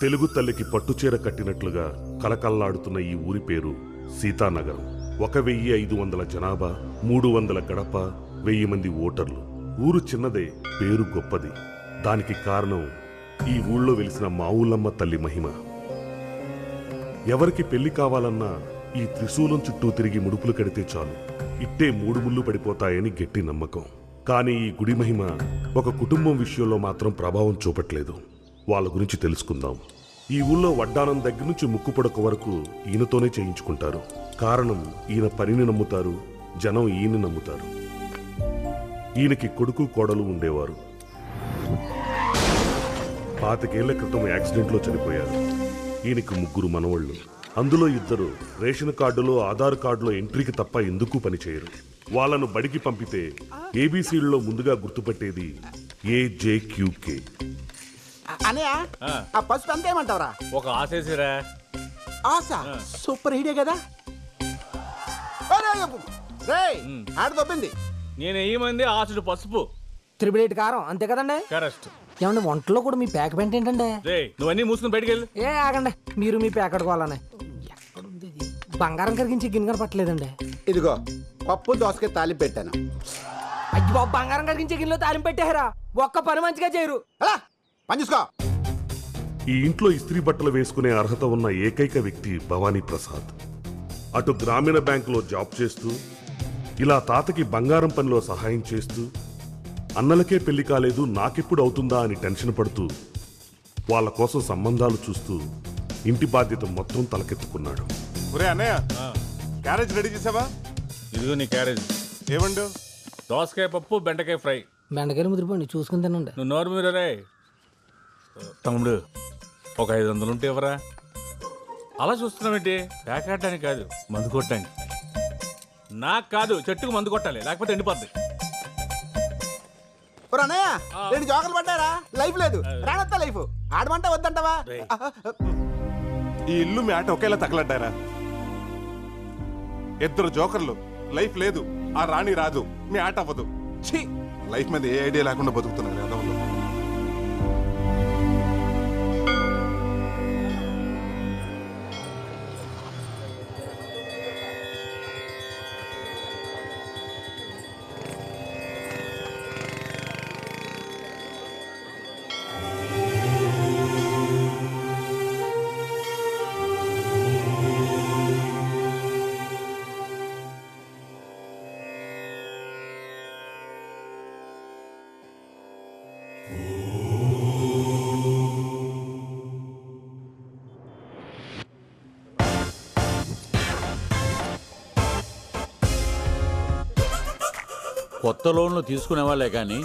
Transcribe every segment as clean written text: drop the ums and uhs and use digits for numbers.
తెలుగు తల్లికి పట్టుచీర కట్టినట్లుగా కలకల్లాడుతున్న ఈ ఊరి పేరు సీతానగరం. 1500 జనాభా, 300 గడప, 1000 మంది ఓటర్లు. ఊరు చిన్నదే, పేరు గొప్పది. దానికి కారణం ఈ ఊళ్ళో వెలిసిన మావులమ్మ తల్లి మహిమ. ఎవరికి పెళ్లి కావాలన్నా ఈ త్రిశూలం చుట్టూ తిరిగి ముడుపులు కడితే చాలు, ఇట్టే 3 ముళ్ళు పడిపోతాయని గట్టి నమ్మకం. కానీ ఈ గుడి మహిమ ఒక కుటుంబం విషయంలో మాత్రం ప్రభావం చూపట్లేదు. వాళ్ళ గురించి తెలుసుకుందాం. ఈ ఊళ్ళో వడ్డానం దగ్గర నుంచి ముక్కు పొడక వరకు ఈయనతోనే చేయించుకుంటారు. కారణం, ఈయన పనిని నమ్ముతారు, జనం ఈయన నమ్ముతారు. ఈయనకి కొడుకు కోడలు ఉండేవారు. 25 ఏళ్ల క్రితం యాక్సిడెంట్లో చనిపోయారు. ఈయనకి 3 మనవళ్ళు. అందులో 2 రేషన్ కార్డులో, ఆధార్ కార్డులో ఎంట్రీకి తప్ప ఎందుకు పనిచేయరు. వాళ్ళను బడికి పంపితే ఏబీసీల్లో ముందుగా గుర్తుపట్టేది AJQK. అనయా ఆ పసుపు ఎంత ఏమంటావరా? ఒక ఆశేసిరా. ఆశ సూపర్ హీడే కదా. ఆడ దొబ్బింది. నేను ఏమంది ఆశుడు పసుపు 8 కారం అంతే కదండి. కరెక్ట్. ఏమండి వంటలో కూడా మీ ప్యాక్ పెంట ఏంటండి? నువ్వన్నీ మూసుకుని బయటికి వెళ్ళి. ఏ ఆగండి, మీరు మీ ప్యాక్ అడుకోవాలని. బంగారం కరిగించి గిన్నె పట్టలేదండి. ఇదిగో పప్పు దోసకాయ తాలింపు పెట్టాను. అయ్యి బాబు, బంగారం కరిగించే గిన్నెలో తాలింపు పెట్టారా? ఒక్క పని మంచిగా చేయరు. పని చూసుకో. ఈ ఇంట్లో ఇస్త్రీ బట్టలు వేసుకునే అర్హత ఉన్న ఏకైక వ్యక్తి భవానీ ప్రసాద్. అటు గ్రామీణ బ్యాంకులో జాబ్ చేస్తూ, ఇలా తాతకి బంగారం పనిలో సహాయం చేస్తూ, అన్నలకే పెళ్లి కాలేదు నాకెప్పుడు అవుతుందా అని టెన్షన్ పడుతూ, వాళ్ళ కోసం సంబంధాలు చూస్తూ ఇంటి బాధ్యత మొత్తం తలకెత్తుకున్నాడు. ఒరే అన్నయ్య, క్యారేజ్ రెడీ చేసావా? ఇదిగో నీ క్యారేజ్. ఏమండు? దోసకాయ పప్పు, బెండకాయ ఫ్రై. బెండకాయలు ముదిరిపోండి, చూసుకుని తినండి. నువ్వు నోరు మీద రే. తమ్ముడు, ఒక 500 ఉంటే ఎవరా? అలా చూస్తున్నావేంటి? ప్యాకెట్టానికి కాదు, మందు కొట్టడానికి. నాకు కాదు, చెట్టుకు మందు కొట్టాలి, లేకపోతే ఎండిపోద్ది. అన్నయ్య 2 జోకలు పడ్డారా? లైఫ్ లేదు, రానత్తా లైఫ్. ఆడమంటే వద్దంటావా? ఈ ఇల్లు మీ ఆట ఒకేలా తగలడ్డారా? 2 జోకర్లు, లైఫ్ లేదు, ఆ రాణి రాదు, మీ ఆట అవ్వదు. ఛీ, లైఫ్ మీద ఏ ఐడియా లేకుండా బతుకుతున్నారు యాదవులు. కొత్త లోన్లు తీసుకునే వాళ్ళే కానీ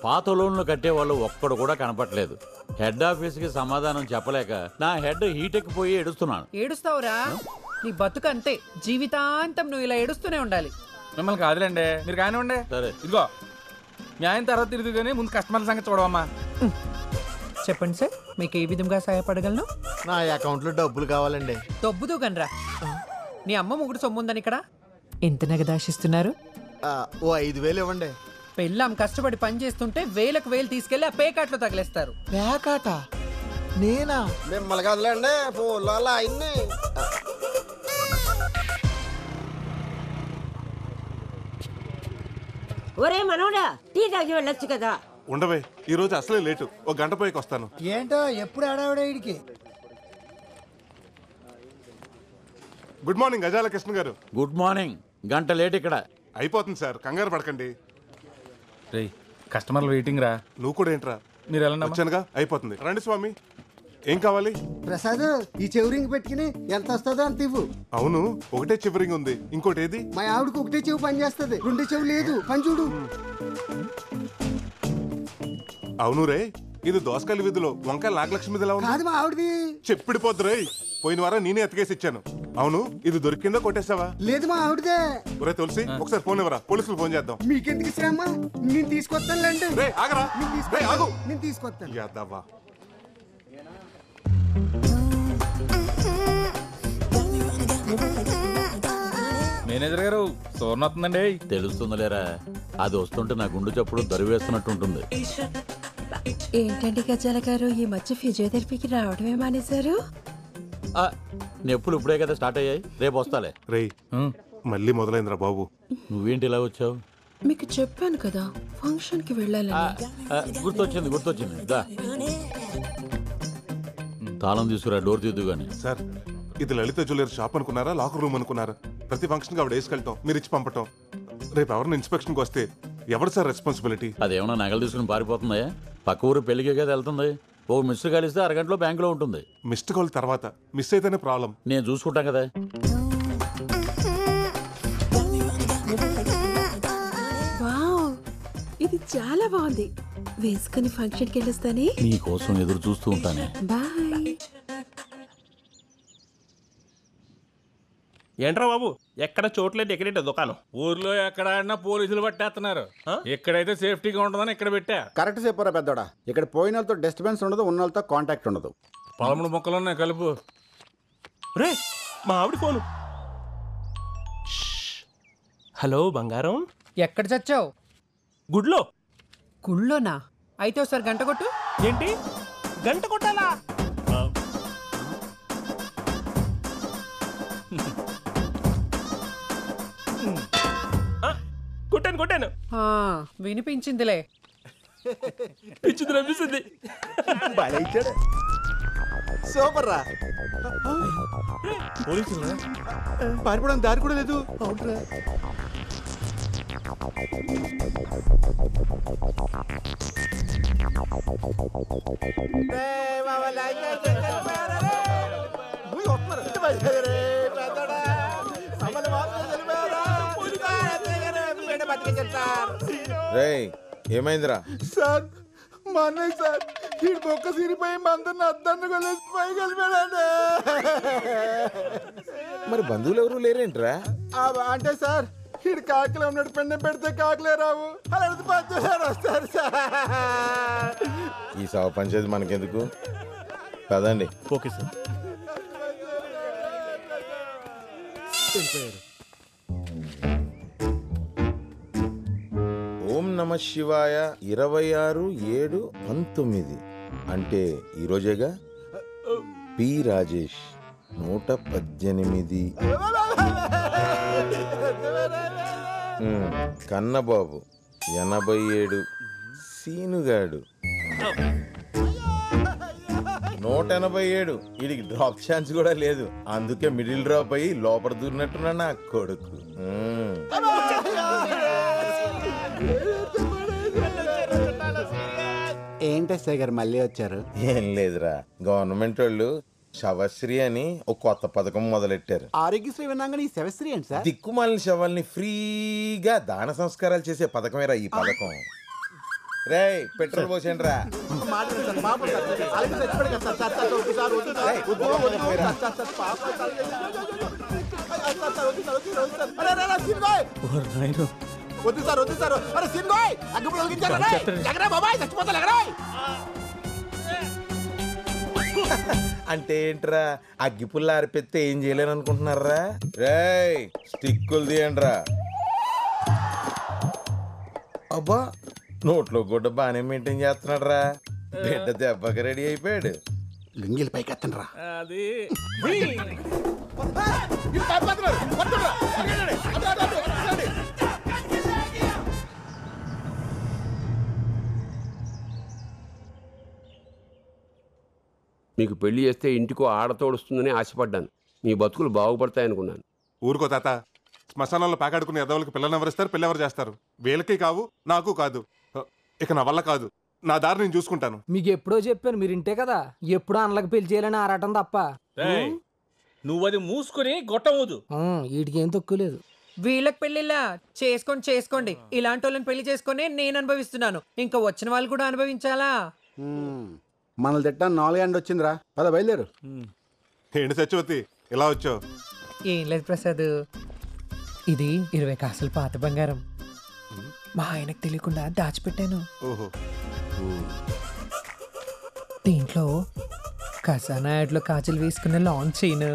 పాత లోన్లు కట్టేవాళ్ళు ఒక్కడు కూడా కనపట్లేదు. హెడ్ ఆఫీస్కి సమాధానం చెప్పలేక నా హెడ్ హీటెక్కిపోయి ఏడుస్తున్నాను. ఏడుస్తావురా? నీ బతుకు అంతే, జీవితాంతం నువ్వు ఇలా ఏడుస్తూనే ఉండాలి. మిమ్మల్ని కాదులేండి, మీరు కానివ్వండి. సరే, ఇదిగో మీ ఆయన తర్వాత తిరిగి, కానీ ముందు కస్టమర్ల సంగతి చూడవమ్మా. చెప్పండి సార్, మీకు ఏ విధంగా సహాయపడగలను? నా అకౌంట్లో డబ్బులు కావాలండి. దొబ్బుదు గనరా. నీ అమ్మ ముగుడు సొమ్ముందని ఇక్కడ ఎంత నగదాశిస్తున్నారు? ఓ 5,000 ఇవ్వండి. పెళ్ళాం కష్టపడి పని చేస్తుంటే 1000 తీసుకెళ్లి ఆ పేకాట్లో తగిలేస్తారు. పేకాట? నేనా? మిమ్మల్ని కదలండి, ఫోన్లో అలా అయింది. ఒరే మనోడా, టీ తాగి వెళ్ళొచ్చు కదా. ఉండవే, ఈ రోజు అసలే లేటు, 1 గంట పోయికి వస్తాను. ఏంటో ఎప్పుడు ఆడావిడ వీడికి. గుడ్ మార్నింగ్ గజాల కృష్ణ గారు. Good morning. గంట లేట్ ఇక్కడ. అయిపోతుంది సార్, కంగారు పడకండి. రే, కస్టమర్లు వెయిటింగ్ రా. నువ్వు కూడా ఏంట్రా? మీరు ఎలా వచ్చానుగా, అయిపోతుంది. రండి స్వామి, ఏం కావాలి? ప్రసాద్, ఈ చెవురింగ్ పెట్టుకుని ఎంత వస్తుందో అంత ఇవ్వు. అవును, ఒకటే చివరింగ్ ఉంది, ఇంకోటి ఏది? మా ఆవిడకు ఒకటే చెవు పని చేస్తుంది, 2 చెవు లేదు. పని చూడు. అవును రే, ఇది దోసకాయల వీధిలో వంకాయల నాగలక్ష్మి ఎలా ఉంది? కాదు, మా ఆవిడది. చెప్పిడిపోద్దు రే, పోయిన వారం నేనే ఎత్తుకేసి ఇచ్చాను. అవును, ఇది దొరికిందా కొట్టేసావా? లేదు, మా ఆవిడదే. ఒరే తులసి, ఒకసారి ఫోన్ ఇవ్వరా, పోలీసులు ఫోన్ చేద్దాం. మీకెందుకు శ్రమ, నేను తీసుకొస్తానులేండి. రే ఆగరా, రే ఆగు. నేను తీసుకొస్తాను. యాదవ్వా. మేనేజర్ గారు, సోర్ణ వస్తుందండి. తెలుస్తుందిలేరా, అది వస్తుంటే నా గుండు చప్పుడు దరివేస్తున్నట్టుంటుంది. ఏంటండి గజాల గారు ఈ మధ్య ఫిజియోథెరపీకి రావడమే మానేశారు? ఆ, నొప్పులు ఇప్పుడే కదా స్టార్ట్ అయ్యాయి, రేపు వస్తాలే. రేయ్ మళ్ళీ మొదలైందిరా బాబు. నువ్వేంటి ఇలా వచ్చావు? మీకు చెప్పాను కదా ఫంక్షన్ కి వెళ్ళాలని. గుర్తొచ్చింది దా. తాళం తీసుకురా, డోర్ తీద్దు గాని. సార్ ఇది లలిత జ్యువెలరీ షాప్ అనుకున్నారా, లాకర్ రూమ్ అనుకున్నారా? ప్రతి ఫంక్షన్కి ఆవిడ వేసుకెళ్తాం, మీరు ఇచ్చి పంపటం. రేపు ఎవరిని ఇన్స్పెక్షన్కి వస్తే ఎవరు సార్ రెస్పాన్సిబిలిటీ? అదేమన్నా నగలు తీసుకుని పారిపోతుందా? పక్క ఊరు పెళ్లికే కదా వెళ్తుంది. ఓ మిస్టర్ కలిస్తే అరగంటలో బ్యాంకులో ఉంటుంది. మిస్డ్ కాల్ తర్వాత మిస్ అయితేనే ప్రాబ్లం. నేను చూసుకుంటాం కదా. వావ్, ఇది చాలా బాగుంది. వేసుకుని ఫంక్షన్ కి వెళ్ళొస్తానే. నీ కోసం ఎదురు చూస్తూ ఉంటానే. బాయ్. ఏంట్రా బాబు, ఎక్కడ చోట్లేదు ఎక్కడేట దుకాణం? ఊర్లో ఎక్కడ ఆడినా పోలీసులు పట్టేస్తున్నారు. ఎక్కడైతే సేఫ్టీగా ఉంటుందని ఇక్కడ పెట్టా. కరెక్ట్ చెప్పారా పెద్దోడా. ఇక్కడ పోయిన వాళ్ళతో డిస్టర్బెన్స్ ఉండదు, ఉన్న వాళ్ళతో కాంటాక్ట్ ఉండదు. 13 మొక్కలున్నాయి కలుపు. రే మా ఆవిడ ఫోను. హలో బంగారం, ఎక్కడ చచ్చావు? గుడ్లో. గుళ్ళోనా? అయితే ఒకసారి గంట కొట్టు. ఏంటి గంట కొట్టాలా? కొట్టాను. ఆ, వినిపించిందిలే. పిచ్చింది రప్పిస్తుంది. సూపర్ రా. పోలీసులు పారిపోవడానికి దారి కూడా లేదు. రేయ్ ఏమైందిరా? సార్ మా అన్నయ్య సార్ ఈ బొక్క సిరిపోయి మందరిని అద్దాన్ని కొలేసి పైకి వెళ్ళిపోయాడు. మరి బంధువులు ఎవరు లేరేంట్రా? అంటే సార్ ఈడు కాకిలో ఉన్నాడు, పెండ పెడితే కాకిలే రావు, అలాంటి పంచారు వస్తారు సార్. ఈ సవ పంచేది మనకెందుకు, కదండి. Okay sir. ఓం నమ శివాయ 26/7/19 అంటే ఈరోజేగా. పి రాజేష్ 118. కన్నబాబు 87. సీనుగాడు 187. వీడికి డ్రాప్ ఛాన్స్ కూడా లేదు, అందుకే మిడిల్ డ్రాప్ అయ్యి లోపల దూరినట్టున్నా నా కొడుకు. ఏంటి సార్ గారు మళ్ళీ వచ్చారు? ఏం లేదురా, గవర్నమెంట్ వాళ్ళు శవశ్రీ అని ఒక కొత్త పథకం మొదలెట్టారు. ఆరోగ్యశ్రీ విన్నాక ఈ శవశ్రీ ఏంటి సార్? దిక్కుమాలిన శవాల్ని ఫ్రీగా దాన సంస్కారాలు చేసే పథకమేరా ఈ పథకం. రేయ్ పెట్రోల్ పోసేయండి రా. వద్దు సార్, వద్దు సార్. అరే సిన్గోయ్ అగ్గిపుల్ల వెలిగించారా? ఎగరా బాబాయ్, చచ్చిపోతా ఎగరా. అంటే ఏంట్రా, అగ్గిపుల్ల ఆరిపెత్తే ఏం చేయలేను అనుకుంటున్నారా? రేయ్ స్టిక్కులు తీయండి రా. అబ్బా నోట్లో గుడ్డ బాగానే మెయింటైన్ చేస్తున్నాడు రా. బిడ్డ దెబ్బకి రెడీ అయిపోయాడు. లింగిల్ పైకి ఎత్తండి రా. అది మీకు పెళ్లి చేస్తే ఇంటికో ఆడతోడుస్తుందని ఆశపడ్డాను. మీ బతుకులు బాగుపడతాయనుకున్నాను. ఊరుకో తాత, శ్మశానంలో పాకాడుకునే ఎదవలకి పిల్లలు ఎవరిస్తారు, పిల్ల ఎవరు చేస్తారు? వీళ్ళకి కావు, నాకు కాదు. ఇక నా వల్ల కాదు, నా దారి నేను చూసుకుంటాను. మీకు ఎప్పుడో చెప్పాను, మీరు ఇంటే కదా. ఎప్పుడో అన్నలకు పెళ్లి చేయాలని ఆరాటం తప్ప. నువ్వు అది మూసుకుని గొట్టవద్దు. వీటికి ఏం తక్కువ లేదు. వీళ్ళకి పెళ్లిలా చేసుకోండి. ఇలాంటి వాళ్ళని పెళ్లి చేసుకొని నేను అనుభవిస్తున్నాను, ఇంకా వచ్చిన వాళ్ళు కూడా అనుభవించాలా? మనల్ని తిట్టా 4 ఎండ వచ్చిందిరా. పద బయలుదేరు. ఏంటి సత్యవతి ఇలా వచ్చావు? ఏం లేదు ప్రసాద్, ఇది 20 కాసులు పాత బంగారం మా ఆయనకు తెలియకుండా దాచిపెట్టాను. ఓహో. దీంట్లో ఖజానా యాడ్లో కాజల్ వేసుకున్న లాంగ్ చైన్,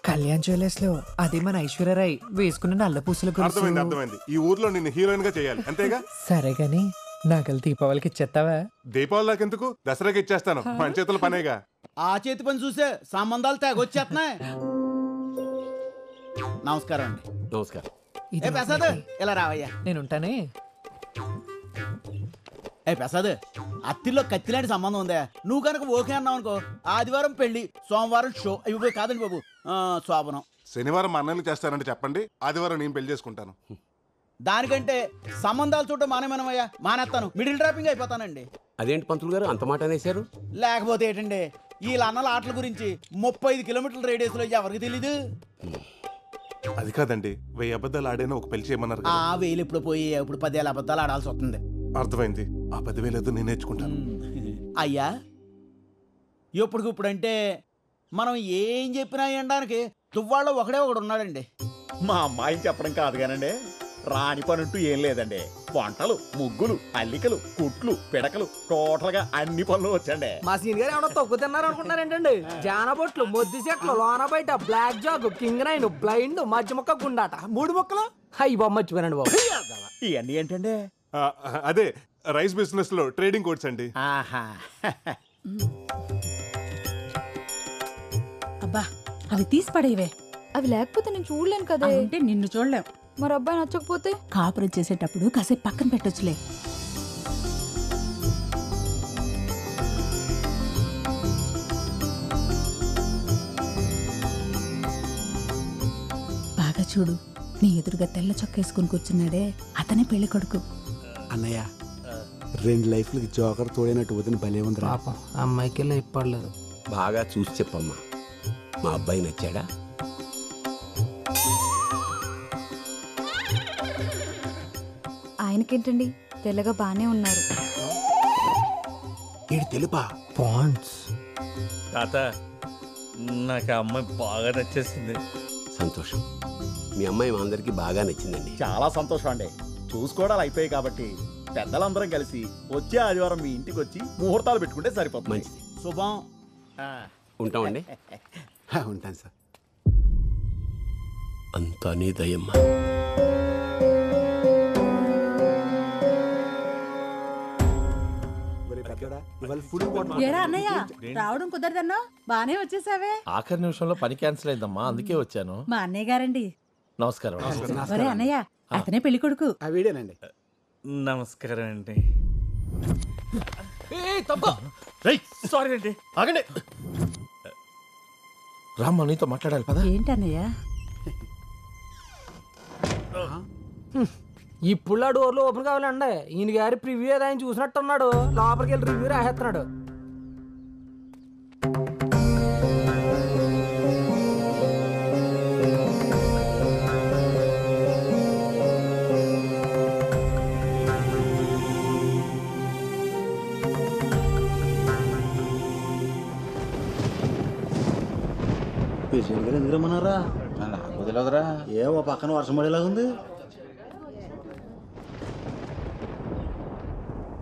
కళ్యాణ్ జ్యువెలర్స్ లో అది మన ఐశ్వర్యరాయ్ వేసుకున్న నల్ల పూసల అర్థమైంది. ఈ ఊర్లో నిన్ను హీరోయిన్ గా చేయాలి అంతేగా? సరే గాని నాకల్ దీపావళికి ఇచ్చేస్తావా? దీపావళి దాకెందుకు, దసరాకి ఇచ్చేస్తాను. మన చేతుల పనేగా. ఆ చేతి పని చూసే సంబంధాలు తెగొచ్చేస్తున్నాయి. నమస్కారం అండి. నమస్కారం. ఏ ప్రసాద్ ఇలా రావయ్యా. నేను ఉంటానే. ఏ ప్రసాద్, అత్తిల్లో కత్తిలాంటి సంబంధం ఉందా? నువ్వు కనుక ఓకే అన్నావు అనుకో, ఆదివారం పెళ్లి, సోమవారం షో. ఇవి కాదండి బాబు, శోభనం. శనివారం మా అన్నయ్యలు చేస్తానంటే చెప్పండి, ఆదివారం నేను పెళ్లి చేసుకుంటాను. దానికంటే సంబంధాలు చూడటం మానేమనమయ్యా, మానేస్తాను. మిడిల్ డ్రాపింగ్ అయిపోతానండి. అదేంటి పంతులు గారు అంత మాట అనేశారు? లేకపోతే ఏంటండి, వీళ్ళ అన్నల ఆటల గురించి 35 కిలోమీటర్ల రేడియస్ లో ఎవరికి తెలీదు? అది కాదండి, 1000 అబద్ధాలు ఆడైనా ఒక పెళ్లి చేయమన్నారు కదా. 1000 ఇప్పుడు పోయి ఇప్పుడు 10,000 అబద్ధాలు ఆడాల్సి వస్తుంది. అర్థమైంది. ఆ 10,000 ఏదో నేను నేర్చుకుంటాను. అయ్యా, ఇప్పుడంటే మనం ఏం చెప్పినా వినడానికి తువ్వాళ్ళలో ఒకడే ఒకడు ఉన్నాడండి. మా అమ్మాయిని చెప్పడం కాదు కానండి, రాని పనుంటూ ఏం లేదండి. వంటలు, ముగ్గులు, అల్లికలు, కుట్లు, పిడకలు, టోటల్ గా అన్ని పనులు వచ్చండి. మా సీన్ గారు ఏమన్నా తక్కువ తిన్నారు అనుకుంటున్నారేంటండి? జానబొట్లు, మొద్దు చెట్లు, లోన బయట, blackjack, king nine, blind, మధ్య మొక్క, గుండాట, 3 మొక్కలు. అయ్యి బాబు మర్చిపోయానండి బాబు. ఇవన్నీ ఏంటండి? అదే రైస్ బిజినెస్ లో ట్రేడింగ్ కోడ్స్ అండి. అబ్బా, అవి తీసి పడేవే. అవి లేకపోతే నేను చూడలేను కదా. అంటే నిన్ను చూడలేం. మరి అబ్బాయి నచ్చకపోతే కాపురం చేసేటప్పుడు కాసేపు పక్కన పెట్టొచ్చులే. బాగా చూడు, నీ ఎదురుగా తెల్ల చొక్కేసుకుని కూర్చున్నాడే, అతనే పెళ్లి కొడుకు. అన్నయ్య, 2 లైఫ్లకి జోకర్ తోడైనట్టు వదిన భలే ఉంది. పాపం అమ్మాయికి ఇప్పలేదు. బాగా చూసి చెప్పమ్మా, మా అబ్బాయి నచ్చాడా? ఆయనకేంటండి, తెల్లగా బానే ఉన్నారు. తెలుపా పాండ్స్. తాత, నాకు ఆ అమ్మాయి బాగా నచ్చేసింది. సంతోషం. మీ అమ్మాయి మా అందరికి బాగా నచ్చిందండి. చాలా సంతోషం అండి. చూసుకోవడాలు అయిపోయాయి కాబట్టి పెద్దలందరం కలిసి వచ్చే ఆదివారం మీ ఇంటికి వచ్చి ముహూర్తాలు పెట్టుకుంటే సరిపోతుంది. మంచిది. శుభం. ఉంటామండి. ఉంటాను సార్. అంతా నీ దయమ్మా. రావడం కుదరదన్నా, బానే వచ్చేసావే. ఆఖరి నిమిషంలో పని క్యాన్సిల్ అయిందమ్మా, అందుకే వచ్చాను. మా అన్నయ్య గారండి. నమస్కారం. ఒరే అన్నయ్య, అతనే పెళ్లి కొడుకు. వీడేనండి. నమస్కారం అండి. సారీ అండి, ఆగండి. రామ్మ, నీతో మాట్లాడాలి పద. ఏంటన్నయ్య? ఇప్పుడు ఆ డోర్లు ఓపెన్ కావాలండి. ఈయన గారి ప్రివ్యూ ఏదో ఆయన చూసినట్టున్నాడు, లోపలికి వెళ్ళి రివ్యూ రాసేస్తున్నాడు. పేషెంట్ గారు ఎందుకు రమ్మన్నారా? నాకు తెలియదురా. ఏవో పక్కన వర్షం పడేలాగా ఉంది.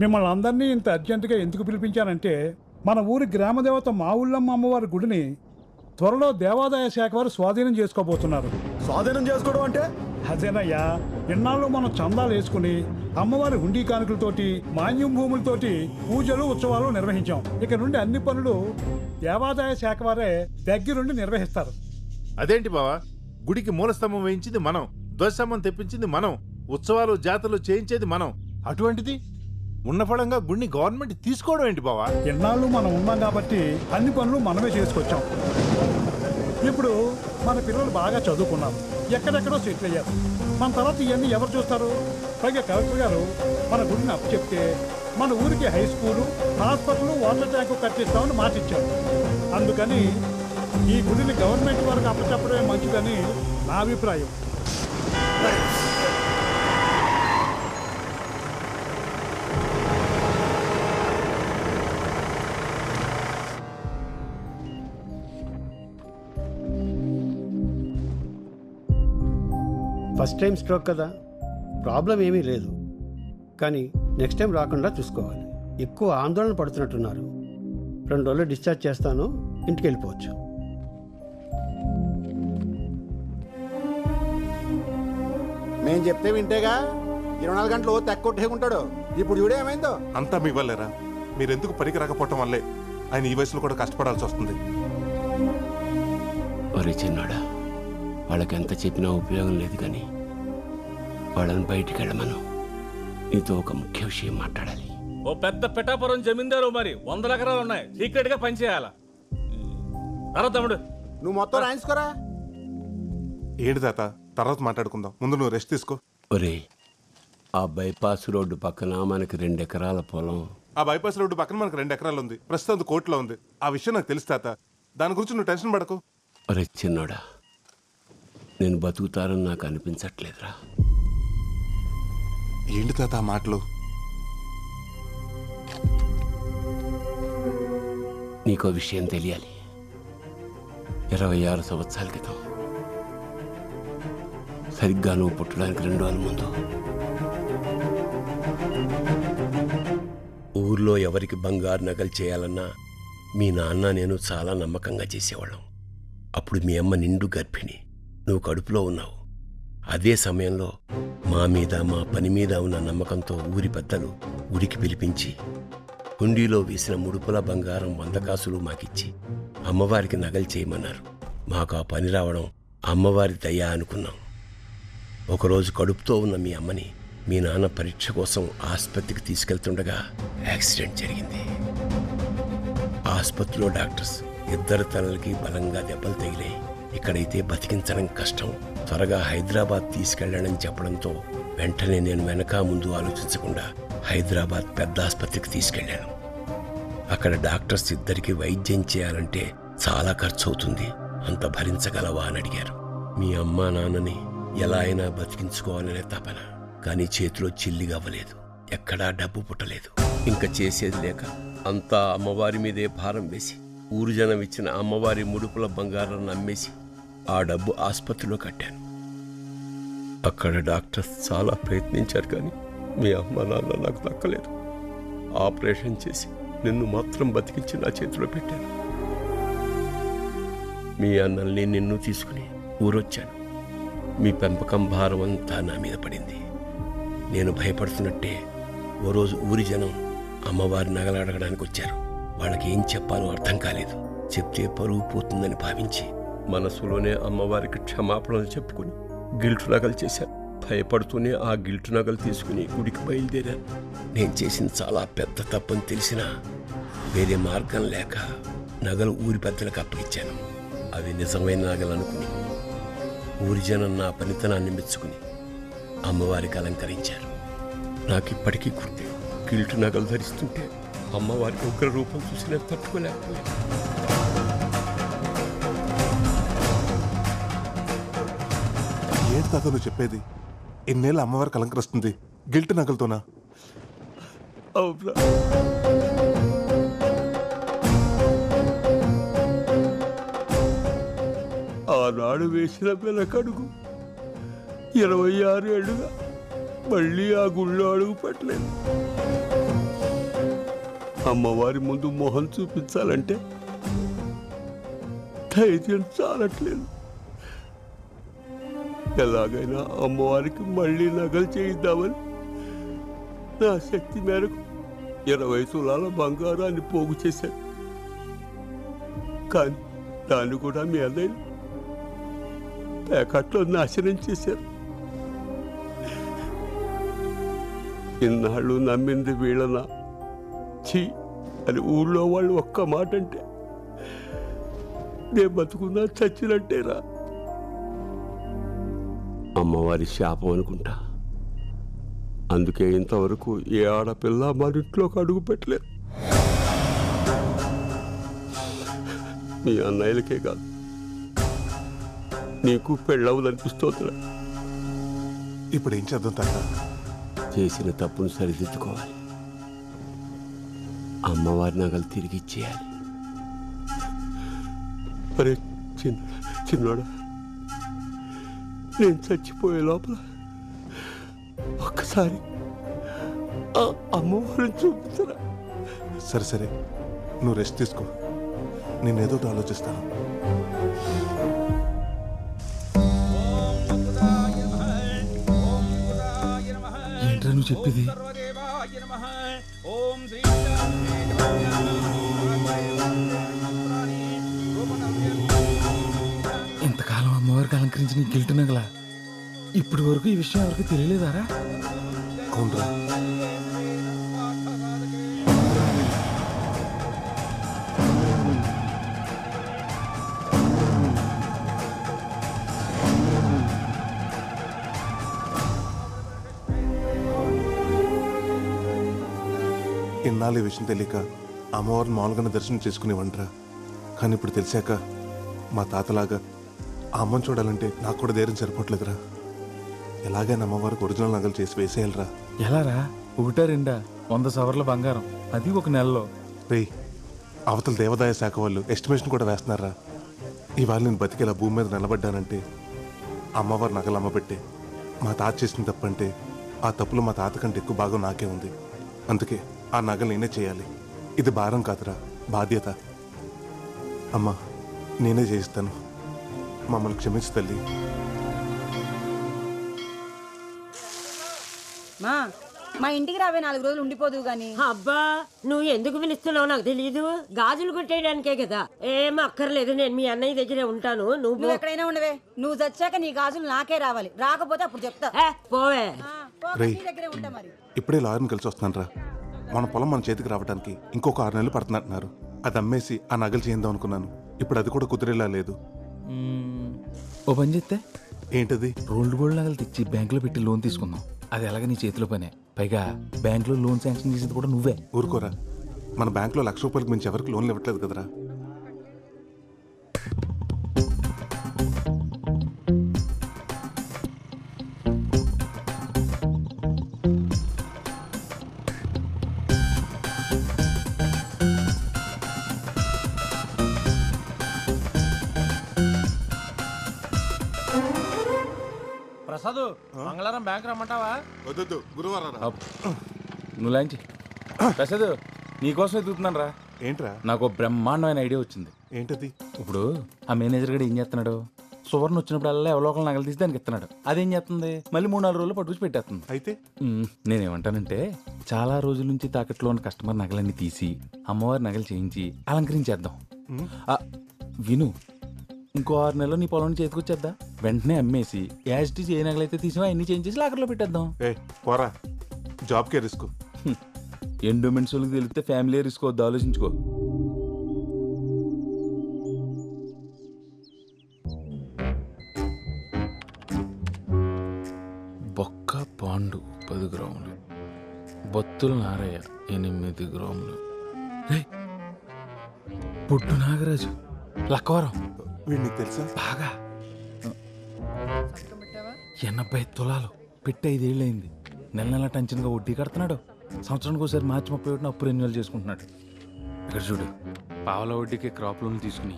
మిమ్మల్ని అందరినీ ఇంత అర్జెంటుగా ఎందుకు పిలిపించారంటే, మన ఊరి గ్రామదేవత మా ఊళ్ళమ్మ అమ్మవారి గుడిని త్వరలో దేవాదాయ శాఖ వారు స్వాధీనం చేసుకోబోతున్నారు. స్వాధీనం చేసుకోవడం అంటే? అదేనయ్యా, ఇన్నాళ్ళు మనం చందాలు వేసుకుని అమ్మవారి హుండీ కానుకలతోటి, మాన్యం భూములతోటి పూజలు, ఉత్సవాలు నిర్వహించాం. ఇక నుండి అన్ని పనులు దేవాదాయ శాఖ వారే దగ్గరుండి నిర్వహిస్తారు. అదేంటి బావా, గుడికి మూలస్తంభం వేయించింది మనం, ధ్వజస్తంభం తెప్పించింది మనం, ఉత్సవాలు జాతరలు చేయించేది మనం. అటువంటిది ఉన్న ఫలంగా గుడిని గవర్నమెంట్ తీసుకోవడం ఏంటి బావా? ఎన్నాళ్ళు మనం ఉన్నాం కాబట్టి అన్ని పనులు మనమే చేసుకొచ్చాం. ఇప్పుడు మన పిల్లలు బాగా చదువుకున్నారు, ఎక్కడెక్కడో సెటిల్ అయ్యారు. మన తర్వాత ఇవన్నీ ఎవరు చూస్తారు? పైగా కలెక్టర్ గారు మన గుడిని అప్పచెప్తే మన ఊరికి high school, hospital, water tank కట్టిస్తామని మాటిచ్చారు. అందుకని ఈ గుడిని గవర్నమెంట్ వారికి అప్పచెప్పడమే మంచిదని నా అభిప్రాయం. ఫస్ట్ టైం స్ట్రోక్ కదా, ప్రాబ్లం ఏమీ లేదు. కానీ నెక్స్ట్ టైం రాకుండా చూసుకోవాలి. ఎక్కువ ఆందోళన పడుతున్నట్టున్నారు. 2 రోజులు డిశ్చార్జ్ చేస్తాను, ఇంటికి వెళ్ళిపోవచ్చు. మేము చెప్తే వింటేగా 24 గంటలు తెక్కొట్టేకుంటాడు. ఇప్పుడు చూడేమైందో. అంతా మీ వల్లేరా. మీరెందుకు పనికి రాకపోవటం వల్లే ఆయన ఈ వయసులో కూడా కష్టపడాల్సి వస్తుంది. ఒరే చిన్నాడా, వాళ్ళకి ఎంత చెప్పినా ఉపయోగం లేదు కానీ వాళ్ళని బయటికి వెళ్ళమను. నీతో ఒక ముఖ్య విషయం మాట్లాడాలి. ఓ పెద్ద పిఠాపురం జమీందారు, మరి 100 ఎకరాలు ఉన్నాయి, సీక్రెట్ గా పనిచేయాల. తమ్ముడు నువ్వు మొత్తం రాయించుకోరా. ఏంటి తాత, తర్వాత మాట్లాడుకుందాం, ముందు నువ్వు రెస్ట్ తీసుకో. ఒరే, ఆ బైపాస్ రోడ్డు పక్కన మనకి 2 ఎకరాల పొలం. ఆ బైపాస్ రోడ్డు పక్కన మనకు 2 ఎకరాలు ఉంది, ప్రస్తుతం అది కోర్టులో ఉంది. ఆ విషయం నాకు తెలుసు తాత, దాని గురించి నువ్వు టెన్షన్ పడకు. ఒరే చిన్నోడా, నేను బతుకుతారని నాకు అనిపించట్లేదురా. ఏంటి తాత ఆ మాటలు? నీకో విషయం తెలియాలి. 26 సంవత్సరాల క్రితం, సరిగ్గా నువ్వు పుట్టడానికి 2 రోజుల ముందు, ఊర్లో ఎవరికి బంగారు నగలు చేయాలన్నా మీ నాన్న నేను చాలా నమ్మకంగా చేసేవాళ్ళం. అప్పుడు మీ అమ్మ నిండు గర్భిణి, నువ్వు కడుపులో ఉన్నావు. అదే సమయంలో మా మీద, మా పని మీద ఉన్న నమ్మకంతో ఊరి పెద్దలు గుడికి పిలిపించి హుండీలో వేసిన ముడుపుల బంగారం 100 కాసులు మాకిచ్చి అమ్మవారికి నగలు చేయమన్నారు. మాకు ఆ పని రావడం అమ్మవారి దయ అనుకున్నాం. ఒకరోజు కడుపుతో ఉన్న మీ అమ్మని మీ నాన్న పరీక్ష కోసం ఆసుపత్రికి తీసుకెళ్తుండగా యాక్సిడెంట్ జరిగింది. ఆసుపత్రిలో డాక్టర్స్ 2 తలలకి బలంగా దెబ్బలు తగిలాయి. ఇక్కడైతే బతికించడం కష్టం, త్వరగా హైదరాబాద్ తీసుకెళ్లాలని చెప్పడంతో వెంటనే నేను వెనక ముందు ఆలోచించకుండా హైదరాబాద్ పెద్ద ఆసుపత్రికి తీసుకెళ్లాను. అక్కడ డాక్టర్స్ 2కి వైద్యం చేయాలంటే చాలా ఖర్చు అవుతుంది, అంత భరించగలవా అని అడిగారు. మీ అమ్మా నాన్నని ఎలా అయినా బతికించుకోవాలనే తపన, కానీ చేతిలో చిల్లిగా అవ్వలేదు, ఎక్కడా డబ్బు పుట్టలేదు. ఇంకా చేసేది లేక అంతా అమ్మవారి మీదే భారం వేసి ఊరు జనం ఇచ్చిన అమ్మవారి ముడుపుల బంగారం నమ్మేసి ఆ డబ్బు ఆసుపత్రిలో కట్టాను. అక్కడ డాక్టర్స్ చాలా ప్రయత్నించారు, కానీ మీ అమ్మ నాన్న నాకు దక్కలేదు. ఆపరేషన్ చేసి నిన్ను మాత్రం బతికించి నా చేతిలో పెట్టాను. మీ అన్నల్ని నిన్ను తీసుకుని ఊరొచ్చాను. మీ పెంపకం భారం అంతా నా మీద పడింది. నేను భయపడుతున్నట్టే ఓ రోజు ఊరి జనం అమ్మవారి నగలు అడగడానికి వచ్చారు. వాళ్ళకి ఏం చెప్పాలో అర్థం కాలేదు. చెప్తే పరువు పోతుందని భావించి మనసులోనే అమ్మవారికి క్షమాపణలు చెప్పుకుని గిల్టు నగలు చేశాను. భయపడుతూనే ఆ గిల్టు నగలు తీసుకుని గుడికి బయలుదేరాను. నేను చేసిన చాలా పెద్ద తప్పని తెలిసినా వేరే మార్గం లేక నగలు ఊరి పెద్దలకు అప్పగించాను. అవి నిజమైన నగలు అనుకుని ఊరి జనం నా పనితనాన్ని మెచ్చుకుని అమ్మవారికి అలంకరించారు. నాకిప్పటికీ గుర్తే, గిల్టు నగలు ధరిస్తుంటే అమ్మవారికి ఉగ్ర రూపం చూసి నేను తట్టుకోలేకపోయాను. ఏంటి తాత నువ్వు చెప్పేది? ఎన్నేళ్ళు అమ్మవారికి అలంకరిస్తుంది గిల్ట్ నగలతోనా? అవునా? ఆనాడు వేసిన వెనకడుగు 26 ఏళ్ళుగా మళ్ళీ ఆ గుళ్ళో అడుగు పెట్టలేదు. అమ్మవారి ముందు మొహం చూపించాలంటే ధైర్యం చాలట్లేదు. ఎలాగైనా అమ్మవారికి మళ్ళీ నగలు చేయిద్దామని నా శక్తి మేరకు 20 తులాల బంగారాన్ని పోగు చేశాను. కానీ దాన్ని కూడా మీ అన్నయ్య ప్యాకెట్లో నాశనం చేశారు. ఇన్నాళ్ళు నమ్మింది వీళ్ళనా ఛీ అని ఊళ్ళో వాళ్ళు ఒక్క మాట అంటే నేను బతుకున్నా చచ్చినట్టేరా. అమ్మవారి శాపం అనుకుంటా. అందుకే ఇంతవరకు ఏ ఆడపిల్ల మన ఇంట్లోకి అడుగు పెట్టలేదు. మీ అన్నయ్యలకే కాదు, నీకు పెళ్ళవుదనిపిస్తోందిరా. ఇప్పుడు ఏం చేద్దాం తాత? చేసిన తప్పును సరిదిద్దుకోవాలి. అమ్మవారి నగలు తిరిగి ఇచ్చేయాలి. అరే చిన్నోడా, నేను చచ్చిపోయే లోపల ఒక్కసారి అమ్మవారిని చూపించరా. సరే సరే, నువ్వు రెస్ట్ తీసుకో, నేనేదో ఆలోచిస్తాను. ఏంట్రా నువ్వు చెప్పేది? తాతకి అలంకరించిన గిల్ట్ నగల ఇప్పటి వరకు ఈ విషయం ఎవరికి తెలియలేదారా? అవునరా. ఇన్నాళ్ళు ఈ విషయం తెలియక అమ్మవారిని మామూలుగానే దర్శనం చేసుకునేవంటరా. కానీ ఇప్పుడు తెలిసాక మా తాతలాగా ఆ అమ్మని చూడాలంటే నాకు కూడా ధైర్యం సరిపోవట్లేదురా. ఎలాగైనా అమ్మవారికి ఒరిజినల్ నగలు చేసి వేసేయాలరా. ఎలారా? 1-2 100 సవర్ల బంగారం, అది ఒక నెలలో. రేయ్, అవతల దేవాదాయ శాఖ వాళ్ళు ఎస్టిమేషన్ కూడా వేస్తున్నారా. ఇవాళ నేను బతికేలా భూమి మీద నిలబడ్డానంటే అమ్మవారి నగలు అమ్మబెట్టే. మా తాత చేసిన తప్పంటే ఆ తప్పులు మా తాత కంటే ఎక్కువ భాగం నాకే ఉంది. అందుకే ఆ నగలు నేనే చేయాలి. ఇది భారం కాదురా, బాధ్యత. అమ్మా, నేనే చేయిస్తాను. మమ్మల్ని క్షమించు తల్లి. మా ఇంటికి రావే 4 రోజులు ఉండిపోదు గాని. అబ్బా, నువ్వు ఎందుకు పిలుస్తున్నావు నాకు తెలియదు. గాజులు కుట్టేయడానికే కదా. ఏం అక్కర్లేదు, నేను మీ అన్నయ్య దగ్గరే ఉంటాను. నువ్వు ఎక్కడైనా ఉండవే. నువ్వు చచ్చాక నీ గాజులు నాకే రావాలి. రాకపోతే అప్పుడు చెప్తా. పోవే. రేయ్, నీ దగ్గరే ఉంటా మరి. ఇప్పుడే లాయర్ని కలిసి వస్తున్నాను రా. మన పొలం మన చేతికి రావడానికి ఇంకొక 6 నెలలు పడుతున్నట్టున్నారు. అది అమ్మేసి ఆ నగలు చేద్దాం అనుకున్నాను. ఇప్పుడు అది కూడా కుదిరేలా లేదు. ఓ పని చేస్తే ఏంటది? రోల్డ్ గోల్డ్ నగలు తెచ్చి బ్యాంకులో పెట్టి లోన్ తీసుకుందాం. అది ఎలాగ నీ చేతిలో పనే. పైగా బ్యాంకులో లోన్ శాంక్షన్ చేసేది కూడా నువ్వే. ఊరుకోరా, మన బ్యాంకులో ₹1,00,000 మించి ఎవరికి లోన్లు ఇవ్వట్లేదు కదరా. ప్రసాద్, మంగళవారం బ్యాంక్ రమ్మంటావా? వద్దు, గురువారం. నువ్వు లాంచి ప్రసాద్, నీకోసం ఎదుగుతున్నాను రా. ఏంట్రా? నాకు బ్రహ్మాండమైన ఐడియా వచ్చింది. ఏంటది? ఇప్పుడు ఆ మేనేజర్ గడు ఏం చేస్తున్నాడు? సువర్ణ వచ్చినప్పుడల్లా ఎవరో ఒకరు నగలు తీసి దానికి ఇస్తున్నాడు. అదేం చేస్తుంది? మళ్ళీ 3-4 రోజులు పట్టుకుని పెట్టేస్తుంది. అయితే నేనేమంటానంటే, చాలా రోజుల నుంచి తాకట్లో ఉన్న కస్టమర్ నగలన్నీ తీసి అమ్మవారి నగలు చేయించి అలంకరించేద్దాం. విను, ఇంకో 6 నెలలు నీ పొలం చేతికొచ్చేద్దా. వెంటనే అమ్మేసి యాజిటీ ఏ నగలైతే తీసినా అన్ని చేయించేసి లాకర్లో పెట్టేద్దాం. పోరా, జాబ్కే రిస్క్. ఎండోమెంట్స్ వాళ్ళకి తెలిస్తే ఫ్యామిలీ రిస్క్ వద్దు, ఆలోచించుకో. బొక్క పాండు 10 గ్రాములు, బొత్తుల నారయ్య 8 గ్రాములు, పుట్టు నాగరాజు లక్కవరం. వీడికి తెలుసా? బాగా 80 తులాలు పెట్టి 5 ఏళ్ళయింది. నెల టెన్షన్గా వడ్డీ కడుతున్నాడు. సంవత్సరానికి ఒకసారి మార్చి 31 అప్పు రెన్యువల్ చేసుకుంటున్నాడు. ఇక్కడ చూడు, పావల వడ్డీకి క్రాప్ లోన్లు తీసుకుని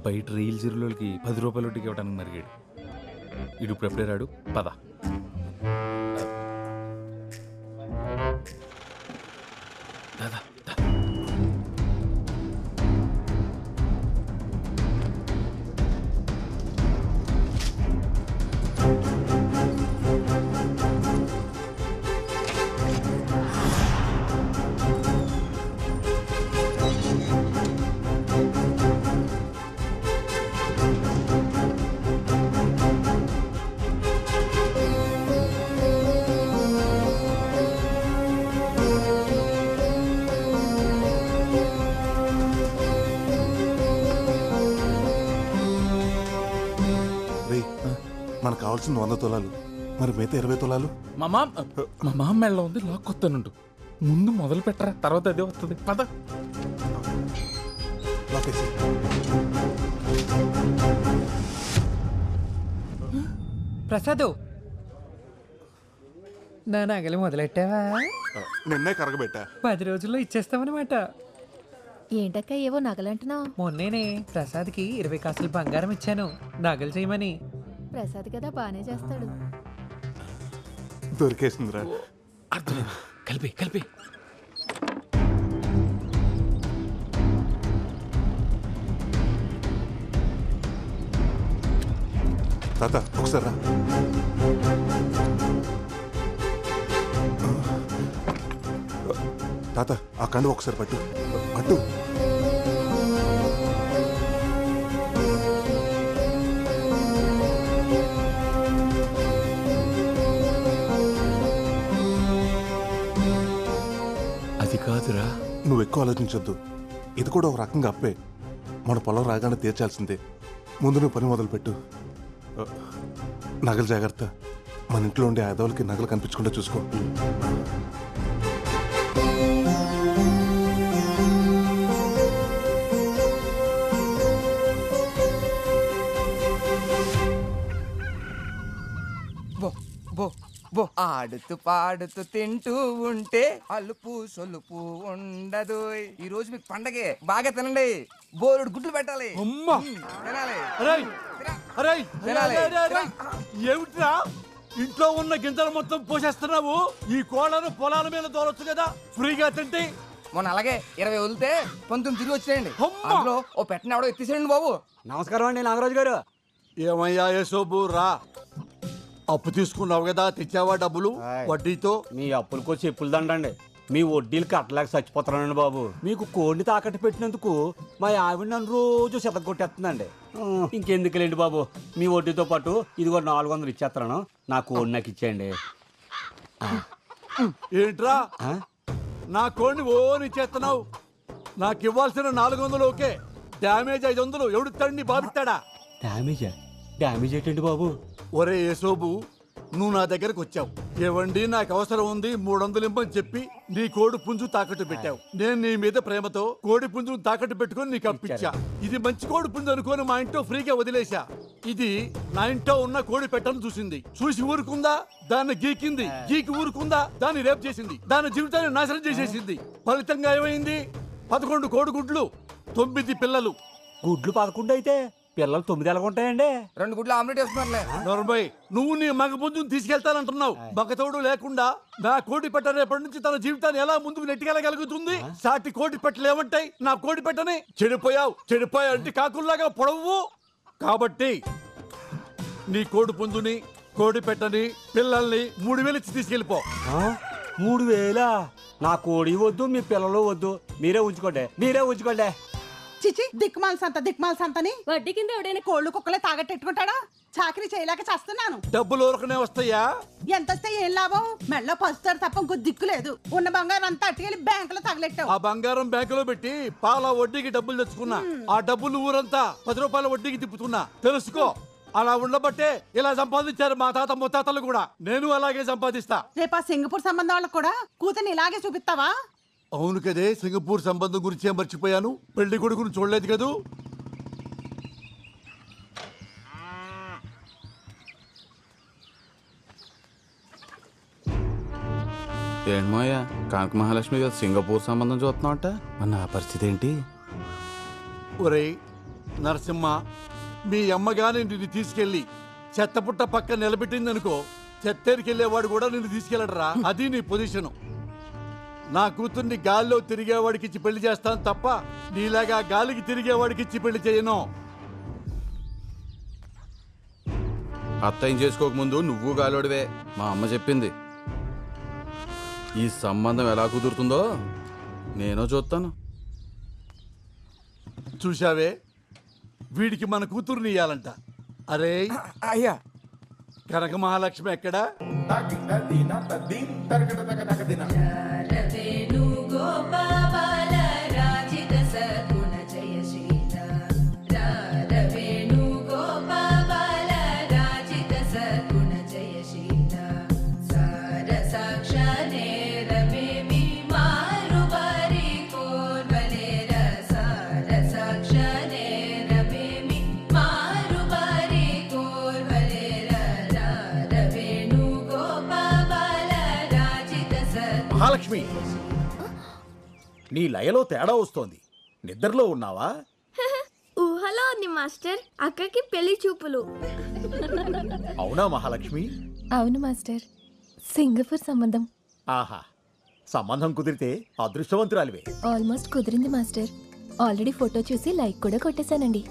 బయట రీల్ జీరోలకి 10 రూపాయల వడ్డీకి ఇవ్వడానికి మరిగాడు. ఇడు ఇప్పుడు ఎప్పుడే రాడు. పద. దాదా మనకు కావాల్సిన 100 తులాలు, మరి మిగతా 20 తులాలు మా మామ మెళ్ళ ఉంది, లాక్కొస్తానుండు. ముందు మొదలు పెట్టరా, తర్వాత అదే వస్తుంది. పద. ప్రసాద్, నా నగలు మొదలెట్టావా? నిన్నే కరగబెట్టా. 10 రోజుల్లో ఇచ్చేస్తామన్నమాట. ఏంటక్క ఏవో నగలంటున్నావు? మొన్నేనే ప్రసాద్కి 20 కాసులు బంగారం ఇచ్చాను నగలు చేయమని. ప్రసాద్ కదా, బానే చేస్తాడు. దొరికేసిందిరా. అర్థమైంది. కలిపి తాత ఒకసారి రా. తాత ఆ కండు ఒకసారి పట్టు. ఆలోచించొద్దు. ఇది కూడా ఒక రకంగా అప్పే. మన పొలం రాగానే తీర్చాల్సిందే. ముందు నువ్వు పని మొదలుపెట్టు. నగలు జాగ్రత్త. మన ఇంట్లో ఉండే ఆదవులకి నగలు కనిపించకుండా చూసుకో. ఆడుతూ పాడుతూ తింటూ ఉంటే అలుపు సొలుపు ఉండదు. ఈ రోజు మీకు పండగే, బాగా తినండి. బోరుడు గుడ్లు పెట్టాలి. ఏమిట్రా ఇంట్లో ఉన్న గింజలు మొత్తం పోసేస్తున్నావు? ఈ కోళ్ళను పొలాల మీద తోలొచ్చు కదా, ఫ్రీగా తింటే. మొన్న అలాగే 20 వదిలితే 19 తిరిగి వచ్చేయండి. అందులో ఓ పెట్టిన ఎవడో ఎత్తేసేయండి బాబు. నమస్కారం అండి నాగరాజు గారు. ఏమయ్యా యేసోబు రా, అప్పు తీసుకున్నావు కదా, తెచ్చావా డబ్బులు వడ్డీతో? మీ అప్పులకో చెప్పులు దండండి. మీ వడ్డీలు కట్టలేక చచ్చిపోతున్నానండి బాబు. మీకు కోడిని తాకట్టు పెట్టినందుకు మా ఆవిడ నన్ను రోజు కొట్టేస్తుందండి. ఇంకెందుకులేండి బాబు, మీ వడ్డీతో పాటు ఇదిగో 400 ఇచ్చేస్తాను. నా కోడి నాకు ఇచ్చేయండి. ఏంట్రా నా కోడిని ఓని ఇచ్చేస్తున్నావు? నాకు ఇవ్వాల్సిన 400 ఓకే, డ్యామేజ్ 500 ఎవడు తండ్రి బాబిస్తాడా? డ్యామేజ్ ఏంటండి బాబు? ఒరే యేసోబు, నువ్వు నా దగ్గరకు వచ్చావు. ఏవండి నాకు అవసరం ఉంది 300 ఇమ్మని చెప్పి నీ కోడి పుంజు తాకట్టు పెట్టావు. నేను నీ మీద ప్రేమతో కోడి పుంజును తాకట్టు పెట్టుకుని నీకు అప్పించా. ఇది మంచి కోడి పుంజు అనుకోని మా ఇంట్లో ఫ్రీగా వదిలేశా. ఇది నా ఇంట్లో ఉన్న కోడి పెట్టను చూసింది, చూసి ఊరుకుందా? దాన్ని గీకింది, గీకి ఊరుకుందా? దాన్ని రేపు చేసింది, దాని జీవితాన్ని నాశనం చేసేసింది. ఫలితంగా ఏమైంది? 11 కోడి గుడ్లు, 9 పిల్లలు. గుడ్లు 11 అయితే పిల్లలు 9 ఎలాగుంటాయండి? 2 గుడ్లు ఆమ్లెట్ వేస్తున్నారులే. నొరబై, నువ్వు నీ మగ పుంజును తీసుకెళ్తానంటున్నావు. మగతోడు లేకుండా నా కోడి పెట్ట రేపటి నుంచి తన జీవితాన్ని ఎలా ముందుకు నెట్టుకెళ్ళగలుగుతుంది? సాటి కోడి పెట్టలు ఏమంటాయి నా కోడి పెట్టని? చెడిపోయావు అంటే కాకుల్లాగా పొడవు. కాబట్టి నీ కోడి పుంజుని, కోడి పెట్టని, పిల్లల్ని 3000 ఇచ్చి తీసుకెళ్ళిపో. 3000? నా కోడి వద్దు, మీ పిల్లలు వద్దు. మీరే ఉంచుకోండి. చిచి దిక్మాల సంతని వడ్డీ కింద ఎవడైనా కోళ్ళు కుక్కలే తాగట్టెట్టుకుంటాడా? చాకరీ చేయలేక చేస్తున్నాను. డబ్బులు ఊరకనే వస్తాయా? ఎంత వస్తే ఏం లాభం? మెళ్ళో పసుతారు తప్ప ఇంకో దిక్కు లేదు. ఉన్న బంగారం అంతా అట్టుకెళ్ళి బ్యాంకులో తగలెట్టావు. ఆ బంగారం బ్యాంకులో పెట్టి పాల వడ్డీకి డబ్బులు తెచ్చుకున్నా. ఆ డబ్బులు ఊరంతా 10 రూపాయల వడ్డీకి తిప్పుతున్నా. తెలుసుకో, అలా ఉండబట్టే ఇలా సంపాదించారు మా తాత ముత్తాతలు కూడా. నేను అలాగే సంపాదిస్తా. రేపు ఆ సింగపూర్ సంబంధం వాళ్ళకు కూడా కూతుర్ని ఇలాగే చూపిస్తావా? అవును కదే, సింగపూర్ సంబంధం గురించి మర్చిపోయాను. పెళ్లి కొడుకును చూడలేదు కదూ. ఏంటమ్మయ్యా, కనక మహాలక్ష్మి గారు సింగపూర్ సంబంధం చూస్తున్నావుట, మరి నా పరిస్థితి ఏంటి? ఒరేయ్ నరసింహ, మీ అమ్మగాని నిన్ను తీసుకెళ్లి చెత్తపుట్ట పక్క నిలబెట్టిందనుకో, చెత్తేరికెళ్లేవాడు కూడా నిన్ను తీసుకెళ్ళడరా. అది నీ పొజిషను. నా కూతుర్ని గాల్లో తిరిగేవాడికి ఇచ్చి పెళ్లి చేస్తాను తప్ప నీలాగా గాలికి తిరిగేవాడికి ఇచ్చి పెళ్లి చేయను. అత్తయ్యం చేసుకోకముందు నువ్వు గాలోడివే, మా అమ్మ చెప్పింది. ఈ సంబంధం ఎలా కుదురుతుందో నేను చూస్తాను. చూశావే, వీడికి మన కూతుర్ని ఇయ్యాలంట. అరే అయ్యా, కనక మహాలక్ష్మి ఎక్కడా? మహాలక్ష్మి, నీ లయలో తేడా వస్తోంది. నిద్రలో ఉన్నావా? ఊహలో ఉంది మాస్టర్. అక్కకి పెళ్లి చూపులు. అవునా మహాలక్ష్మి? అవును మాస్టర్, సింగపూర్ సంబంధం. ఆహా, సంబంధం కుదిరితే అదృష్టవంతురాలివే. ఆల్మోస్ట్ కుదిరింది మాస్టర్. ఆల్రెడీ ఫోటో చూసి లైక్ కూడా కొట్టేశానండి.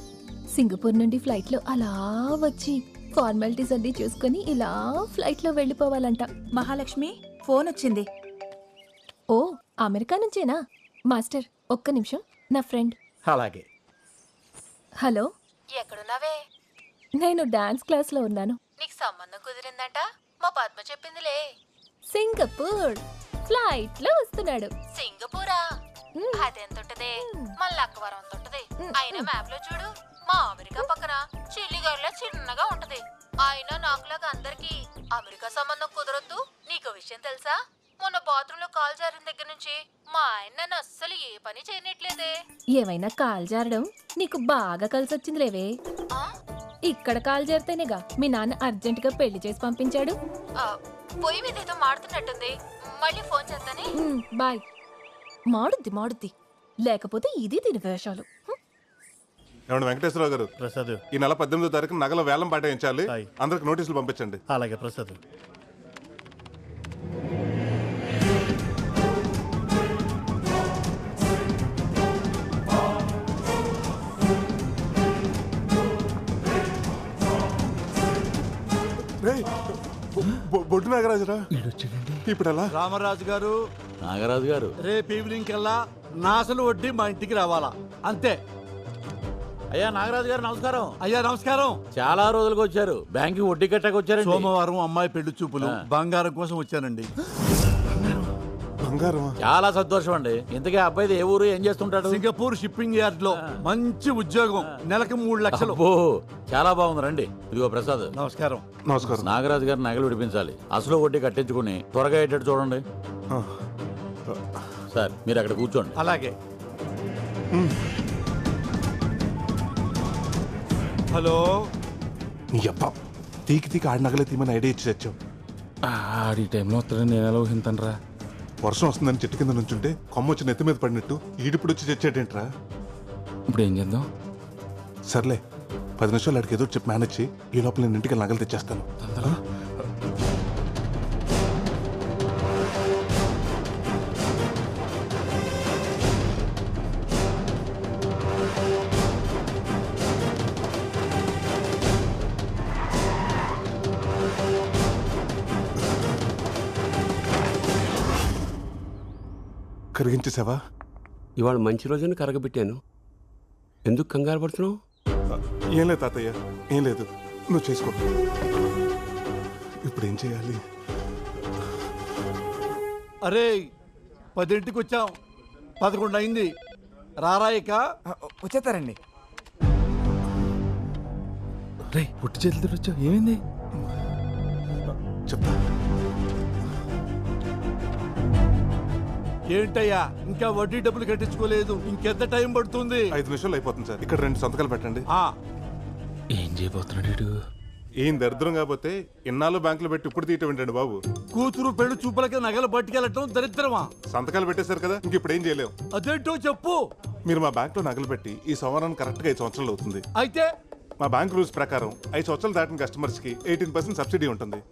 సింగపూర్ నుండి ఫ్లైట్ లో అలా వచ్చి ఫార్మాలిటీస్ అన్ని చూసుకొని ఇలా ఫ్లైట్ లో వెళ్ళిపోవాలంట. మహాలక్ష్మి, ఫోన్ వచ్చింది. ఓ, అమెరికా నుంచేనా? మాస్టర్ ఒక్క నిమిషం, నా ఫ్రెండ్. అలాగే. హలో, ఎక్కడున్నావే? నేను డాన్స్ క్లాస్ లో ఉన్నాను. నీకు సంబంధం కుదిరిందంట మా పద్మ చెప్పిందిలే. సింగపూర్ ఫ్లైట్ లో వస్తున్నాడు. సింగపూరా? అదెంత ఉంటది మన లక్కవరం అంత ఉంటది. అయినా మ్యాప్ లో చూడు మా అమెరికా పక్కన చిల్లిగారిలో చిన్నగా ఉంటది. అయినా నాకులాగా అందరికి అమెరికా సంబంధం కుదరొద్దు. నీకు విషయం తెలుసా? మొన్న బాత్రూమ్ లో కాల్ జారిన దగ్గర నుంచి మా ఆయన నన్ను అస్సలు ఏ పని చేయనట్లేదే. ఏమైనా కాల్ జారడం నీకు బాగా కలిసి వచ్చింది లేవే. ఇక్కడ కాల్ జారితేనేగా మీ నాన్న అర్జెంట్ గా పెళ్లి చేసి పంపించాడు. పొయ్యి మీద ఏదో మాడుతున్నట్టుంది, మళ్ళీ ఫోన్ చేస్తానే. బాయ్. మాడుద్ది లేకపోతే ఇది దీని వేషాలు. ఏమండి వెంకటేశ్వరరావు గారు, ప్రసాద్ ఈ నెల 18వ తారీఖు నగల వేలం పాటించాలి. అందరికి నోటీసులు పంపించండి. అలాగే ప్రసాద్. బొడ్డు నాగరాజురా, ఇప్పుడు ఎలా? రామరాజు గారు, నాగరాజు గారు, రేపు ఈవినింగ్ కల్లా నా అసలు వడ్డీ మా ఇంటికి రావాలా, అంతే. అయ్యా నాగరాజు గారు నమస్కారం. అయ్యా నమస్కారం. చాలా రోజులకు వచ్చారు. బ్యాంకి వడ్డీ కట్టకు వచ్చారు. సోమవారం అమ్మాయి పెళ్లి చూపులు, బంగారం కోసం వచ్చానండి. బంగారం? చాలా సంతోషం అండి. ఇంతకీ అబ్బాయిది ఏ ఊరు, ఏం చేస్తుంటాడు? సింగపూర్ షిప్పింగ్ యార్డ్ లో మంచి ఉద్యోగం, నెలకు 3 లక్షలు. చాలా బాగుంది. రండి. ఇదిగో ప్రసాద్. నమస్కారం. నమస్కారం. నాగరాజు గారు నగలు విడిపించాలి. అసలు వడ్డీ కట్టించుకుని త్వరగా అయ్యేటట్టు చూడండి. సార్ మీరు అక్కడ కూర్చోండి. అలాగే. హలో. నీ అబ్బా తీకి ఆడి నగలే తీమని ఐడియా ఇచ్చి తెచ్చావు. ఆడి టైంలో వస్తాడని నేను ఎలా ఊహింతనరా? వర్షం వస్తుందని చెట్టు కింద నుంచుంటే కొమ్మ వచ్చి నెత్తి మీద పడినట్టు ఈడిప్పుడు వచ్చి తెచ్చాడేంట్రా? ఇప్పుడు ఏం చేద్దాం? సర్లే 10 నిమిషాలు అడిగి ఏదో చెప్పి మేనేజ్ చేయి. ఈ లోపల నేను ఇంటికి నగలు తెచ్చేస్తాను. కరిగించేసావా? ఇవాళ మంచి రోజున కరగబెట్టాను. ఎందుకు కంగారు పడుతున్నావు? ఏం లేదు తాతయ్య, ఏం లేదు. నువ్వు చేసుకో. ఇప్పుడు ఏం చేయాలి? అరే 10ంటికి వచ్చాం, 11 అయింది. రారాయిక వచ్చేస్తారండి. రే పుట్టి చేతులతో వచ్చావు, ఏమైంది? చెప్తా. ఏంటయ్యా ఇంకా వడ్డీ డబ్బులు కట్టించుకోలేదు? ఇంకెంత టైం పడుతుంది? 5 నిమిషాలు అయిపోతుంది సార్. ఇక్కడ 2 సంతకాలు పెట్టండి. ఏం చేయబోతున్నాడు? ఏం దరిద్రం కాకపోతే ఇన్నాళ్ళు బ్యాంకులో పెట్టి ఇప్పుడు తీయటం ఏంటండి బాబు? కూతురు పెళ్లి చూపులకి నగలు పట్టుకెళ్ళటం దరిద్రమా? సంతకాలు పెట్టేశారు కదా, ఇంక ఇప్పుడు ఏం చేయలేవు. అదేంటో చెప్పు. మీరు మా బ్యాంక్ లో నగలు పెట్టి ఈ సంవత్సరం కరెక్ట్ గా 5 సంవత్సరాలు అవుతుంది. అయితే మా బ్యాంక్ రూల్స్ ప్రకారం 5 సంవత్సరాలు దాటిన కస్టమర్స్ కి 18% సబ్సిడీ ఉంటుంది.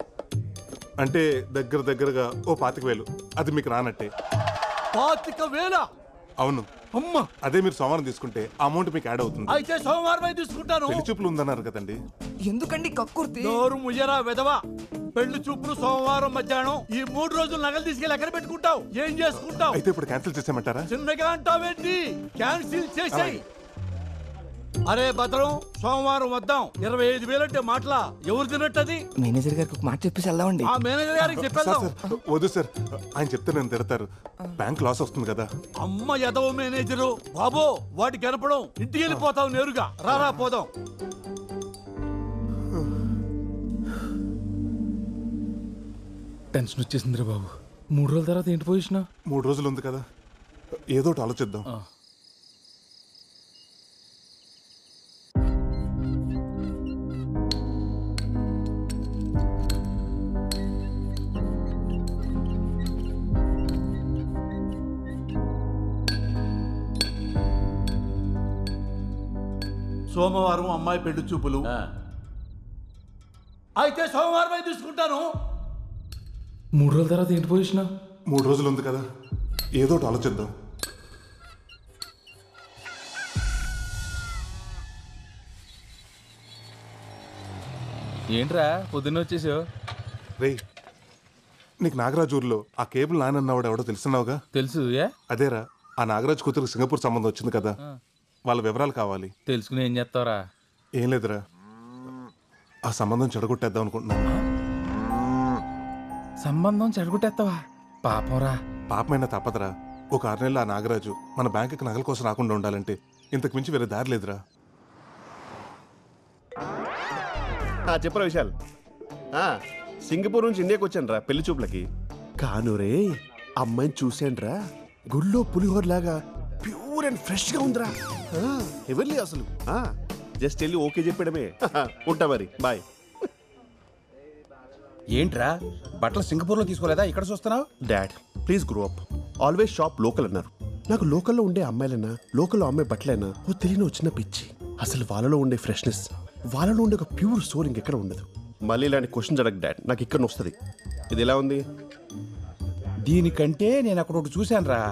అంటే దగ్గరగా ఓ 25,000. అది మీకు రానట్టే. 25,000? అవును. అమ్మా, అదే మీరు సోమవారం తీసుకుంటే ఆ అమౌంట్ మీకు యాడ్ అవుతుంది. అయితే సోమవారం తీసుకుంటాను. పెళ్లి చూపులు ఉందన్నారు కదండి. ఎందుకండి కక్కుర్తి? నోరు ముయ్యరా వెదవా. పెళ్లి చూపులు సోమవారం మధ్యాహ్నం. ఈ 3 రోజులు నగలు తీసుకెళ్ళి ఎక్కడ పెట్టుకుంటావు? ఏం చేసుకుంటావు? అయితే ఇప్పుడు క్యాన్సిల్ చేసేయమంటారా? చిన్నగా అంటావేంటి? క్యాన్సిల్ చేసేయ్. అరే భద్రం, సోమవారం వద్దాం. 25,000 అంటే మాటలా? ఎవరు తిన్నట్టది? మేనేజర్ గారికి ఒక మాట చెప్పేసి వెళ్దామండి. ఆ మేనేజర్ గారికి చెప్పేద్దాం. వద్దు సార్, ఆయన చెప్తే నేను తిడతారు. బ్యాంక్ లాస్ వస్తుంది కదా. అమ్మ ఎదవ మేనేజరు బాబో, వాటి కనపడం. ఇంటికి వెళ్ళిపోతావు నేరుగా. రారా పోదాం. టెన్షన్ వచ్చేసిందిరా బాబు. 3 రోజుల తర్వాత ఏంటి పొజిషన్? 3 రోజులు ఉంది కదా, ఏదో ఒకటి ఆలోచిద్దాం. సోమవారం అమ్మాయి పెళ్లి చూపులు. అయితే సోమవారం తీసుకుంటాను. 3 రోజుల తర్వాత ఏంటి పొజిషన్? 3 రోజులు ఉంది కదా, ఏదో ఒకటి ఆలోచిద్దాం. ఏంట్రా పొద్దున్న వచ్చేసావు? రే, నీకు నాగరాజు ఊర్లో ఆ కేబుల్ నానన్నవాడు ఎవడో తెలుసున్నావుగా? తెలుసు. అదేరా, ఆ నాగరాజు కూతురు సింగపూర్ సంబంధం వచ్చింది కదా, వాళ్ళ వివరాలు కావాలి. తెలుసుకుని ఏం చేస్తావురా? ఏం లేదురా, ఆ సంబంధం చెడగొట్టేద్దాం అనుకుంటున్నాను. సంబంధం చెడగొట్టేస్తావా? పాపంరా. పాపమైనా తప్పదురా. ఒక 6 నెలలు ఆ నాగరాజు మన బ్యాంకుకి నగల కోసం రాకుండా ఉండాలంటే ఇంతకు మించి వేరే దారి లేదురా. చెప్పరా విశాల్. సింగపూర్ నుంచి ఇండియాకి వచ్చాను రా పెళ్లి చూపులకి. కానురే అమ్మాయిని చూశాను రా, గుళ్ళో పులిహోర లాగా ప్యూర్ అండ్ ఫ్రెష్ గా ఉందిరా. ఎవరి అసలు జస్ట్ వెళ్ళి ఓకే చెప్పడమే. ఉంటా మరి, బాయ్. ఏంట్రా బట్టలు సింగపూర్లో తీసుకోలేదా, ఇక్కడ చూస్తున్నావు? Dad please grow up. Always shop local అన్నారు. నాకు లోకల్లో ఉండే అమ్మాయిలైనా, లోకల్లో అమ్మాయి బట్టలైనా ఓ తెలియని వచ్చిన పిచ్చి. అసలు వాళ్ళలో ఉండే ఫ్రెష్నెస్, వాళ్ళలో ఉండే ఒక ప్యూర్ సోల్ ఇంకెక్కడ ఉండదు. మళ్ళీ ఇలాంటి క్వశ్చన్స్ అడగ డాడ్, నాకు ఇక్కడ వస్తుంది. ఇది ఎలా ఉంది? దీనికంటే నేను అక్కడ ఒకటి చూశాను రా.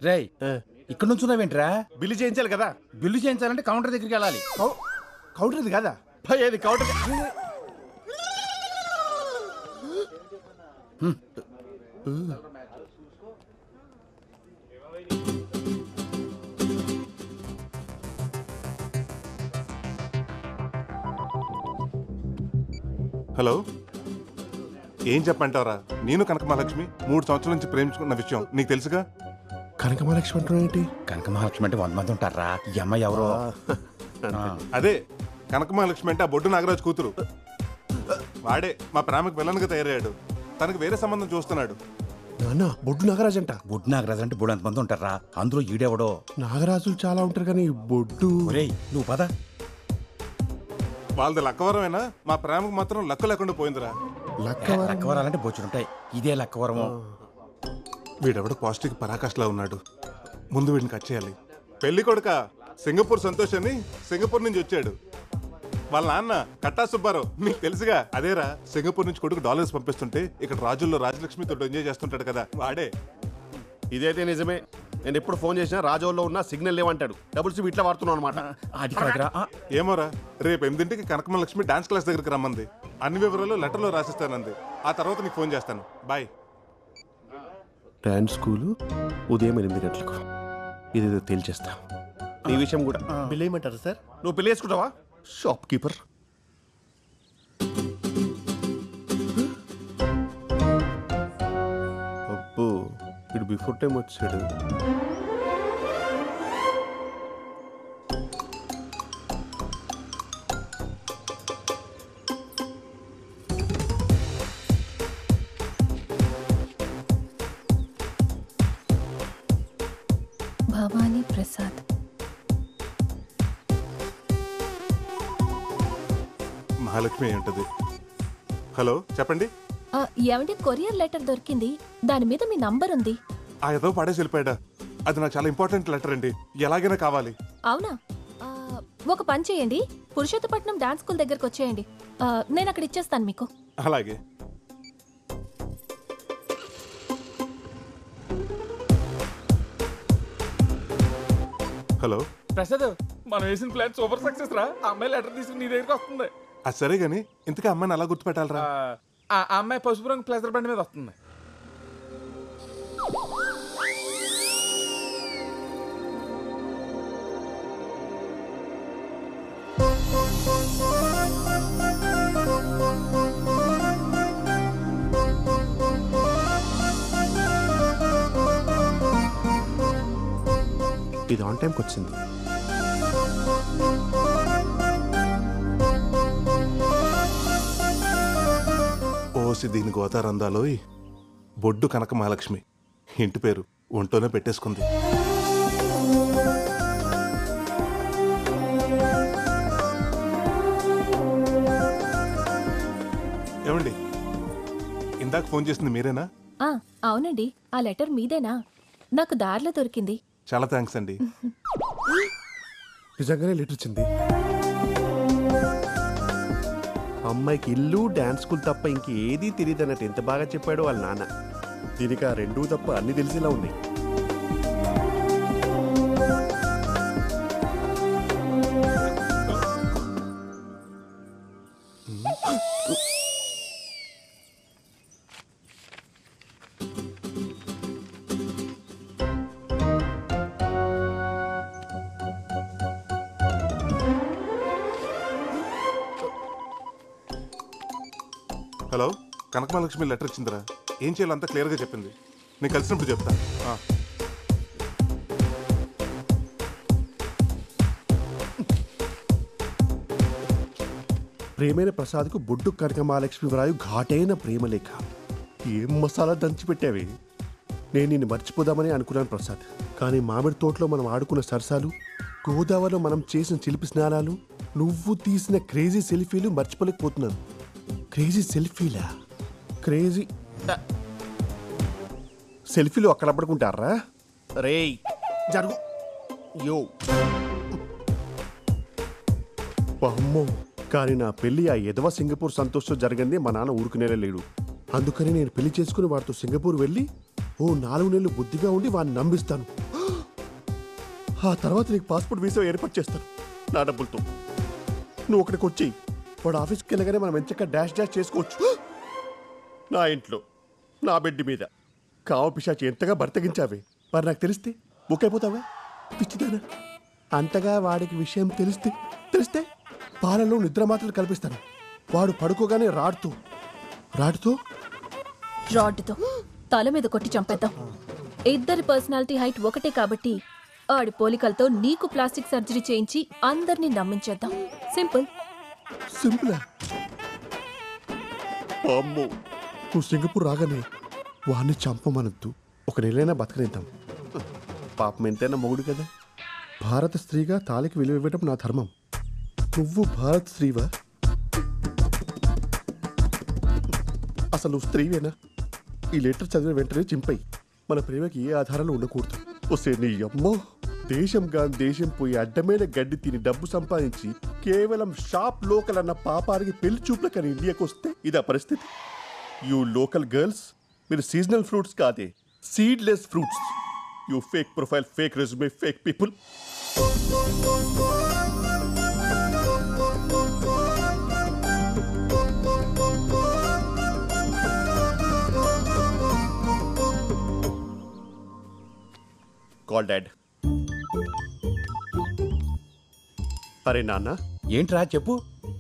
రేయ్ ఇక్కడ నుంచి ఉన్నావేంట్రా? బిల్లు చేయించాలి కదా. బిల్లు చేయించాలంటే కౌంటర్ దగ్గరికి వెళ్ళాలి. కౌంటర్ ఇది కదా ఏది కౌంటర్? హలో, ఏం చెప్పంటారా? నేను కనకమహాలక్ష్మి 3 సంవత్సరాల నుంచి ప్రేమించుకున్న విషయం నీకు తెలుసుగా. కనకమహాలక్ష్మి అంటున్నావేంటి? కనకమహాలక్ష్మి అంటే 100 మంది ఉంటారా? ఈ అమ్మాయి ఎవరో. అదే కనకమహాలక్ష్మి అంటే ఆ బొడ్డు నాగరాజు కూతురు. వాడే మా ప్రేమకు విలన్గా తయారయ్యాడు. తనకు వేరే సంబంధం చూస్తున్నాడు. నాన్న బొడ్డు నాగరాజు అంట. బొడ్డు నాగరాజు అంటే 300 మంది ఉంటారా? అందులో ఈడెవడో. నాగరాజులు చాలా ఉంటారు కానీ బొడ్డు. నువ్వు పద. వాళ్ళది లక్కవరమేనా? మా ప్రేమకు మాత్రం లక్క లేకుండా పోయిందిరా. లక్కవరాలంటే బొచ్చుంటాయి, ఇదే లక్కవరము. వీడెవడో పాజిటివ్ పరాకాష్లా ఉన్నాడు. ముందు వీడిని కట్ చేయాలి. పెళ్లి కొడుక సింగపూర్ సంతోష్ అని సింగపూర్ నుంచి వచ్చాడు. వాళ్ళ నాన్న కట్టా సుబ్బారావు మీకు తెలుసుగా. అదేరా సింగపూర్ నుంచి కొడుకు డాలర్స్ పంపిస్తుంటే ఇక్కడ రాజుల్లో రాజలక్ష్మితో ఎంజాయ్ చేస్తుంటాడు కదా, వాడే. ఇదైతే నిజమే. నేను ఎప్పుడు ఫోన్ చేసినా రాజోల్లో ఉన్న సిగ్నల్ లేవంటాడు. డబుల్ సిమ్ ఇట్లా వాడుతున్నావు అనమాట. ఏమోరా, రేపు 8ంటికి కనకమహాలక్ష్మి డాన్స్ క్లాస్ దగ్గరికి రమ్మంది. అన్ని వివరాలు లెటర్లో రాసిస్తానంది. ఆ తర్వాత నీకు ఫోన్ చేస్తాను. బాయ్. డాన్స్ స్కూలు ఉదయం 8 గంటలకు. ఇదేదో తేల్చేస్తా. ఈ విషయం కూడా బిల్ వేయమంటారా సార్? నువ్వు పెళ్లి చేసుకుంటావా? Shop keeper. అబ్బో ఇడు బిఫోర్ టైం వచ్చాడు. భవానీ ప్రసాద్. మహాలక్ష్మి ఏంటది? హలో చెప్పండి. ఏమంటే కొరియర్ లెటర్ దొరికింది, దాని మీద మీ నంబర్ ఉంది. ఆ ఏదో పడేసి వెళ్ళిపోయాడా? అది నాకు చాలా ఇంపార్టెంట్ లెటర్ అండి, ఎలాగైనా కావాలి. అవునా? ఒక పని చేయండి, పురుషోత్తపట్నం డాన్స్ స్కూల్ దగ్గరకు వచ్చేయండి. నేను అక్కడ ఇచ్చేస్తాను మీకు. అలాగే. హలో ప్రసాద్, మనం వేసిన ప్లాన్ సూపర్ సక్సెస్ రా. ఆ అమ్మాయి లెటర్ తీసుకుని నీ దగ్గరికి వస్తుంది. అది సరే గాని ఇంతకీ అమ్మాయిని అలా గుర్తుపెట్టాలరా? ఆ అమ్మాయి పసుపు రంగు ప్లేసర్ బండి మీద వస్తుంది. ఇది ఆన్ టైంకి వచ్చింది. ఓసి దీని గోతారందాలో బొడ్డు కనక మహాలక్ష్మి ఇంటి పేరు ఒంటోనే పెట్టేసుకుంది. ఏమండి, ఇందాక ఫోన్ చేసింది మీరేనా? అవునండి, ఆ లెటర్ మీదేనా? నాకు దారిలో దొరికింది. చాలా థ్యాంక్స్ అండి. నిజంగానే లెటర్ వచ్చింది. అమ్మాయికి ఇల్లు డాన్స్ స్కూల్ తప్ప ఇంకేదీ తెలియదు అన్నట్టు ఎంత బాగా చెప్పాడు వాళ్ళ నాన్న. దీనికి ఆ రెండూ తప్ప అన్ని తెలిసేలా ఉన్నాయి. హలో కనకమహాలక్ష్మి లెటర్ ఇచ్చిందిరా. ఏం చేయాలో అంతా క్లియర్గా చెప్పింది. నేను కలిసినప్పుడు చెప్తా. ప్రేమైన ప్రసాద్కు బొడ్డు కనకమహాలక్ష్మి వ్రాయు ఘాటైన ప్రేమలేఖ. ఏం మసాలా దంచి పెట్టావి. నేను నిన్ను మర్చిపోదామని అనుకున్నాను ప్రసాద్, కానీ మామిడి తోటలో మనం ఆడుకున్న సరసాలు, గోదావరిలో మనం చేసిన చిలిపి స్నానాలు, నువ్వు తీసిన క్రేజీ సెల్ఫీలు మర్చిపోలేకపోతున్నాను. క్రేజీ సెల్ఫీలా? క్రేజీ సెల్ఫీలు అక్కడ పడుకుంటారా? రేయ్ జరుగు. యో అమ్మో, కానీ నా పెళ్లి ఆ ఎదవ సింగపూర్ సంతోష్తో జరిగింది మా నాన్న ఊరుకునేలా లేడు. అందుకని నేను పెళ్లి చేసుకుని వాడితో సింగపూర్ వెళ్ళి ఓ 4 నెలలు బుద్ధిగా ఉండి వాడిని నమ్మిస్తాను. ఆ తర్వాత నీకు పాస్పోర్ట్ వీసా ఏర్పాటు చేస్తాను నా డబ్బులతో. నువ్వు అక్కడికి వచ్చి వాడు ఆఫీస్కి వెళ్ళగానే మనం ఎంచక్క డాష్ డాష్ చేసుకోవచ్చు. నా ఇంట్లో నా బెడ్ మీద కావ పిశాచి ఎంతగా బర్తగించావే. మరి నాకు తెలిస్తే బుక్ అయిపోతావా? పిచ్చిదానా. అంతగా వాడికి విషయం తెలిస్తే పాలలో నిద్ర మాత్రలు కల్పిస్తాను. వాడు పడుకోగానే రాడ్తో తల మీద కొట్టి చంపేద్దాం. ఇద్దరి పర్సనాలిటీ హైట్ ఒకటే కాబట్టి ఆడి పోలికలతో నీకు ప్లాస్టిక్ సర్జరీ చేయించి అందరినీ నమ్మించేద్దాం. సింపుల్. సింపులా? అమ్మో, నువ్వు సింగపూర్ రాగానే వాడిని చంపమనద్దు. 1 నెలైనా బతకనిద్దాం. పాపం ఎంతైనా మొగుడు కదా. భారత స్త్రీగా తాలికి విలువ ఇవ్వడం నా ధర్మం. నువ్వు భారత స్త్రీవా? అసలు నువ్వు స్త్రీవేనా? ఈ లెటర్ చదివిన వెంటనే చింపై. మన ప్రేమకి ఏ ఆధారాలు ఉండకూడదు. వస్తే నీ అమ్మో, దేశం పోయి అడ్డమైన గడ్డి తిని డబ్బు సంపాదించి కేవలం షాప్ లోకల్ అన్న పాపానికి పెళ్లి చూపులకని ఇండియాకి వస్తే ఇదా పరిస్థితి. యూ లోకల్ గర్ల్స్, మీరు సీజనల్ ఫ్రూట్స్ కాదే, seedless fruits. You fake profile, fake resume, fake people. Call dad. అరే నాన్న. ఏంట్రా చెప్పు.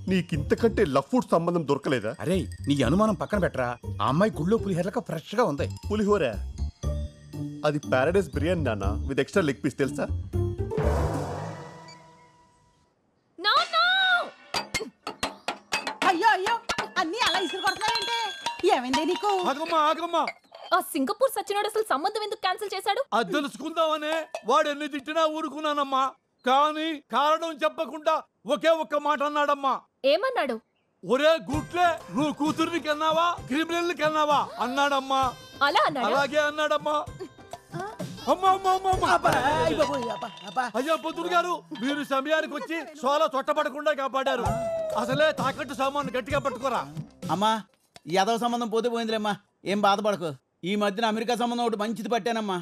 నీకింతకంటే లఫ్ఫుడ్ సంబంధం దొరకలేదా? అరే నీ అనుమానం పక్కన పెట్టరా. ఆ అమ్మాయి గుళ్ళో పులిహోరక ఫ్రెష్ గా ఉంది. పులిహోర? అది ప్యారడైస్ బిర్యానీ నాన్న, విత్ ఎక్స్ట్రా లెగ్ పీస్. తెలుసా? అయ్యో అన్ని అలా ఇసురు కొడుతున్నాయంటే ఏమైంది నీకు? ఆగమ్మా. ఆ సింగపూర్ సచ్చినోడు అసలు సంబంధం ఎందుకు క్యాన్సిల్ చేశాడు? అది తెలుసుకుందామనే వాడు ఎన్ని తిట్టినా ఊరుకున్నానమ్మా. కానీ కారణం చెప్పకుండా ఒకే ఒక్క మాట అన్నాడమ్మా. ఏమన్నాడు? ఒరే గుట్లే, నువ్వు కూతుర్ని కన్నావా క్రిమినల్ కన్నావా అన్నాడమ్మా. అలా అన్నాడు? అలాగే అన్నాడమ్మా. అయ్యా పొద్దురు గారు, మీరు సమయానికి వచ్చి సోలా చొట్టబడకుండా కాపాడారు. అసలే తాకట్టు సామాను గట్టిగా పట్టుకోరా. అమ్మా, యాదవ సంబంధం పోతే పోయిందిలేమ్మా, ఏం బాధపడకు. ఈ మధ్యన అమెరికా సంబంధం ఒకటి మంచిది పట్టానమ్మా.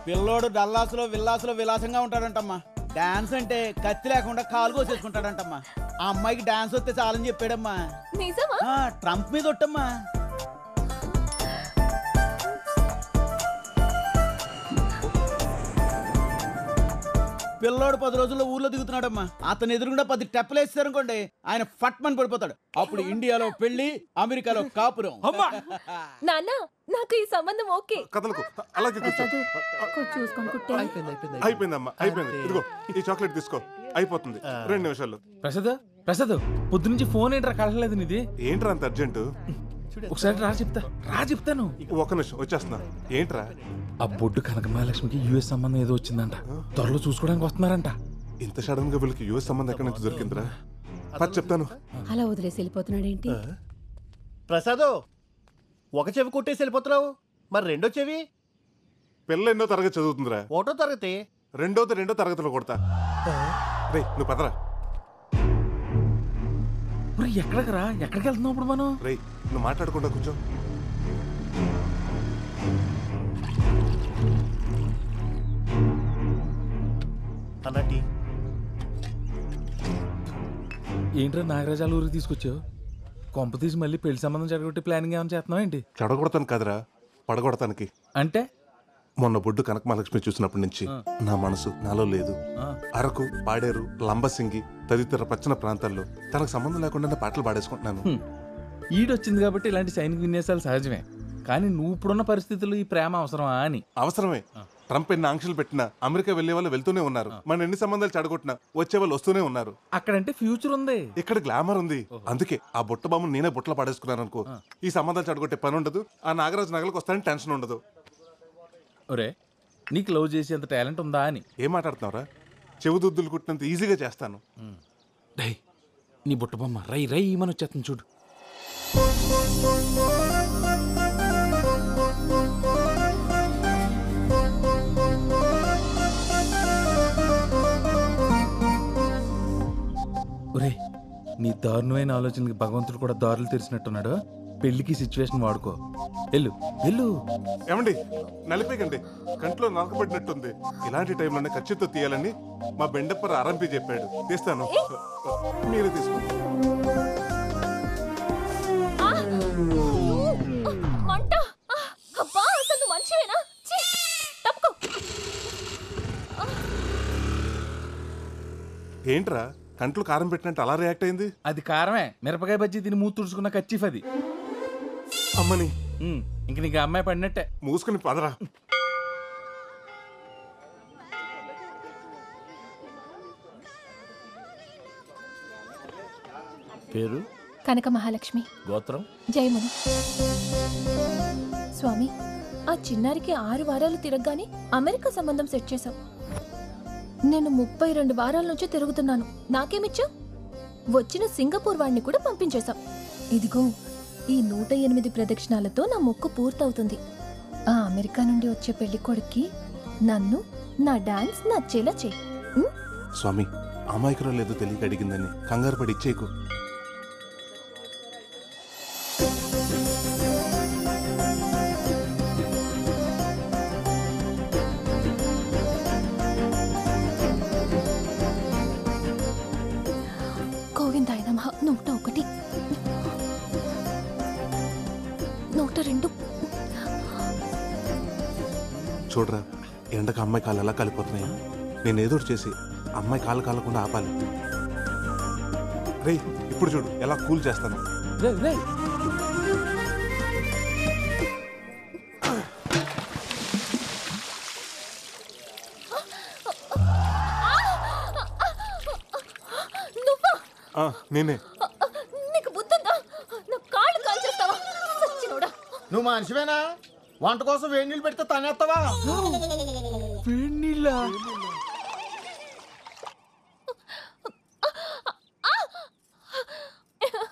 పిల్లోడు డల్లాసులో విల్లాసులో విలాసంగా ఉంటాడంటమ్మా. డాన్స్ అంటే కత్తి లేకుండా కాలు కోసేసుకుంటాడంటమ్మా. ఆ అమ్మాయికి డాన్స్ వస్తే చాలని చెప్పాడమ్మా. ట్రంప్ మీద ఒట్టమ్మా. పిల్లోడు 10 రోజుల్లో ఊర్లో దిగుతున్నాడమ్మా. అతను ఎదురుగుండా 10 టెప్పలు వేస్తారనుకోండి, ఆయన ఫట్మని పడిపోతాడు. అప్పుడు ఇండియాలో పెళ్లి, అమెరికాలో కాపురం. నాన్న, నాకు ఈ సంబంధం ఓకే. అయిపోయిందమ్మా, అయిపోయింది. ఇదిగో ఈ చాక్లెట్ తీసుకో, అయిపోతుంది 2 నిమిషాల్లో. ప్రసాద్ పొద్దునుంచి ఫోన్ ఏంట్రా కలగలేదు నీది? ఏంట్రా అంత అర్జెంటు? ఒకసారి చెప్తాను. 1 నిమిషం వచ్చేస్తున్నా. ఏంట్రా? ఆ బొడ్డు కనకమహాలక్ష్మికి యుఎస్ సంబంధం ఏదో వచ్చిందంట. త్వరలో చూసుకోవడానికి వస్తున్నారంట. ఇంత సడన్ గా వీళ్ళకి యుఎస్ సంబంధం ఎక్కడి నుంచి దొరికిందిరా? చెప్తాను. అలా వదిలేసి వెళ్ళిపోతున్నాడు ఏంటి? ప్రసాద్, ఒక చెవి కొట్టేసి వెళ్ళిపోతున్నావు, మరి రెండో చెవి? పిల్ల ఎన్నో తరగతి చదువుతుందిరా? 1వ తరగతి. రెండో తరగతిలో కొడతా. రే నువ్వు పదరా. ఎక్కడికి వెళ్తున్నావు ఇప్పుడు మనం? రే నువ్వు మాట్లాడకుండా కూర్చో. అన్నటి ఏంట్రా నాగరాజాల ఊరికి తీసుకొచ్చావు? కొంప తీసి మళ్ళీ పెళ్లి సంబంధం జరగొట్టి ప్లానింగ్ ఏమైనా చేస్తున్నావు ఏంటి? చెడగొడతాను కదరా, పడగొడతానికి. అంటే మొన్న బొడ్డు కనకమహాలక్ష్మి చూసినప్పటి నుంచి నా మనసు నాలో లేదు. అరకు, పాడేరు, లంబసింగి తదితర పచ్చని ప్రాంతాల్లో తనకు సంబంధం లేకుండా పాటలు పాడేసుకుంటున్నాను. ఈడొచ్చింది కాబట్టి ఇలాంటి సైనిక విన్యాసాలు సహజమే. కానీ నువ్వు ఇప్పుడున్న పరిస్థితుల్లో ఈ ప్రేమ అవసరమా అని. అవసరమే. ట్రంప్ ఎన్ని ఆంక్షలు పెట్టినా అమెరికా వెళ్లే వాళ్ళు వెళ్తూనే ఉన్నారు. మన ఎన్ని సంబంధాలు చెడగొట్టినా వచ్చే వాళ్ళు వస్తూనే ఉన్నారు. అక్కడంటే ఫ్యూచర్ ఉంది, ఇక్కడ గ్లామర్ ఉంది. అందుకే ఆ బుట్ట బామ్మను నేనే బుట్టలు పడేసుకున్నాను అనుకో, ఈ సంబంధాలు చెడగొట్టే పని ఉండదు. ఆ నాగరాజు నగలకు వస్తానని టెన్షన్ ఉండదు. ఒరే, నీకు లవ్ చేసే అంత టాలెంట్ ఉందా అని. ఏం మాట్లాడుతున్నావురా? చెవుదుద్దులు కుట్టినంత ఈజీగా చేస్తాను. డై, నీ బుట్ట బొమ్మ రై రై మన వచ్చేస్తుంది చూడు. ఒరే, నీ దారుణమైన ఆలోచనకి భగవంతుడు కూడా దారులు తెరిచినట్టున్నాడు. పెళ్లికి సిచ్యువేషన్ వాడుకో. వెళ్ళు వెళ్ళు. ఏమండి, నలిపేకండి, కంట్లో నలకబడినట్టుంది. ఇలాంటి టైంలోనే ఖర్చుతో తీయాలని మా బెండప్పర్ ఆర్ఎంపీ చెప్పాడు. తీస్తాను, మీరు తీసుకోండి. ఏంట్రా కంట్లో కారం పెట్టినట్టు అలా రియాక్ట్ అయింది? అది కారమే, మిరపకాయ బజ్జీ తిని మూతి తుడుచుకున్న కచ్చిఫ్ అది. అమ్మని, ఇంక నీకు అమ్మాయి పడినట్టే. మూసుకుని పదరా. పేరు కనక మహాలక్ష్మి. గోత్రం జయముని. స్వామి, ఆ చిన్నారికి 6 వారాలు తిరగగానే అమెరికా సంబంధం సెట్ చేశాం. నేను 32 వారాల నుంచి తిరుగుతున్నాను. నాకేమిచ్చా? వచ్చిన సింగపూర్ వాడిని కూడా పంపించేశాం. ఇదిగో ఈ 108 ప్రదక్షిణాలతో నా మొక్కు పూర్తవుతుంది. ఆ అమెరికా నుండి వచ్చే పెళ్లి కొడుక్కి నన్ను నా డాన్స్ నచ్చేలా చెయ్యి. స్వామి, అమాయకురాలు లేదో తెలియక అడిగిందని కంగారు పడి ఇచ్చేకు. గోవిందాయ నమః. 101, 102. చూడరా, ఎండకు అమ్మాయి కాళ్ళు ఎలా కాలిపోతున్నాయి. నేను ఏదో చేసి అమ్మాయి కాళ్ళు కాలకుండా ఆపాలి. రేయ్, ఇప్పుడు చూడు ఎలా కూల్ చేస్తాను. నేనే. నీకు బుద్ధుందా? నా కాళ్ళు కాల్చేస్తావా? సచ్చినోడా. నువ్వు మనిషివేనా? వంట కోసం వేడి నీళ్ళు పెడితే తనేస్తావా? వేడి నీళ్ళ?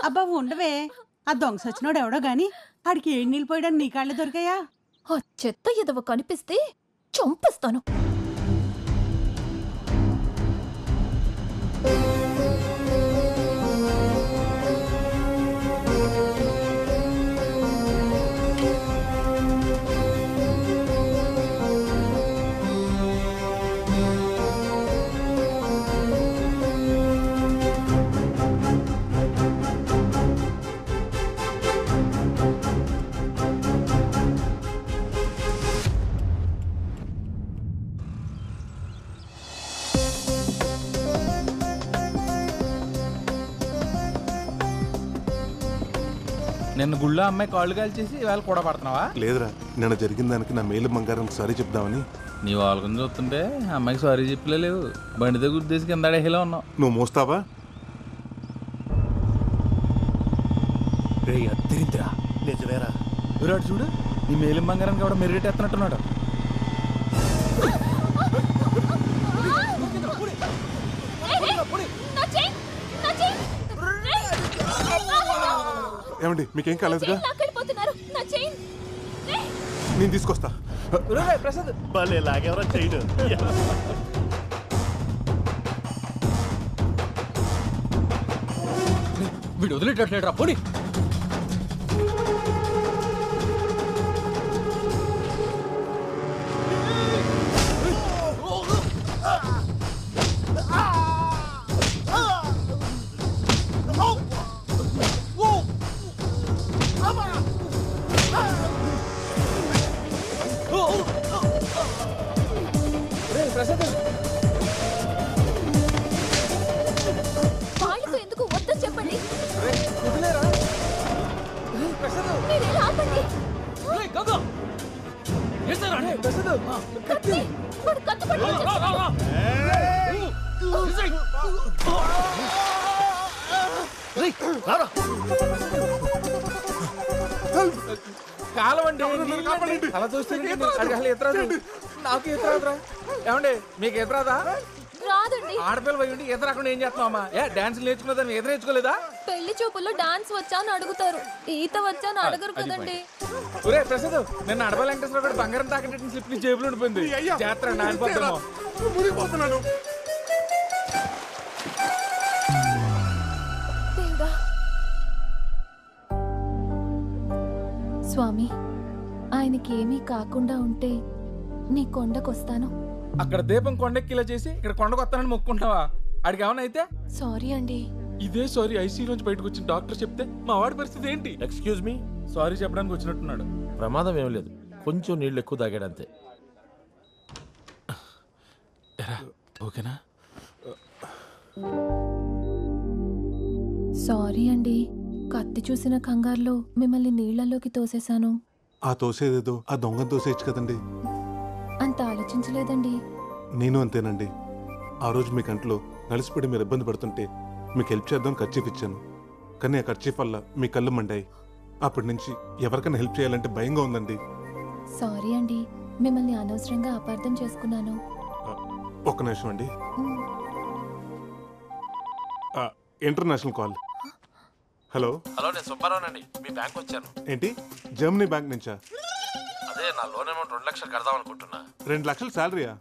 అబ్బా ఉండవే, ఆ దొంగ సచ్చినోడు ఎవడో గాని ఆడికి ఏడు నీళ్ళు పోయడానికి నీ కాళ్ళే దొరికాయా? ఆ చెత్త ఎదవ కనిపిస్తే చంపేస్తాను. నిన్న గుళ్ళో అమ్మాయి కాళ్ళు కాల్చేసి ఇవాళ కూడా పడుతున్నావా? లేదురా, నిన్న జరిగిన దానికి నా మేలు బంగారానికి సారీ చెప్దామని. నీ వాళ్ళని చూస్తుంటే అమ్మాయికి సారీ చెప్పలేవు. బండి దగ్గర ఉద్దేశం కింద హేలో ఉన్నావు. నువ్వు మోస్తావా? అద్దరిందిరా. నిజమేరా. విరాట్ చూడు, నీ మేలిం బంగారానికి కూడా మెరిగెట్టేస్తున్నట్టున్నాడు. ఏమండి, మీకేం కాలేదుగా? నేను తీసుకొస్తా. ప్రసాద్ భలే లాగేవరా చేయడు. వీడు వదిలేటట్లేడు రా, పోనీ. వాళ్ళతో ఎందుకు వద్దని చెప్పండి. గంగు కాలవండి అలా చూస్తే ఎత్తరాదు నాకు ఎత్తరాదురా ఏమండి మీకు ఎత్తరాదా రాదండి. ఆడపిల్ల పోయి ఉండి ఎదురు రాకుండా ఏం చేస్తున్నావమ్మా డాన్స్ నేర్చుకున్నదని ఎదురు నేర్చుకోలేదా పెళ్లి చూపుల్లో డాన్స్ వచ్చా అని అడుగుతారు, ఈత వచ్చా అని అడగరు కదండి. ఒరే ప్రసాద్ నిన్న అడవ వెంకటేశ్వర గారు బంగారం తాకట్టు స్లిప్ ని జేబులో ఉండిపోయింది జాతర నానిపోతాము స్వామి, ఆయనకి ఏమీ కాకుండా ఉంటే నీ కొండకొస్తాను. అక్కడ దీపం కొండెక్కిలా చేసి ఇక్కడ కొండకొస్తానని మొక్కుంటావా? అడిగి ఏమన్నా అయితే సారీ అండి. ఇదే సారీ ఐసీయూలోంచి బయటకు వచ్చిన డాక్టర్ చెప్తే మా వాడి పరిస్థితి ఏంటి? ఎక్స్క్యూజ్ మీ, సారీ చెప్పడానికి వచ్చినట్టున్నాడు. ప్రమాదం ఏం లేదు, కొంచెం నీళ్ళు ఎక్కువ తాగాడు అంతే. ఓకేనా? సారీ అండి, కత్తి చూసిన కంగారులో మిమ్మల్ని నీళ్లలోకి తోసేశాను. ఆ తోసేదేదో ఆ దొంగ తోసేయచ్చు కదండి. అంత ఆలోచించలేదండి. నేను అంతేనండి. ఆ రోజు మీ కంట్లో నలిసిపడి మీరు ఇబ్బంది పడుతుంటే మీకు హెల్ప్ చేద్దాం ఖర్చీఫ్ ఇచ్చాను, కానీ ఆ ఖర్చీఫ్ వల్ల మీ కళ్ళు మండాయి. అప్పటి నుంచి ఎవరికైనా హెల్ప్ చేయాలంటే భయంగా ఉందండి. సారీ అండి, మిమ్మల్ని అనవసరంగా అపార్థం చేసుకున్నాను. ఒక్క నిమిషం అండి. International call. హలో హలో, నేను సుబ్బారావునండి. మీ బ్యాంక్ వచ్చాను. ఏంటి, జర్మనీ బ్యాంక్ నుంచా? అదే నా లోన్ అమౌంట్ 2 లక్షలు కడదాం అనుకుంటున్నా. 2 లక్షలు శాలరీయా?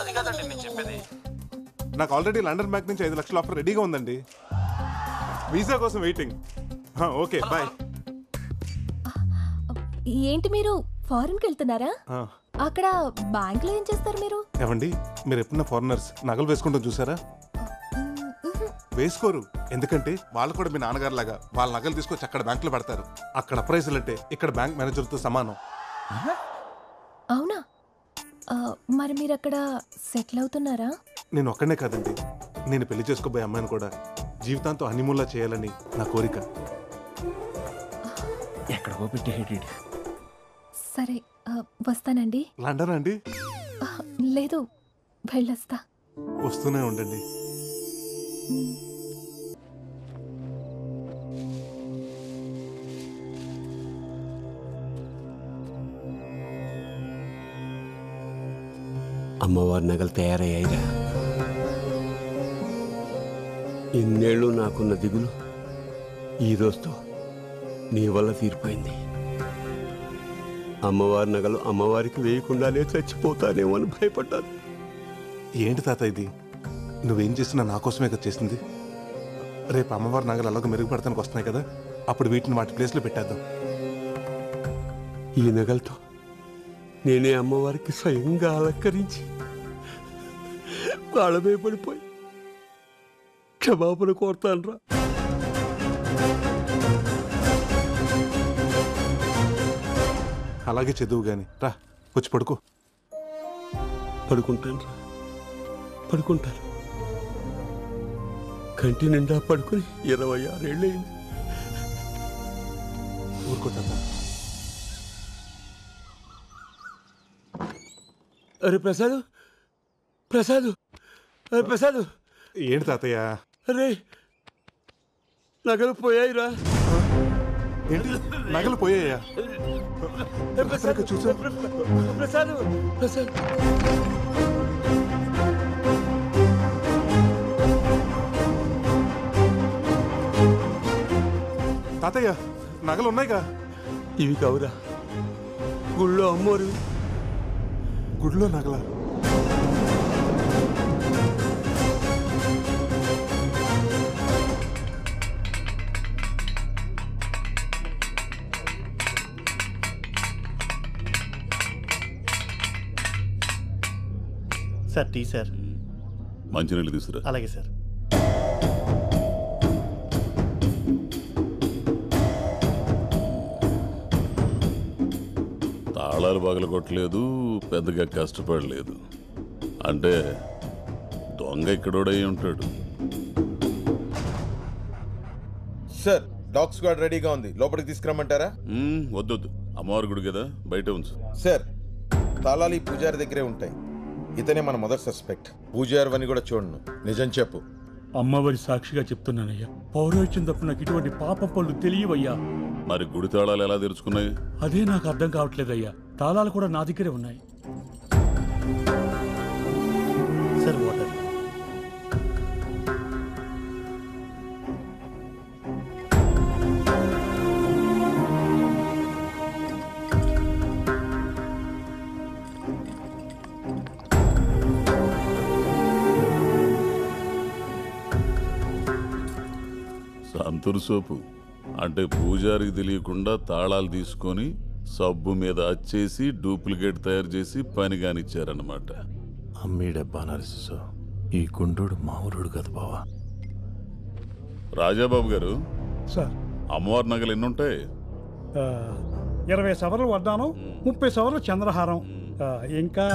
అది కాదండి నేను చెప్పేది. నాకు ఆల్రెడీ లండన్ బ్యాంక్ నుంచి 5 లక్షల ఆఫర్ రెడీగా ఉందండి. వీసా కోసం వెయిటింగ్. Okay bye. ఏంటి మీరు ఫారెన్కి వెళ్తున్నారా? అక్కడ బ్యాంక్ లో ఏం చేస్తారు మీరు? ఏమండి, మీరు ఎప్పుడన్నా ఫారినర్స్ నగలు వేసుకుంటాం చూసారా? వేసుకోరు, ఎందుకంటే వాళ్ళు కూడా మీ నాన్నగారు లాగా వాళ్ళ నగలు తీసుకొచ్చి అక్కడ బ్యాంకులో పెడతారు. అక్కడ అప్రైజల్ అంటే ఇక్కడ బ్యాంక్ మేనేజర్తో సమానం. అవునా? మరి మీరు అక్కడ సెటిల్ అవుతున్నారా? నేను ఒక్కనే కాదండి, నేను పెళ్లి చేసుకోబోయే అమ్మాయిని కూడా జీవితాంతో హనీమూన్లా చేయాలని నా కోరిక. ఎక్కడికో పెట్టి సరే, వస్తానండి. లండన్ అండి? లేదు, వెళ్ళొస్తా. వస్తూనే ఉండండి. అమ్మవారి నగలు తయారయ్యాయిరా. ఇన్నేళ్ళు నాకున్న దిగులు ఈ రోజుతో నీ వల్ల తీరిపోయింది. అమ్మవారి నగలు అమ్మవారికి వేయకుండానే చచ్చిపోతానేమో అని భయపడ్డాను. ఏంటి తాత ఇది? నువ్వేం చేసినా నా కోసమే కదా చేసింది. రేపు అమ్మవారి నగలు అలాగ మెరుగుపడతానికి వస్తున్నాయి కదా, అప్పుడు వీటిని వాటి ప్లేస్లో పెట్టేద్దాం. ఈ నగలతో నేనే అమ్మవారికి స్వయంగా అలంకరించి కాళ్ళమే పడిపోయి క్షమాపణ కోరుతాను రా. అలాగే చదువు గాని రా, వచ్చి పడుకో. పడుకుంటాను రా, పడుకుంటాను. కంటి నిండా పడుకుని 26 ఏళ్ళయింది. ఊరుకో తాత. అరే ప్రసాద్, ప్రసాద్, అరే ప్రసాద్. ఏంటి తాతయ్య? అరే నగలు పోయాయిరా. ఏంటి, నగలు పోయాయా? చూసా ప్రసాద్, ప్రసాద్. తాతయ్య, నగలు ఉన్నాయిగా? ఇవి కావురా, గుళ్ళో అమ్మోరు. గుడిలో నగల? Sir tea sir. మంచినీళ్ళు తీసుకురా. అలాగే సార్. తాళాలు పగలగొట్టలేదు, పెద్దగా కష్టపడలేదు. అంటే దొంగ ఇక్కడోడై ఉంటాడు. సార్, డాగ్ స్క్వాడ్ రెడీగా ఉంది, లోపలికి తీసుకురమ్మంటారా? వద్దొద్దు, అమ్మవారి గుడి కదా, బయట ఉంచు. సార్ తాళాలు ఈ పూజారి దగ్గరే ఉంటాయి. ఇతనే మన మొదటి సస్పెక్ట్. పూజారివని కూడా చూడను. నిజం చెప్పు. అమ్మవారి సాక్షిగా చెప్తున్నానయ్యా, పౌరోహిత్యం తప్ప నాకు ఇటువంటి పాప పనులు తెలియవయ్యా. మరి గుడి తాళాలు ఎలా తెరుచుకున్నాయి? అదే నాకు అర్థం కావట్లేదయ్యా. తాళాలు కూడా నా దగ్గరే ఉన్నాయి. Sir water. సంతూర్ సోపు అంటే పూజారికి తెలియకుండా తాళాలు తీసుకొని సబ్బు మీద అచ్చేసి డూప్లికేట్ తయారు చేసి పని కానిచ్చారన్నమాట. అమ్మీడబ్బా నరసిసో, ఈ గుండ్రోడు మామూలుడు కదా బావా. రాజాబాబు గారు, సార్ అమ్మవారి నగలు ఎన్నుంటాయి? 20 సవర్లు వడ్డానం, 30 సవర్లు చంద్రహారం, ఇంకా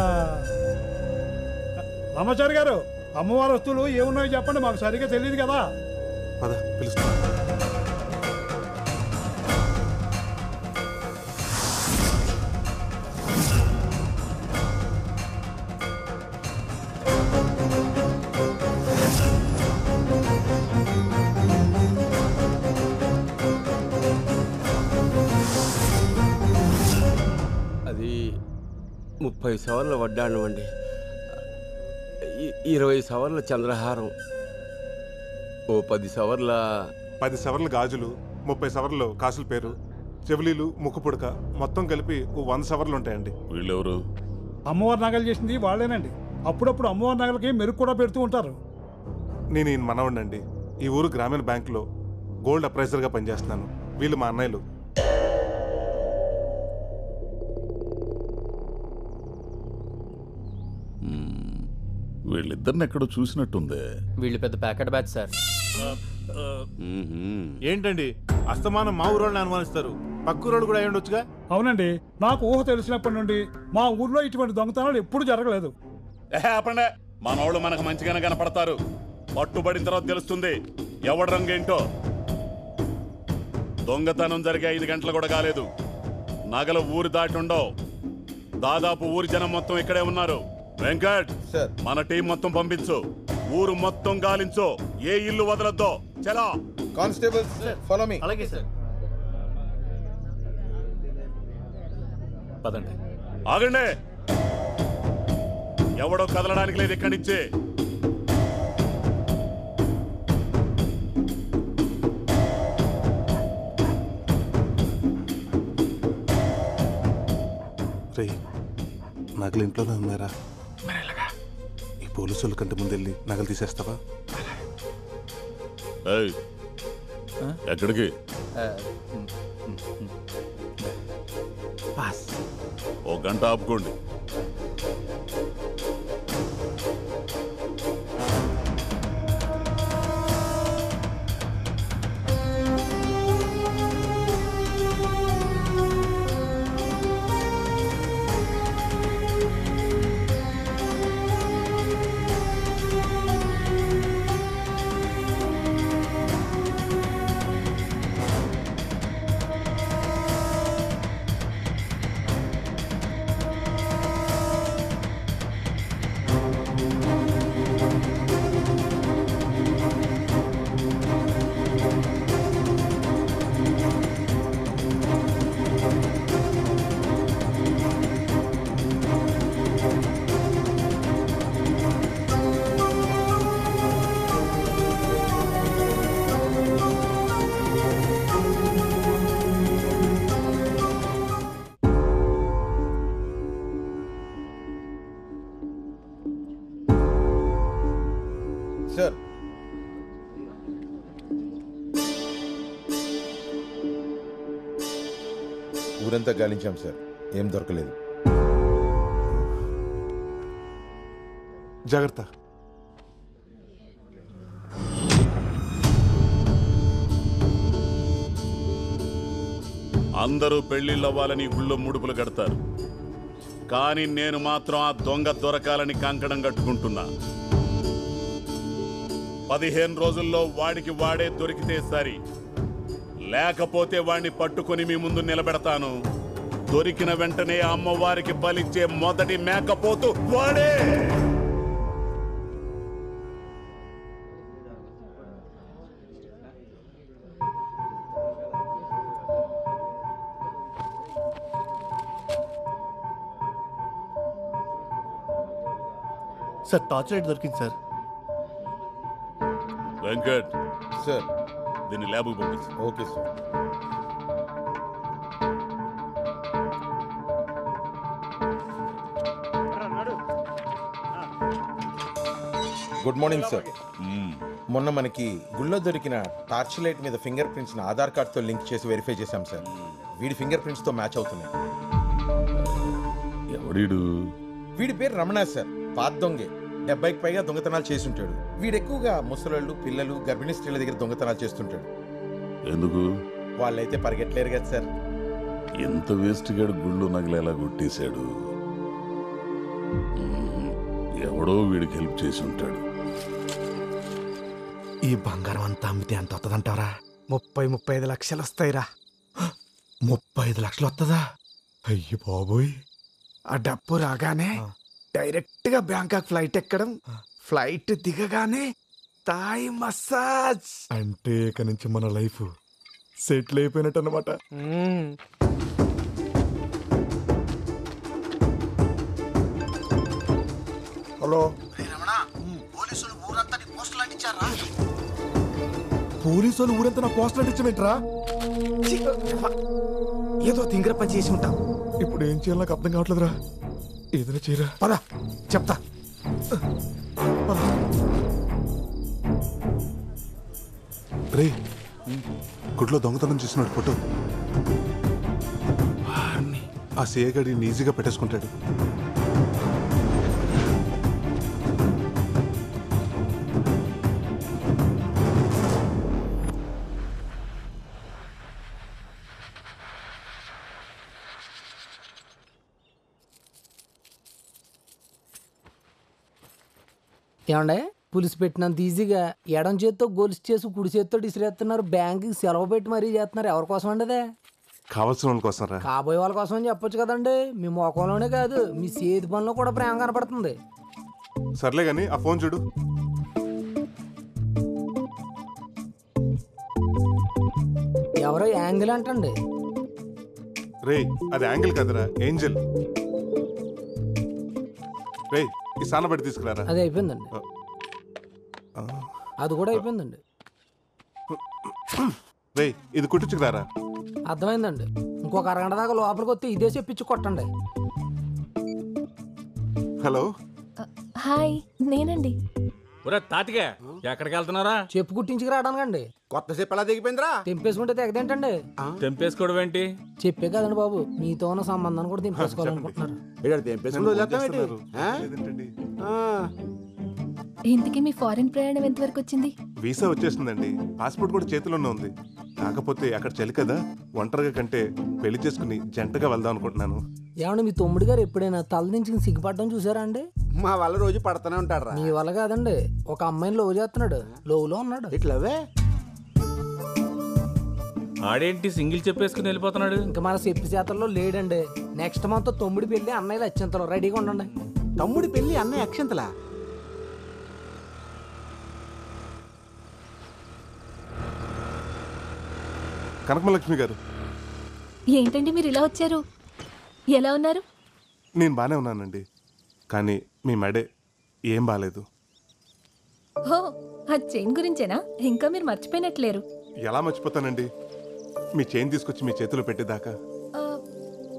రామాచారి గారు అమ్మవారి వస్తువులు ఏమున్నాయో చెప్పండి, మాకు సరిగ్గా తెలియదు కదా. పిలుస్తా. అది 30 సవర్ల వడ్డాణం అండి, 20 సవర్ల చంద్రహారం, ఓ 10 సవర్ల 10 సవర్లు గాజులు, 30 సవర్లు కాసుల పేరు, చెవులీలు, ముక్కు పుడక, మొత్తం కలిపి 100 సవర్లు ఉంటాయండి. వీళ్ళెవరు? అమ్మవారి నగలు చేసింది వాళ్ళేనండి. అప్పుడప్పుడు అమ్మవారి నగలకి మెరుగు కూడా పెడుతూ ఉంటారు. నేను ఈయన మనవండి. ఈ ఊరు గ్రామీణ బ్యాంకులో గోల్డ్ అప్రైజర్గా పనిచేస్తున్నాను. వీళ్ళు మా అన్నయ్యలు. వీళ్ళిద్దరిని ఎక్కడో చూసినట్టుందే. వీళ్ళు పెద్ద ప్యాకెట్ బ్యాచ్ సార్. ఏంటండి అస్తమానం మా ఊరోళ్ళని అనుమానిస్తారు? పక్కూరోళ్ళు కూడా అయి ఉండొచ్చుగా. అవునండి, నాకు ఊహ తెలిసినప్పటి నుండి మా ఊర్లో ఇటువంటి దొంగతనాలు ఎప్పుడు జరగలేదు. ఆపండే, మనోళ్ళు మనకు మంచిగానే కనపడతారు. పట్టుబడిన తర్వాత తెలుస్తుంది ఎవడి రంగు ఏంటో. దొంగతనం జరిగే 5 గంటలు కూడా కాలేదు. నగలు ఊరు దాటి ఉండవు. దాదాపు ఊరి జనం మొత్తం ఇక్కడే ఉన్నారు. వెంకట్, మన టీం మొత్తం పంపించు. ఊరు మొత్తం గాలించు, ఏ ఇల్లు వదలొద్దు. చలో కానిస్టేబుల్, ఫాలో మీ. అలాగే సార్. పదండి. ఆగండి, ఎవడో కదలడానికి లేదు ఇక్కడి నుంచి. రే, నగలు ఇంట్లోనే ఉన్నారా? ఈ పోలీసుల కంటే ముందు వెళ్ళి నగలు తీసేస్తావా? ఏయ్, ఎక్కడికి? ఓ గంట ఆపుకోండి. సార్, ఊరంతా గాలించాం సార్, ఏం దొరకలేదు. జాగ్రత్త. అందరూ పెళ్లిళ్ళవ్వాలని గుళ్ళో ముడుపులు కడతారు, కానీ నేను మాత్రం ఆ దొంగ దొరకాలని కంకణం కట్టుకుంటున్నా. 15 రోజుల్లో వాడికి వాడే దొరికితే సరి, లేకపోతే వాడిని పట్టుకొని మీ ముందు నిలబెడతాను. దొరికిన వెంటనే అమ్మవారికి బలిచ్చే మొదటి మేకపోతు వాడే. సార్ టార్చ్ లైట్ దొరికింది సార్. వెంకట్ సార్ దీన్ని ల్యాబ్కి పంపించు. Okay sir. Good morning sir. మొన్న మనకి గుళ్ళో దొరికిన టార్చ్ లైట్ మీద ఫింగర్ ప్రింట్స్ ఆధార్ కార్డ్తో లింక్ చేసి వెరిఫై చేశాం సార్. వీడి ఫింగర్ ప్రింట్స్తో మ్యాచ్ అవుతున్నాయి. ఎవడీడు? వీడి పేరు రమణ సార్. పాత దొంగే. 70కి పైగా దొంగతనాలు చేసి ఉంటాడు. వీడు ఎక్కువగా ముసలోళ్ళు, పిల్లలు, గర్భిణీ స్త్రీల దగ్గర దొంగతనాలు చేస్తుంటాడు. ఎందుకు? వాళ్ళైతే పరిగెట్టలేరు కదా సార్. ఎంత వేస్ట్ గాడు గుళ్ళు నగలేలా కొట్టేశాడు. ఎవడో వీడికి హెల్ప్ చేసి ఉంటాడు. ఈ బంగారం అంతా అమ్మితే ఎంత వస్తుందంటారా? 30-35 లక్షలు వస్తాయిరా. 35 లక్షలు వస్తుందా? అయ్యి బాబోయ్. ఆ డబ్బు రాగానే డైరెక్ట్ గా బ్యాంకాక్ ఫ్లైట్ ఎక్కడం, ఫ్లైట్ దిగగానే థాయ్ మసాజ్. అంటే ఇక నుంచి మన లైఫ్ సెటిల్ అయిపోయినట్టు అన్నమాట. హలో, పోలీసు వాళ్ళు ఊరంతా నా పోస్టులు అంటించమేంట్రా? ఏదో తింగర పని చేసి ఉంటాం. ఇప్పుడు ఏం చేయాలో నాకు అర్థం కావట్లేదురా. ఏదైనా చేయరా. పద చెప్తా. రే, గుడ్లో దొంగతనం చేసినాడు ఫోటో. ఆ సేగడి ఈజీగా పెట్టేసుకుంటాడు. ఏమండే, పులిసి పెట్టినంత ఈజీగా ఎడం చేత్తో గొలుసు చేసి కుడి చేత్తో ఇసిరేస్తున్నారు. బ్యాంకుకి సెలవు పెట్టి మరీ చేస్తున్నారు. ఎవరి కోసం అండి అదే? కావాల్సిన వాళ్ళ కోసం రా. కాబోయే వాళ్ళ కోసం అని చెప్పొచ్చు కదండి. మీ మొఖంలోనే కాదు, మీ చేతి పనిలో కూడా ప్రేమ కనపడుతుంది. సర్లే గాని ఆ ఫోన్ చూడు. ఎవరో యాంగిల్ అంటండి. రే, అది యాంగిల్ కదరా, ఏంజల్. రే, ఈ సానబడి తీసుకురారా. అది అయిపోయిందండి. అది కూడా అయిపోయిందండి. రే, ఇది కుట్టించుకురారా. అర్థమైందండి. ఇంకొక అరగంట దాకా లోపలికి వస్తే ఇదే చెప్పించి కొట్టండి. హలో, హాయ్, నేనండి. తాతిగా ఎక్కడికి వెళ్తున్నారా? చెప్పు కుట్టించుకు రావడానికండి. కొత్త చెప్పు ఎలా దిగిపోయిందిరా? తెంపేసుకుంటే తెగదేంటండి? తెంపేసుకోవడం ఏంటి? చెప్పే కదండి బాబు, మీతో ఉన్న సంబంధాన్ని కూడా తెంపేసుకోవాలనుకుంటున్నారు. ఇంతకీ మీ ఫారెన్ ప్రయాణం ఎంతవరకు వచ్చింది? వీసా వచ్చేసిందండి. పాస్పోర్ట్ కూడా చేతిలోనే ఉంది. కాకపోతే అక్కడ చలి కదా, ఒంటరిగా కంటే పెళ్లి చేసుకుని జంటగా వెళ్దాం అనుకుంటున్నాను. ఏమన్నా మీ తమ్ముడు గారు ఎప్పుడైనా తలదించుకుని సిగ్గుపడడం చూసారా అండి? మా వల్ల రోజు పడుతూనే ఉంటాడు. మీ వల్ల కాదండి, ఒక అమ్మాయిని లవ్ చేస్తున్నాడు. లోవులో ఉన్నాడు. ఇట్లవే ఆడేంటి సింగిల్ చెప్పేసుకుని వెళ్ళిపోతున్నాడు? ఇంకా మన చెప్పి చేతల్లో లేడండి. నెక్స్ట్ మంత్ తమ్ముడి పెళ్లి, అన్నయ్యలు అత్యంతలో రెడీగా ఉండండి. తమ్ముడి పెళ్లి, అన్నయ్య అక్షంతలా? కనకమలక్ష్మి గారు, ఏంటండి మీరు ఇలా వచ్చారు? ఎలా ఉన్నారు? నేను బానే ఉన్నానండి, కానీ మీ మెడే ఏం బాలేదు. హో, ఆ చైన్ గురించేనా? ఇంకా మీరు మర్చిపోయినట్లేరు. ఎలా మర్చిపోతానండి, మీ చైన్ తీసుకొచ్చి మీ చేతిలో పెట్టేదాకా.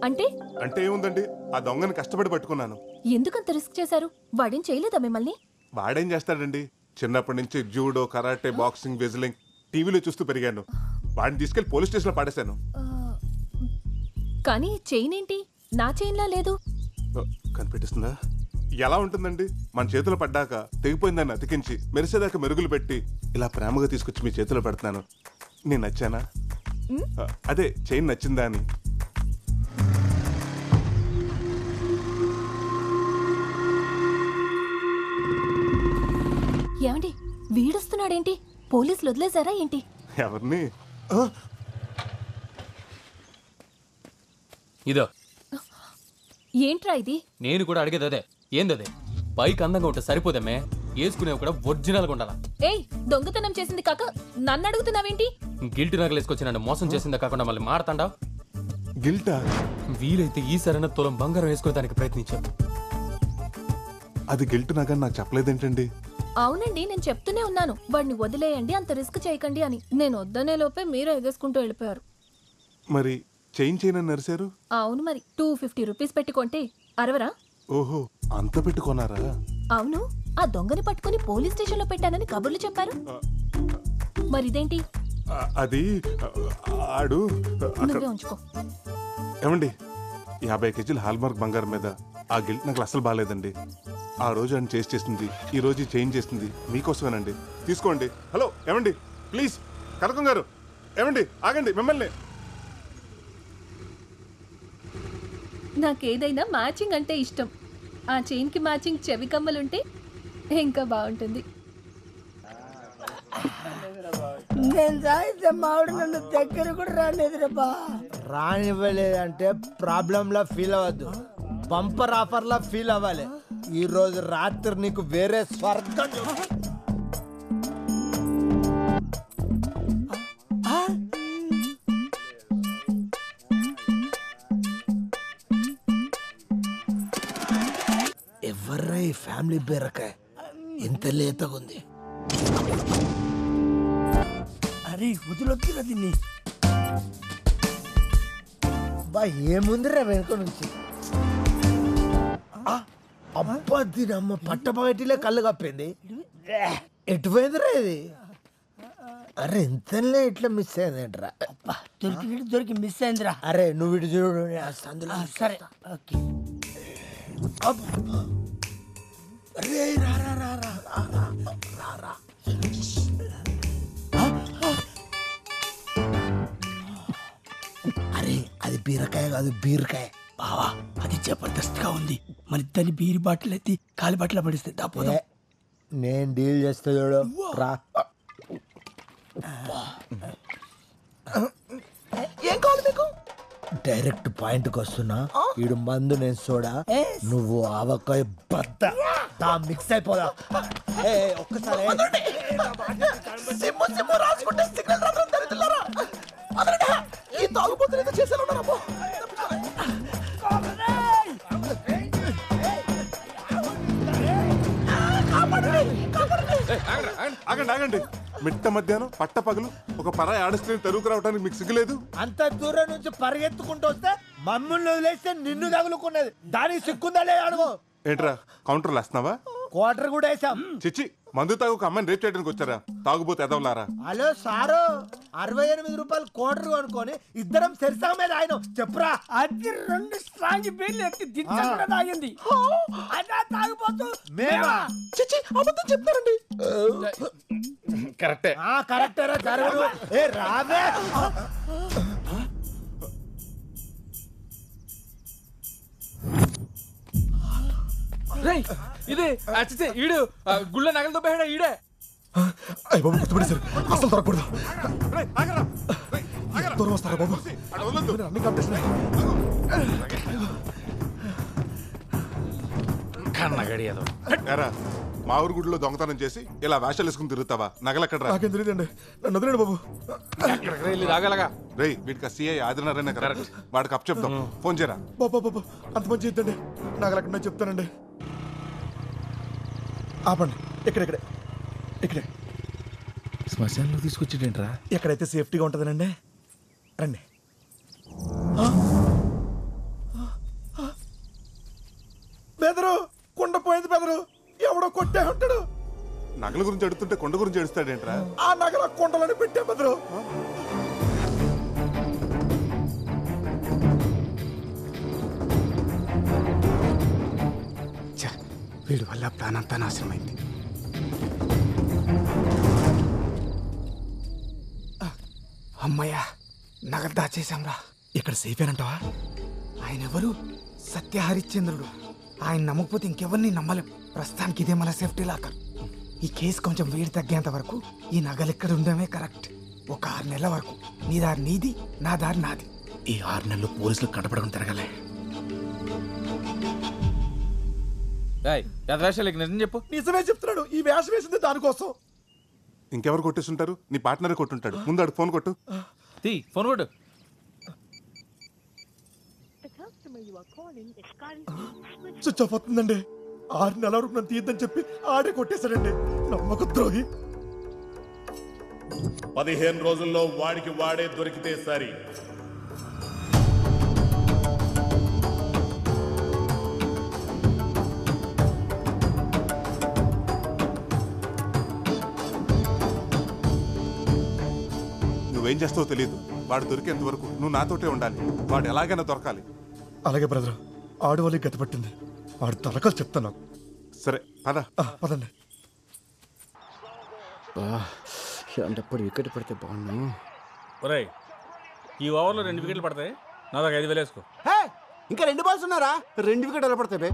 అంటే అంటే ఏముందండి, ఆ దొంగని కష్టపడి పట్టుకున్నాను. ఎందుకంత రిస్క్ చేశారు? వాడేం చేయలేదా మిమ్మల్ని? వాడేం చేస్తాడండి, చిన్నప్పటి నుంచి జూడో, కరాటే, బాక్సింగ్, వెజ్లింగ్ టీవీలో చూస్తూ పెరిగాను. వాడిని తీసుకెళ్లి పోలీస్ స్టేషన్లో పడేశాను. కానీ చైన్ ఏంటి నా చైన్లా లేదు? కనిపెట్టిస్తుందా? ఎలా ఉంటుందండి, మన చేతిలో పడ్డాక తెగిపోయిందాన్ని అతికించి మెరిసేదాకా మెరుగులు పెట్టి ఇలా ప్రేమగా తీసుకొచ్చి మీ చేతిలో పెడుతున్నాను. నేను నచ్చానా? అదే చైన్ నచ్చిందా అని. ఏమండి, వీడొస్తున్నాడేంటి? పోలీసులు వదిలేశారా ఏంటి? ఎవరిని? ఇదో ఏంట్రా ఇది? నేను కూడా అడిగేది అదే. ఏందదే? పైకి అందంగా ఉంటే సరిపోదమ్మే, వేసుకునేవి కూడా ఒరిజినల్గా ఉండాలా. ఏయ్, దొంగతనం చేసింది కాక నన్ను అడుగుతున్నావేంటి? గిల్ట్ నగలు వేసుకొచ్చి నన్ను మోసం చేసిందే కాకుండా మళ్ళీ మారతాండా? గిల్టా? వీలైతే ఈ సరైన తులం బంగారం వేసుకోవడానికి ప్రయత్నించాను. అది గిల్ట్ నగని నాకు చెప్పలేదేంటండి? అవునండి, నేను చెప్తూనే ఉన్నాను వాడిని వదిలేయండి, అంత రిస్క్ చేయకండి అని. నేను వద్దనే లోపే మీరు ఎగేసుకుంటూ వెళ్ళిపోయారు. మరి చైన్ నరిశారు? అవును, మరి 250 రూపీస్ పెట్టి కొంటే అరవరా? ఓహో, అంత పెట్టుకున్నారా? అవును, ఆ దొంగని పట్టుకుని పోలీస్ స్టేషన్ లో పెట్టానని కబుర్లు చెప్పారు. మరి ఇదేంటి? అది ఆడు నువ్వే ఉంచుకో. ఏమండి, 50 కేజీల హాల్మార్క్ బంగారం మీద ఆ గిల్ట్ నగలు అసలు బాగాలేదండి. ఆ రోజు ఆయన చేసింది, ఈ రోజు చేంజ్ చేసింది మీకోసమేనండి. తీసుకోండి. హలో ఏమండి, ప్లీజ్ కనకం గారు, ఏమండి ఆగండి, మిమ్మల్ని. నాకేదైనా మ్యాచింగ్ అంటే ఇష్టం. ఆ చైన్ కి మ్యాచింగ్ చెవి కమ్మలుంటే ఇంకా బాగుంటుంది. నేను సాయితే మావిడ నన్ను దగ్గర కూడా రాలేదురా. రానివ్వలేదంటే ప్రాబ్లంలా ఫీల్ అవ్వద్దు, బంపర్ ఆఫర్లా ఫీల్ అవ్వాలి. ఈ రోజు రాత్రి నీకు వేరే స్వర్గం. ఎవర్రా ఈ ఫ్యామిలీ బీరకాయ ఎంత లేతగుంది? అరే వదిలొద్దురా దీన్ని. బా ఏముందిరా వెనుక నుంచి? అబ్బా దీని అమ్మ పట్టపగటిలే కళ్ళు కప్పింది. ఎటు పోయిందిరా ఇది? అరే ఎంతలే ఇట్లా మిస్ అయిందేంట్రా? దొరికి మిస్ అయిందిరా. అరే నువ్వు ఇటు చూడు, సరే ఓకే. అరే రా రా రా రా రా రా. అరే అది బీరకాయ కాదు, బీరకాయ. బావా అది జబర్దస్త్ గా ఉంది. మన ఇద్దరిని బీరి బాటిల్ ఎత్తి కాలి బాటిల్ పడిస్తే దాపోదా. నేను డీల్ చేస్తా చూడు, రా. ఏం కావాలి మీకు? డైరెక్ట్ పాయింట్ కి వస్తున్నా. ఈడు మందు, నేను సోడా, నువ్వు ఆవకాయ బద్ద. మిక్స్ అయిపోదా? ఒక్కసారి ఆగండి ఆగండి. మిట్ట మధ్యాహ్నం పట్ట పగలు ఒక పరాయి ఆడస్ట్రీని తరువుకు రావడానికి మీకు సిగ్గులేదు? అంత దూరం నుంచి పరిగెత్తుకుంటూ వస్తే మమ్మల్ని వదిలేస్తే నిన్ను తగులుకున్నది. దానికి సిగ్గుందా లేదా అడుగు. ఏంట్రా కౌంటర్లు వేస్తున్నావా? క్వార్టర్ కూడా వేసాం. చిచ్చి, మందు తాగు ఒక అమ్మాయిని రేప్ చేయడానికి వచ్చారా? తాగుబోతే ఎదవలారా. హలో సారు, 68 రూపాయలు క్వార్టర్ అనుకొని ఇద్దరం సెరిసా మీద ఆయన చెప్పురా. అది 2 స్ట్రాంగ్ బీర్లు ఎత్తి దించ కూడా తాగింది. అదా తాగిపోతూ మేమా? చిచ్చి అబద్ధం చెప్తారండి. కరెక్టే. కరెక్టేరా జరగదు. ఏ రావే. రేయ్, ఇదే అచ్చే ఈడు గుళ్ళ నగలతో పోయాడా ఈడే? అయ్య బాబు గుర్తుపడేశారు, అసలు దొరకకూడదు. దూరం వస్తారా బాబు? అన్ని కంపిస్తున్నాయి. మా ఊరు గుడిలో దొంగతనం చేసి ఇలా వేషాలు వేసుకుని తిరుగుతావా? నగలెక్కడ? నాకేం తెలియదండి, నన్ను వదిలేండి బాబు. రేయ్, వీటికి సిఐ ఆదినారాయణ కదా, వాడికి అప్ చెప్తాం. ఫోన్ చేయరా. బాబా బాబా అంత మంచి ఇద్దండి, నగలెక్కడ చెప్తానండి. ఆపండి, ఇక్కడే ఇక్కడే. శ్మశానంలో తీసుకొచ్చేటేంట్రా? ఎక్కడైతే సేఫ్టీగా ఉంటుందనండి. రండి. బెదరు కుండ పోయింది. బెదరు ఎవడో కొట్టే ఉంటాడు. నగల గురించి అడుగుతుంటే కొండ గురించి అడుస్తాడేంట్రా? ఆ నగల కొండలని పెట్టే బెదరు. వీడి వల్ల ప్రాణంతా నాశనమైంది. అమ్మయ్యా, నగలు దాచేశాంరా. ఇక్కడ సేఫేనంటావా? ఆయన ఎవరు? సత్య హరిశ్చంద్రుడు. ఆయన నమ్మకపోతే ఇంకెవరిని నమ్మలేం. ప్రస్తుతానికి ఇదే మన సేఫ్టీ లాకర్. ఈ కేసు కొంచెం వేడి తగ్గేంత వరకు ఈ నగలు ఇక్కడ ఉండడమే కరెక్ట్. ఒక 6 నెలల వరకు నీ దారి నీది, నా దారి నాది. ఈ 6 నెలలు పోలీసులు కనపడకుండా తిరగలే. వేషాలకి నిజం చెప్పు. నిజమే చెప్తున్నాడు, ఈ వేషం వేసింది దానికోసం. ఇంకెవరు కొట్టేస్తుంటారు? నీ పార్ట్నరే కొట్టుంటాడు. ముందు ఆడు ఫోన్ కొట్టు. ఫోన్ కొట్టు. స్విచ్ ఆఫ్ అవుతుందండి. 6 నెలల వరకు నన్ను తీద్దని చెప్పి ఆడే కొట్టేశాడండి. నమ్మక ద్రోహి. 15 రోజుల్లో వాడికి వాడే దొరికితే సరి. నువ్వేం చేస్తావో తెలియదు. వాడు దొరికేంత వరకు నువ్వు నాతోటే ఉండాలి. వాడు ఎలాగైనా దొరకాలి. అలాగే బ్రదర్. ఆడవాళ్ళకి గత పట్టింది. వాడు తలకలు చెప్తాను నాకు. సరే పద. పదండి. ఎప్పుడు వికెట్ పడితే బాగున్నా. ఒరేయ్, ఈ ఓవర్లో 2 వికెట్లు పడతాయి. నా దగ్గర 5,000 వేసుకో. ఇంకా 2 బాల్స్ ఉన్నారా? 2 వికెట్ ఎలా పడతాయి?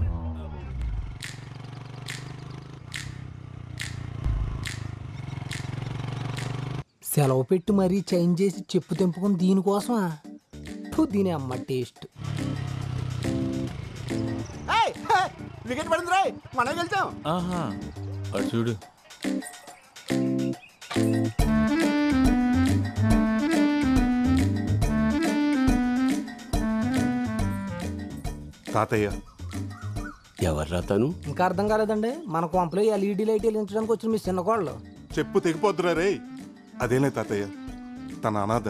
సెలవు పెట్టి మరీ చేంజ్ చేసి చెప్పు తెంపుకుని దీనికోసమా? దీని అమ్మ టేస్ట్. వికెట్ పడింది రాయ్, మనం గెలిచాం. అది చూడు. తాతయ్య. ఎవర్రా తను? ఇంకా అర్థం కాలేదండి. మన కొంపలో ఎల్ఈడి లైట్ వెలిగించడానికి వచ్చిన మీ చిన్న కోళ్ళు. చెప్పు తెగిపోద్దురా రే. అదేలే తాతయ్య, తన అనాథ,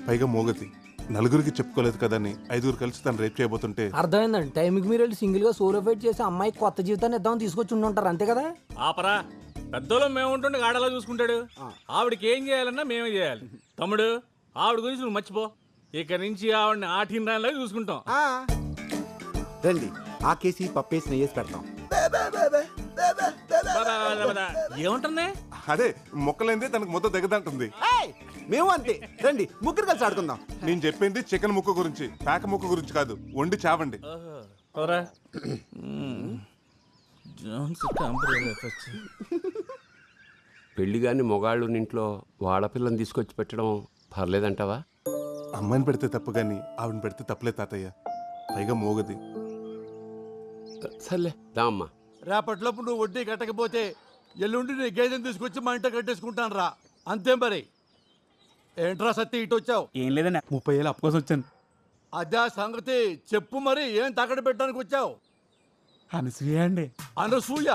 పైగా మోగతి, నలుగురికి చెప్పుకోలేదు కదని 5గురు కలిసి తను రేప్ చేయబోతుంటే. అర్థమైందండి. టైంకి మీరు వెళ్ళి సింగిల్ గా సోలో ఫైట్ చేసి అమ్మాయి కొత్త జీవితాన్ని ఇద్దామని తీసుకొచ్చి ఉండుంటారు, అంతే కదా? ఆపరా. పెద్దలో మేము ఉంటుండే ఆడలా చూసుకుంటాడు. ఆవిడకి ఏం చేయాలన్నా మేమే చేయాలి. తమ్ముడు, ఆవిడ గురించి నువ్వు మర్చిపో. ఇక నుంచి ఆవిడని ఆటిన్రాలాగా చూసుకుంటాం. రండి, ఆ కేసి పప్పేసి నెయ్యేసి పెడతాం. ఏమంటుంది? అదే మొక్కలైందే తనకు ముద్ద దిగదంటుంది. మేము అంతే. రండి, ముగ్గురు కలిసి ఆడుకుందాం. నేను చెప్పింది చికెన్ ముక్క గురించి, పేక ముక్క గురించి కాదు. వండి చావండి. పెళ్లిగాని మొగాళ్ళు ఇంట్లో వాడపిల్లని తీసుకొచ్చి పెట్టడం పర్లేదంటావా? అమ్మాయిని పెడితే తప్పు గాని ఆవిడని పెడితే తప్పలే తాతయ్య. పైగా మోగది. సర్లే దా అమ్మా. రేపట్లోపు నువ్వు వడ్డీ కట్టకపోతే ఎల్లుండి నీ గేదెని తీసుకొచ్చి మా ఇంట కట్టేసుకుంటాను రా. అంతే మరి. ఏంట్రా సత్తి ఇటు వచ్చావు? ఏం లేదన్నా, 30,000 అప్పు కోసం వచ్చాను. అదే సంగతి చెప్పు మరి. ఏం తాకట్టు పెట్టడానికి వచ్చావు? అనసూయ అండి. అనసూయ?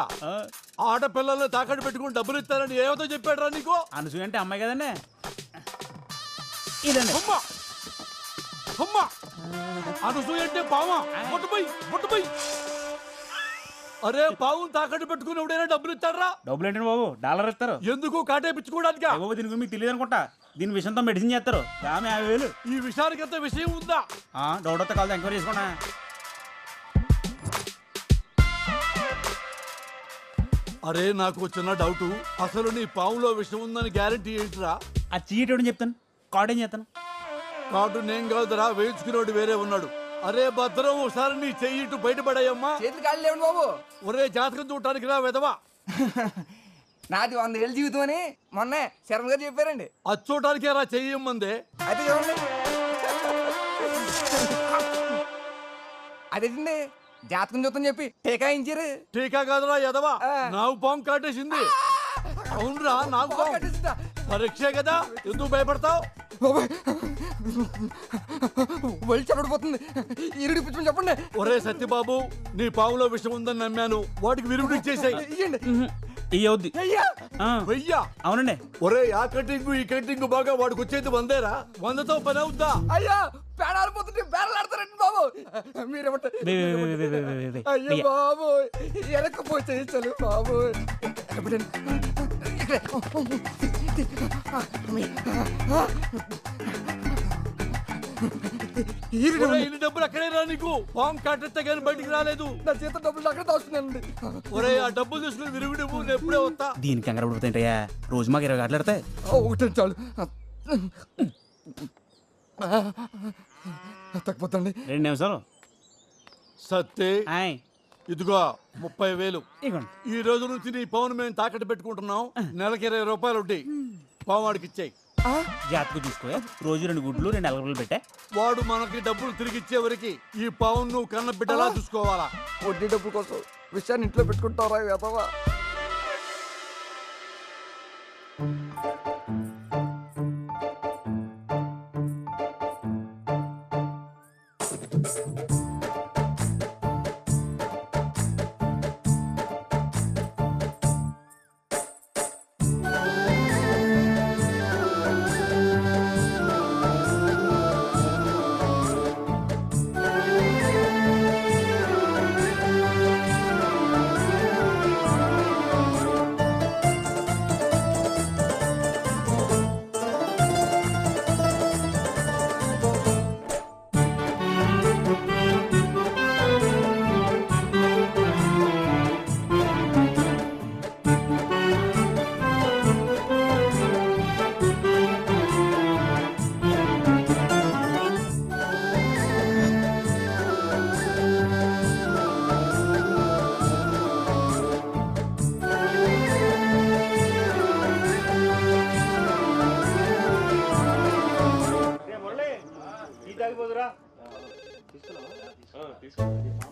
ఆడపిల్లల్ని తాకట్టు పెట్టుకుని డబ్బులు ఇస్తారని ఏమతో చెప్పాడురా నీకు? అనసూయ అంటే అమ్మాయి కదండి. ఇదండి. అమ్మా అమ్మా, అనసూయ అంటే పావా? పుట్టుపోయి. అరే, పావును తాకట్టు పెట్టుకుని ఎవడైనా డబ్బులు ఇస్తారా? డబ్బులు ఏంటండి బాబు, డాలర్ ఇస్తారు. ఎందుకు? కాటేపించుకోవడానికి. బాబు దీని గురించి మీకు తెలియదు అనుకుంటా. దీని విషయంతో మెడిసిన్ చేస్తారు. ఆమె 50,000. ఈ విషయానికి అంత విషయం ఉందా? డౌట్ వస్తే కాదు, ఎంక్వైరీ చేసుకోండి. అరే, నాకు చిన్న డౌట్. అసలు నీ పావులో విషయం ఉందని గ్యారెంటీ ఏంటిరా? ఆ చీటోడని చెప్తాను, కార్డు ఏం చేస్తాను. కార్డు నేను కాదురా, వేయించుకునేవాడు వేరే ఉన్నాడు. అరే భద్రం, ఒకసారి నీ చెయ్యి ఇటు బయటపడాయమ్మా. బాబు. ఒరే, జాతకం చూడటానికి రా వెదవా. నాది 100 ఏళ్ళ జీవితం అని మొన్న శర్మ గారు చెప్పారండి. అది చూడటానికే రా చెయ్యమ్మందే. అయితే చూడండి. అదేండి జాతకం చూద్దాం చెప్పి టీకా ఇచ్చారు. టీకా కాదురా ఎదవా, నాకు పాము కాటేసింది. అవునరా, నాకు పాము. పరీక్షే కదా, ఎందుకు భయపడతావు? వెళ్ళి చెప్పడిపోతుంది. ఇరుడి పుచ్చుకొని చెప్పండి. ఒరే సత్యబాబు, నీ పాములో విషయం ఉందని నమ్మాను. వాటికి విరుగుడు ఇచ్చేసాయి. వెయ్యా? అవునండి. ఒరే, ఆ కటింగ్ ఈ కటింగ్ బాగా వాడికి వచ్చేది 100రా. 100తో పని అవుద్దా? అయ్యా, పేడాలు పోతుంటే బేరలాడతారండి బాబు. మీరేమంటారు? అయ్యో బాబు, వెనక్కపోతే చలు బాబు. ఇన్ని డబ్బులు అక్కడే రా నీకు. పాము కాటెత్తే కానీ బయటికి రాలేదు. నా చేత డబ్బులు అక్కడ దాస్తున్నానండి. ఒరే, ఆ డబ్బులు తీసుకుని విరుగుడు నేను ఎప్పుడే వస్తా. దీనికి కంగారు పడిపోతాయంటయ్యా, రోజు మాకు 20 గంటలు ఆడతాయి. ఒకటే చాలు. తగ్గిపోతండి. 2 నిమిషాలు. సత్తే, ఇదిగో 30,000. ఈ రోజు నుంచి నీ పావును మేము తాకట్టు పెట్టుకుంటున్నాం. నెలకి 20 రూపాయలు ఉంటాయి. పావు వాడికి ఇచ్చాయి. జాతకు చూసుకో. రోజు 2 గుడ్లు 2 అలగలు పెట్టా. వాడు మనకి డబ్బులు తిరిగి ఇచ్చేవరికి ఈ పావును నువ్వు కన్న బిడ్డలా చూసుకోవాలా? వడ్డీ డబ్బుల కోసం విషయాన్ని ఇంట్లో పెట్టుకుంటారా వెధవా?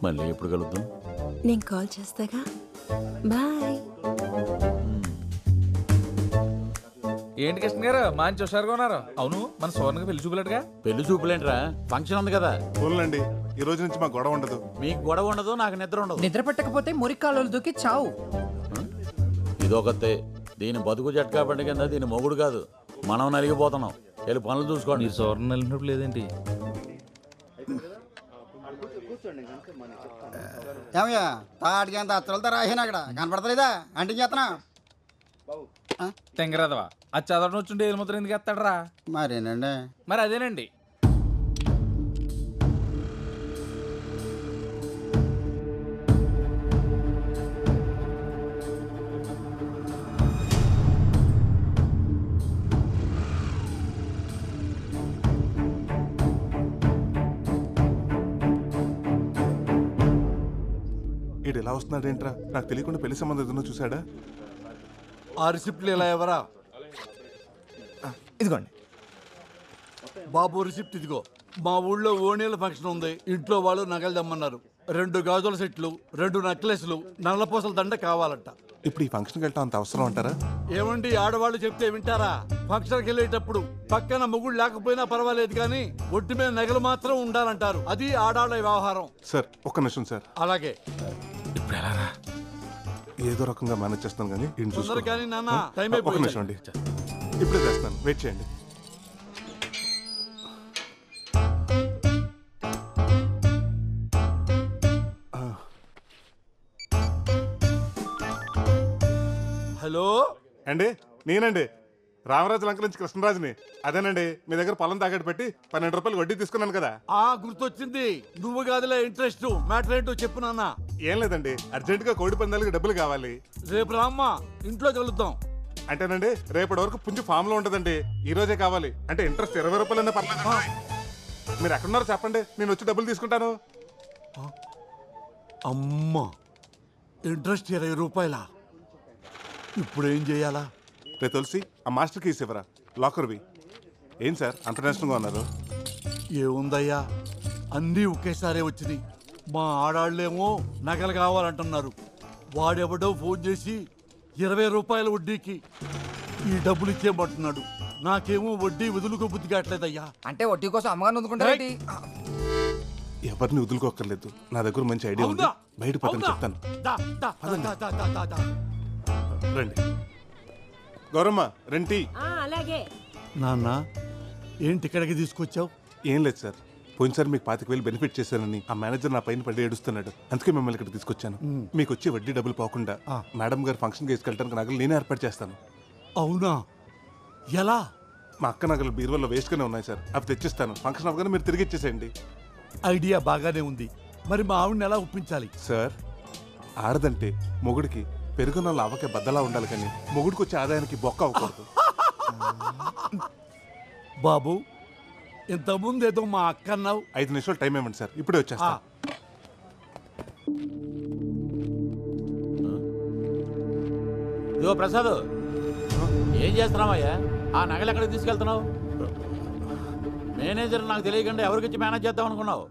మళ్ళీ ఎప్పుడు కలుద్దాం? నేను కాల్ చేస్తాగా. బాయ్. ఏంటి కృష్ణ గారు మంచి హుషారుగా ఉన్నారు? అవును, మన సోర్ణకి పెళ్లి చూపులేడుగా? పెళ్లి చూపులేంట్రా, ఫంక్షన్ ఉంది కదా. పోన్లండి, ఈ రోజు నుంచి మాకు గొడవ ఉండదు. మీకు గొడవ ఉండదు, నాకు నిద్ర ఉండదు. నిద్ర పట్టకపోతే మురికాలు దూకి చావు. ఇదొకతే. దీని బతుకు జట్కా బండి కింద దీని మొగుడు కాదు, మనం నలిగిపోతున్నాం. వెళ్ళి పనులు చూసుకోండి. మీరు సోర్ణ నలిగినప్పుడు లేదేంటి? ఏమయ్యా తాటికి ఎంత అచ్చలతో రాసిన అక్కడ కనపడతలేదా? అంటే చేతనా తెంగరదవా అది చదవడం వచ్చుంటే ఏలు ముద్ర ఎందుకు ఎత్తాడరా? మరేనండి. మరి అదేనండి. ఈడు ఎలా వస్తున్నాడు ఏంట్రా? నాకు తెలియకుండా పెళ్లి సంబంధం ఏదైనా చూసాడా? ఆ రిసిప్ట్లు ఇలా ఎవరా? ఇదిగోండి బాబు, రిసిప్ట్ ఇదిగో. మా ఊళ్ళో ఓణీల ఫంక్షన్ ఉంది. ఇంట్లో వాళ్ళు నగలు తెమ్మన్నారు. 2 గాజుల సెట్లు, 2 నెక్లెస్లు, నల్లపూసల దండ కావాలంట. ఇప్పుడు ఈ ఫంక్షన్కి వెళ్ళటం అంత అవసరం అంటారా? ఏమండి, ఆడవాళ్ళు చెప్తే వింటారా? ఫంక్షన్కి వెళ్ళేటప్పుడు పక్కన మొగుడు లేకపోయినా పర్వాలేదు కానీ ఒట్టి మీద నగలు మాత్రం ఉండాలంటారు. అది ఆడాళ్ళ వ్యవహారం. సార్ ఒక్క నిమిషం సార్. అలాగే. ఇప్పుడు ఎలారా? ఏదో రకంగా మేనేజ్ చేస్తాను కానీ తొందర కానీ నాన్న, టైం ఒక్క అయిపోయింది. నిమిషం అండి, ఇప్పుడే చేస్తాను, వెయిట్ చేయండి. హలో అండి, నేనండి రామరాజు లంక నుంచి కృష్ణరాజుని. అదేనండి, మీ దగ్గర పొలం తాకట్టు పెట్టి 12 రూపాయలు వడ్డీ తీసుకున్నాను కదా. గుర్తొచ్చింది. నువ్వు కాదులే ఇంట్రెస్ట్. మ్యాటర్ ఏంటో చెప్పు నాన్న. ఏం లేదండి, అర్జెంట్ గా కోడి పందాలకి డబ్బులు కావాలి. రేపు రామ్మా, ఇంట్లో కలుద్దాం. అంటేనండి రేపటి వరకు పుంజు ఫామ్ లో ఉంటదండి. ఈ రోజే కావాలి. అంటే ఇంట్రెస్ట్ 20 రూపాయలన్నా పర్లేదు. మీరు ఎక్కడున్నారో చెప్పండి, నేను వచ్చి డబ్బులు తీసుకుంటాను. అమ్మా, ఇంట్రెస్ట్ 20 రూపాయలా? ఇప్పుడు ఏం చేయాలా? రే తులసి, ఆ మాస్టర్ కీస్ ఇవ్వరా, లాకర్వి. ఏం సార్ అంత టెన్షన్గా ఉన్నారు? ఏముందయ్యా, అన్నీ ఒకేసారి వచ్చినాయి. మా ఆడాళ్ళేమో నగలు కావాలంటున్నారు. వాడెవడో ఫోన్ చేసి 20 రూపాయల వడ్డీకి ఈ డబ్బులు ఇచ్చేయమంటున్నాడు. నాకేమో వడ్డీ వదులుకో బుద్ధి కావట్లేదయ్యా. అంటే వడ్డీ కోసం అమ్మగారిని వదులుకుంటారేంటి? ఎవరిని వదులుకోక్కర్లేదు, నా దగ్గర మంచి ఐడియా ఉంది. బయట పక్కన చెప్తాను. రండి గౌరమ్మ, రెంటి. అలాగే. నాన్న, ఏంటి ఇక్కడికి తీసుకొచ్చావు? ఏం లేదు సార్, పోయినసారి మీకు 25,000 బెనిఫిట్ చేశానని ఆ మేనేజర్ నా పైన పడి ఏడుస్తున్నాడు. అందుకే మిమ్మల్ని ఇక్కడ తీసుకొచ్చాను. మీకు వచ్చి వడ్డీ డబ్బులు పోకుండా మేడం గారు ఫంక్షన్కి తీసుకెళ్ళడానికి నగలు నేనే ఏర్పాటు చేస్తాను. అవునా? ఎలా? మా అక్క నగలు బీరువాలో వేస్ట్గానే ఉన్నాయి సార్, అవి తెచ్చిస్తాను. ఫంక్షన్ అవ్వగానే మీరు తిరిగి ఇచ్చేసేయండి. ఐడియా బాగానే ఉంది. మరి మా ఆవిడని ఎలా ఒప్పించాలి? సార్, ఆడదంటే మొగుడికి పెరుగునల్ల అవ్వకే బద్దలా ఉండాలి కానీ మొగుడికి వచ్చే ఆదాయానికి బొక్క అవ్వకూడదు. బాబు, ఇంతకుముందు ఏదో మా అక్క అన్నావు. 5 నిమిషాలు టైం ఇవ్వండి సార్, ఇప్పుడే వచ్చేస్తా. ఇదిగో ప్రసాద్, ఏం చేస్తున్నావయ్యా? ఆ నగలు ఎక్కడికి తీసుకెళ్తున్నావు? మేనేజర్ నాకు తెలియకుండా ఎవరికి మేనేజ్ చేద్దాం అనుకున్నావు?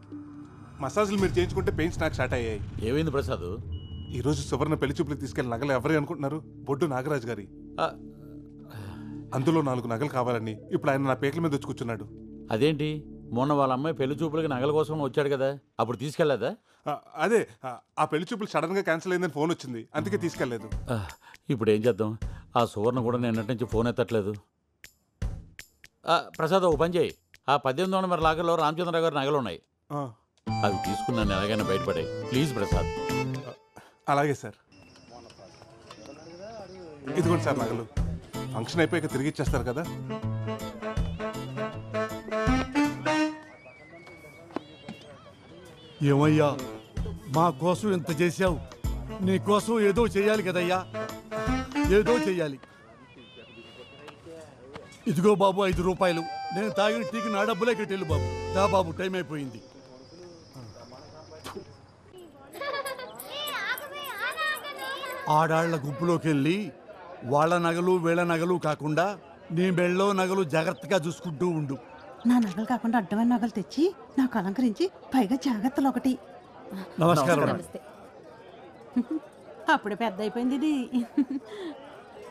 మసాజ్లు మీరు చేయించుకుంటే పెయిన్స్ నాకు స్టార్ట్ అయ్యాయి. ఏమైంది ప్రసాద్? ఈరోజు సువర్ణ పెళ్లి చూపులకు తీసుకెళ్ళిన నగలు ఎవరే అనుకుంటున్నారు? బొడ్డు నాగరాజు గారి. అందులో 4 నగలు కావాలని ఇప్పుడు ఆయన నా పేకల మీద వచ్చి కూర్చున్నాడు. అదేంటి, మొన్న వాళ్ళ అమ్మాయి పెళ్లి చూపులకి నగల కోసం వచ్చాడు కదా, అప్పుడు తీసుకెళ్లేదా? అదే ఆ పెళ్లి చూపులు సడన్ గా క్యాన్సిల్ అయిందని ఫోన్ వచ్చింది, అందుకే తీసుకెళ్లేదు. ఇప్పుడు ఏం చేద్దాం? ఆ సువర్ణ కూడా నిన్నటి నుంచి ఫోన్ ఎత్తట్లేదు. ప్రసాద్ ఒక పని చేయి, ఆ 1800 నెంబర్ లాగర్లో రామచంద్రరావు గారి నగలు ఉన్నాయి, అవి తీసుకున్నాను ఎలాగైనా బయటపడే ప్లీజ్ ప్రసాద్. అలాగే సార్. ఇదిగోండి సార్ నగలు. ఫంక్షన్ అయిపోయాక తిరిగి ఇచ్చేస్తారు కదా. ఏమయ్యా, మా కోసం ఎంత చేశావు, నీ కోసం ఏదో చెయ్యాలి కదయ్యా, ఏదో చెయ్యాలి. ఇదిగో బాబు 5 రూపాయలు, నేను తాగిన టీకి నా డబ్బులే కట్టేళ్ళు బాబు. దా బాబు, టైం అయిపోయింది. ఆడాళ్ల గుంపులోకి వెళ్ళి వాళ్ళ నగలు వీళ్ళ నగలు కాకుండా నీ మెళ్ళో నగలు జాగ్రత్తగా చూసుకుంటూ ఉండు. నా నగలు కాకుండా అడ్డమైన నగలు తెచ్చి నాకు అలంకరించి పైగా జాగ్రత్తలు ఒకటి. నమస్కారం. అప్పుడే పెద్ద అయిపోయింది ఇది.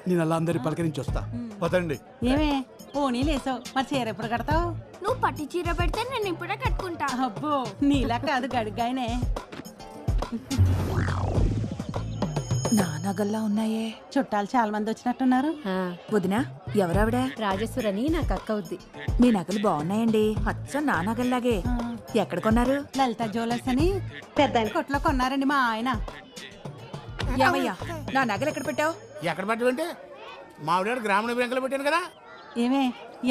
నేను అలా అందరి పలకరించి వస్తా, పదండి. ఏమే పోనీ లేసావు, మరి చీర ఎప్పుడు కడతావు? నువ్వు పట్టి చీర పెడితే నేను ఇప్పుడే కట్టుకుంటా. అబ్బో, నీలా కాదు గడిగాయనే. నా నగల్లా ఉన్నాయే. చుట్టాలు చాలా మంది వచ్చినట్టున్నారు. వదినా, ఎవరావిడ? రాజేశ్వరని నాకు అక్క అవుద్ది. మీ నగలు బాగున్నాయండి, అచ్చం నా నగల్లాగే. ఎక్కడ కొన్నారు? లలిత జ్యువెలర్స్ అని పెద్ద కొట్లో కొన్నారండి మా ఆయన. ఏమయ్యా, నా నగలు ఎక్కడ పెట్టావు? ఎక్కడ పెట్టమంటే మావిడాడు గ్రామీణ బ్యాంకులో పెట్టాను కదా. ఏమే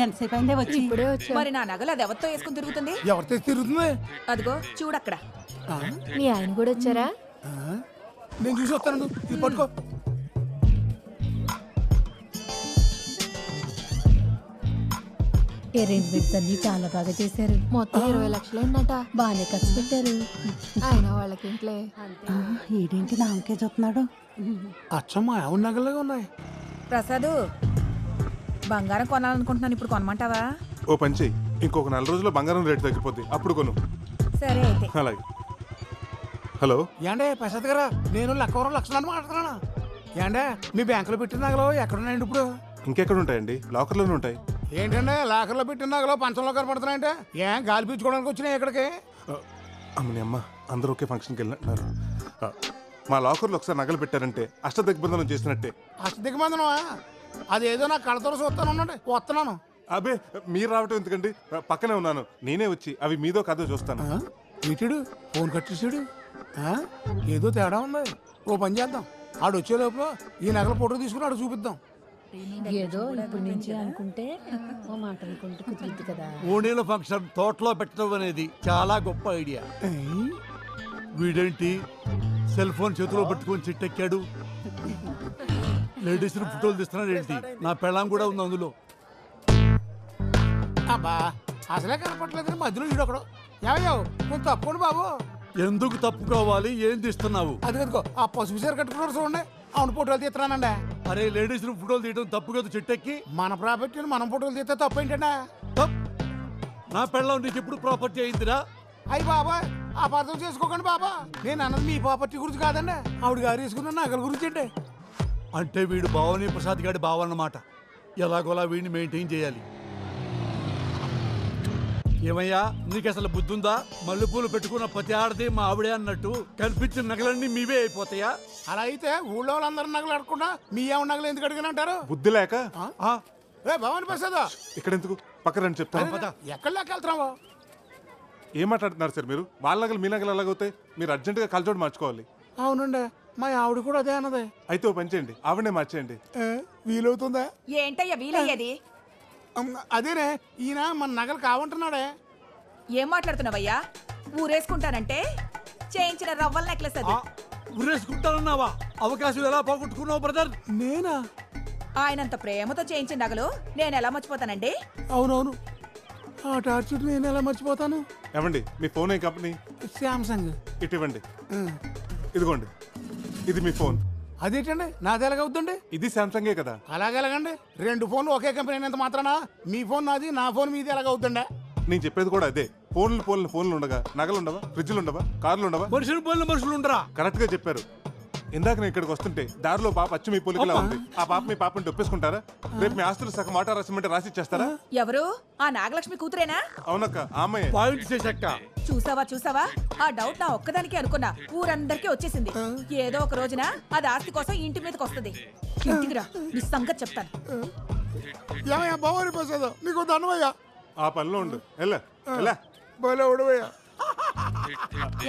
ఎంతసేపు అయిందే వచ్చి? మరి నా నగలు అది ఎవరితో వేసుకుని తిరుగుతుంది? ఎవరితో తిరుగుతుంది? అదిగో చూడక్కడ. మీ ఆయన కూడా వచ్చారా? నేను చూసి వస్తాను, ఇది పట్టుకో. అరేంజ్మెంట్స్ అన్ని చాలా బాగా చేశారు. మొత్తం 20 లక్షలు అయిందట. బాగానే ఖర్చు పెట్టారు. ఆయన వాళ్ళకి ఇంట్లో ఏడేంటి నాకే చూస్తున్నాడు? అచ్చమ్మా ఎవరి నగలుగా ఉన్నాయి. ప్రసాదు, బంగారం కొనాలనుకుంటున్నాను, ఇప్పుడు కొనమంటావా? ఓ పని చెయ్యి, ఇంకొక 4 రోజుల్లో బంగారం రేటు తగ్గిపోద్ది, అప్పుడు కొను. సరే అయితే. అలాగే. హలో ఏండే ప్రసాద్ గారా, నేను లక్కవరం లక్షణాన్ని మాట్లాడుతున్నాను. ఏండే మీ బ్యాంకులో పెట్టిన నగలు ఎక్కడున్నాయండి ఇప్పుడు? ఇంకెక్కడ ఉంటాయండి, లాకర్లోనే ఉంటాయి. ఏంటంటే లాకర్లో పెట్టిన నగలు పంచంలో కనపడుతున్నాయంటే ఏం గాలి పీల్చుకోవడానికి వచ్చినాయి ఇక్కడికి? అమ్మని అమ్మ, అందరూ ఒకే ఫంక్షన్కి వెళ్ళినట్టున్నారు. మా లాకర్లో ఒకసారి నగలు పెట్టారంటే అష్టదిగ్బంధనం చేసినట్టే. అష్టదిగ్బంధనమా? అదేదో నాకు కడతలు చూస్తాను, ఉండండి వస్తున్నాను. అబే, మీరు రావటం ఎందుకండి, పక్కనే ఉన్నాను, నేనే వచ్చి అవి మీదో కదో చూస్తాను. ఇటుడు ఫోన్ కట్టేసాడు, ఏదో తేడా ఉంది. ఓ పని చేద్దాం, ఆడు వచ్చే లోపల ఈ నగల ఫోటో తీసుకుని ఆడు చూపిద్దాం. ఏదో ఇప్పుడు నుంచి అనుకుంటే ఓ మాట అనుకుంటే కుదురుద్ది కదా. ఓణీల ఫంక్షన్ తోటలో పెట్టడం అనేది చాలా గొప్ప ఐడియా. వీడేంటి సెల్ ఫోన్ చేతిలో పట్టుకొని చిట్టెక్కాడు? లేడీస్ ఫోటోలు తీస్తున్నాడు ఏంటి? నా పెళ్ళాం కూడా ఉంది అందులో. అబ్బా, అసలే కనపట్లేదు, మధ్యలో ఈడొకడు. ఏమయ్యో కొంచెం తప్పండి బాబు. ఎందుకు తప్పుకోవాలి? ఏం తీస్తున్నావు? అది కదుకో, ఆ పసుపు చీర కట్టుకున్నాడు చూడండి, అవును ఫోటోలు తీస్తున్నానండి. అరే, లేడీస్ ఫోటోలు తీయడం తప్పు కదా చెట్టెక్కి. మన ప్రాపర్టీని మనం ఫోటోలు తీస్తే తప్పు ఏంటండి? నా పెళ్ళం నీకు ఎప్పుడు ప్రాపర్టీ అయిందిరా? అయ్యి బాబా, అపార్థం చేసుకోకండి బాబా, నేను అన్నది మీ ప్రాపర్టీ గురించి కాదండి, ఆవిడ గారు వేసుకున్న నగల గురించి అండి. అంటే వీడు భావని ప్రసాద్ గారి భావ అన్నమాట. ఎలాగోలా వీడిని మెయింటైన్ చేయాలి. ఏమయ్యా, నీకు అసలు బుద్ధుందా? మల్లెపూలు పెట్టుకున్న ప్రతి ఆడది మా ఆవిడే అన్నట్టు కనిపించిన నగలన్నీ మీవే అయిపోతాయా? అలా అయితే ఊళ్ళో వాళ్ళందరూ నగలు అడగకుండా మీ ఏమన్నా నగలు ఎందుకు అడిగిన అంటారు? బుద్ధి లేక. భవాని ప్రసాద్, ఇక్కడ ఎందుకు, పక్కన రండి చెప్తాను. ఎక్కడ లేక వెళ్తున్నావా? ఏం మాట్లాడుతున్నారు సార్ మీరు? వాళ్ళ నగలు మీ నగలు ఎలాగవుతాయి? మీరు అర్జెంటుగా కలచోడు మార్చుకోవాలి. అవునండి, మా ఆవిడ కూడా అదే అన్నదే. అయితే ఓ పని చేయండి, ఆవిడనే మార్చేయండి. వీలవుతుందా? ఏంటయ్యా వీలయ్యేది? అదేనే, ఈయన మన నగలు కావంటున్నాడే. ఏం మాట్లాడుతున్నావయ్యా? ఊరేసుకుంటానంటే చేయించిన రవ్వల నెక్లెస్ అది. ఊరేసుకుంటానన్నావా? అవకాశం ఎలా పోగొట్టుకున్నావు బ్రదర్? నేనా? ఆయనంత ప్రేమతో చేయించిన నగలు నేను ఎలా మర్చిపోతానండి? అవునవును, ఆ టార్చర్ నేను ఎలా మర్చిపోతాను? ఏమండి, మీ ఫోన్ ఏ కంపెనీ? శాంసంగ్. ఇటు ఇవ్వండి. ఇదిగోండి, ఇది మీ ఫోన్. అదేంటండి నాది ఎలాగవుతుందండి? ఇది శాంసంగే కదా. అలాగెలాగండి? 2 ఫోన్లు ఒకే కంపెనీ అయినంత మాత్రానా మీ ఫోన్ నాది, నా ఫోన్ మీది ఎలాగవుతుండే? నేను చెప్పేది కూడా అదే. ఫోన్లు ఉండగా నగలు ఉండవా, ఫ్రిడ్జ్లు ఉండవా, కార్లు ఉండవా? మనుషులు ఉండరా? కరెక్ట్ గా చెప్పారు. ఇందాక నేను ఇక్కడికి వస్తుంటే దారిలో పాప అచ్చు మీ పోలికలా ఉంది. ఆ పాప మీ పాపని ఒప్పేసుకుంటారా? రేపు మీ ఆస్తులు సగం వాటా రాసిమంటే రాసి ఇచ్చేస్తారా? ఎవరు? ఆ నాగలక్ష్మి కూతురేనా? అవునక్క, ఆమె. చూసావా ఆ డౌట్ నా ఒక్కదానికి అనుకున్నా, ఊరందరికీ వచ్చేసింది. ఏదో ఒక రోజున అది ఆస్తి కోసం ఇంటి మీదకి వస్తుంది. ఇంటికి రా, నీ సంగతి చెప్తాను. ఏమయ్యా బావరి ప్రసాద్, నీకు ధనమయ్యా. ఆ పనిలో ఉండు.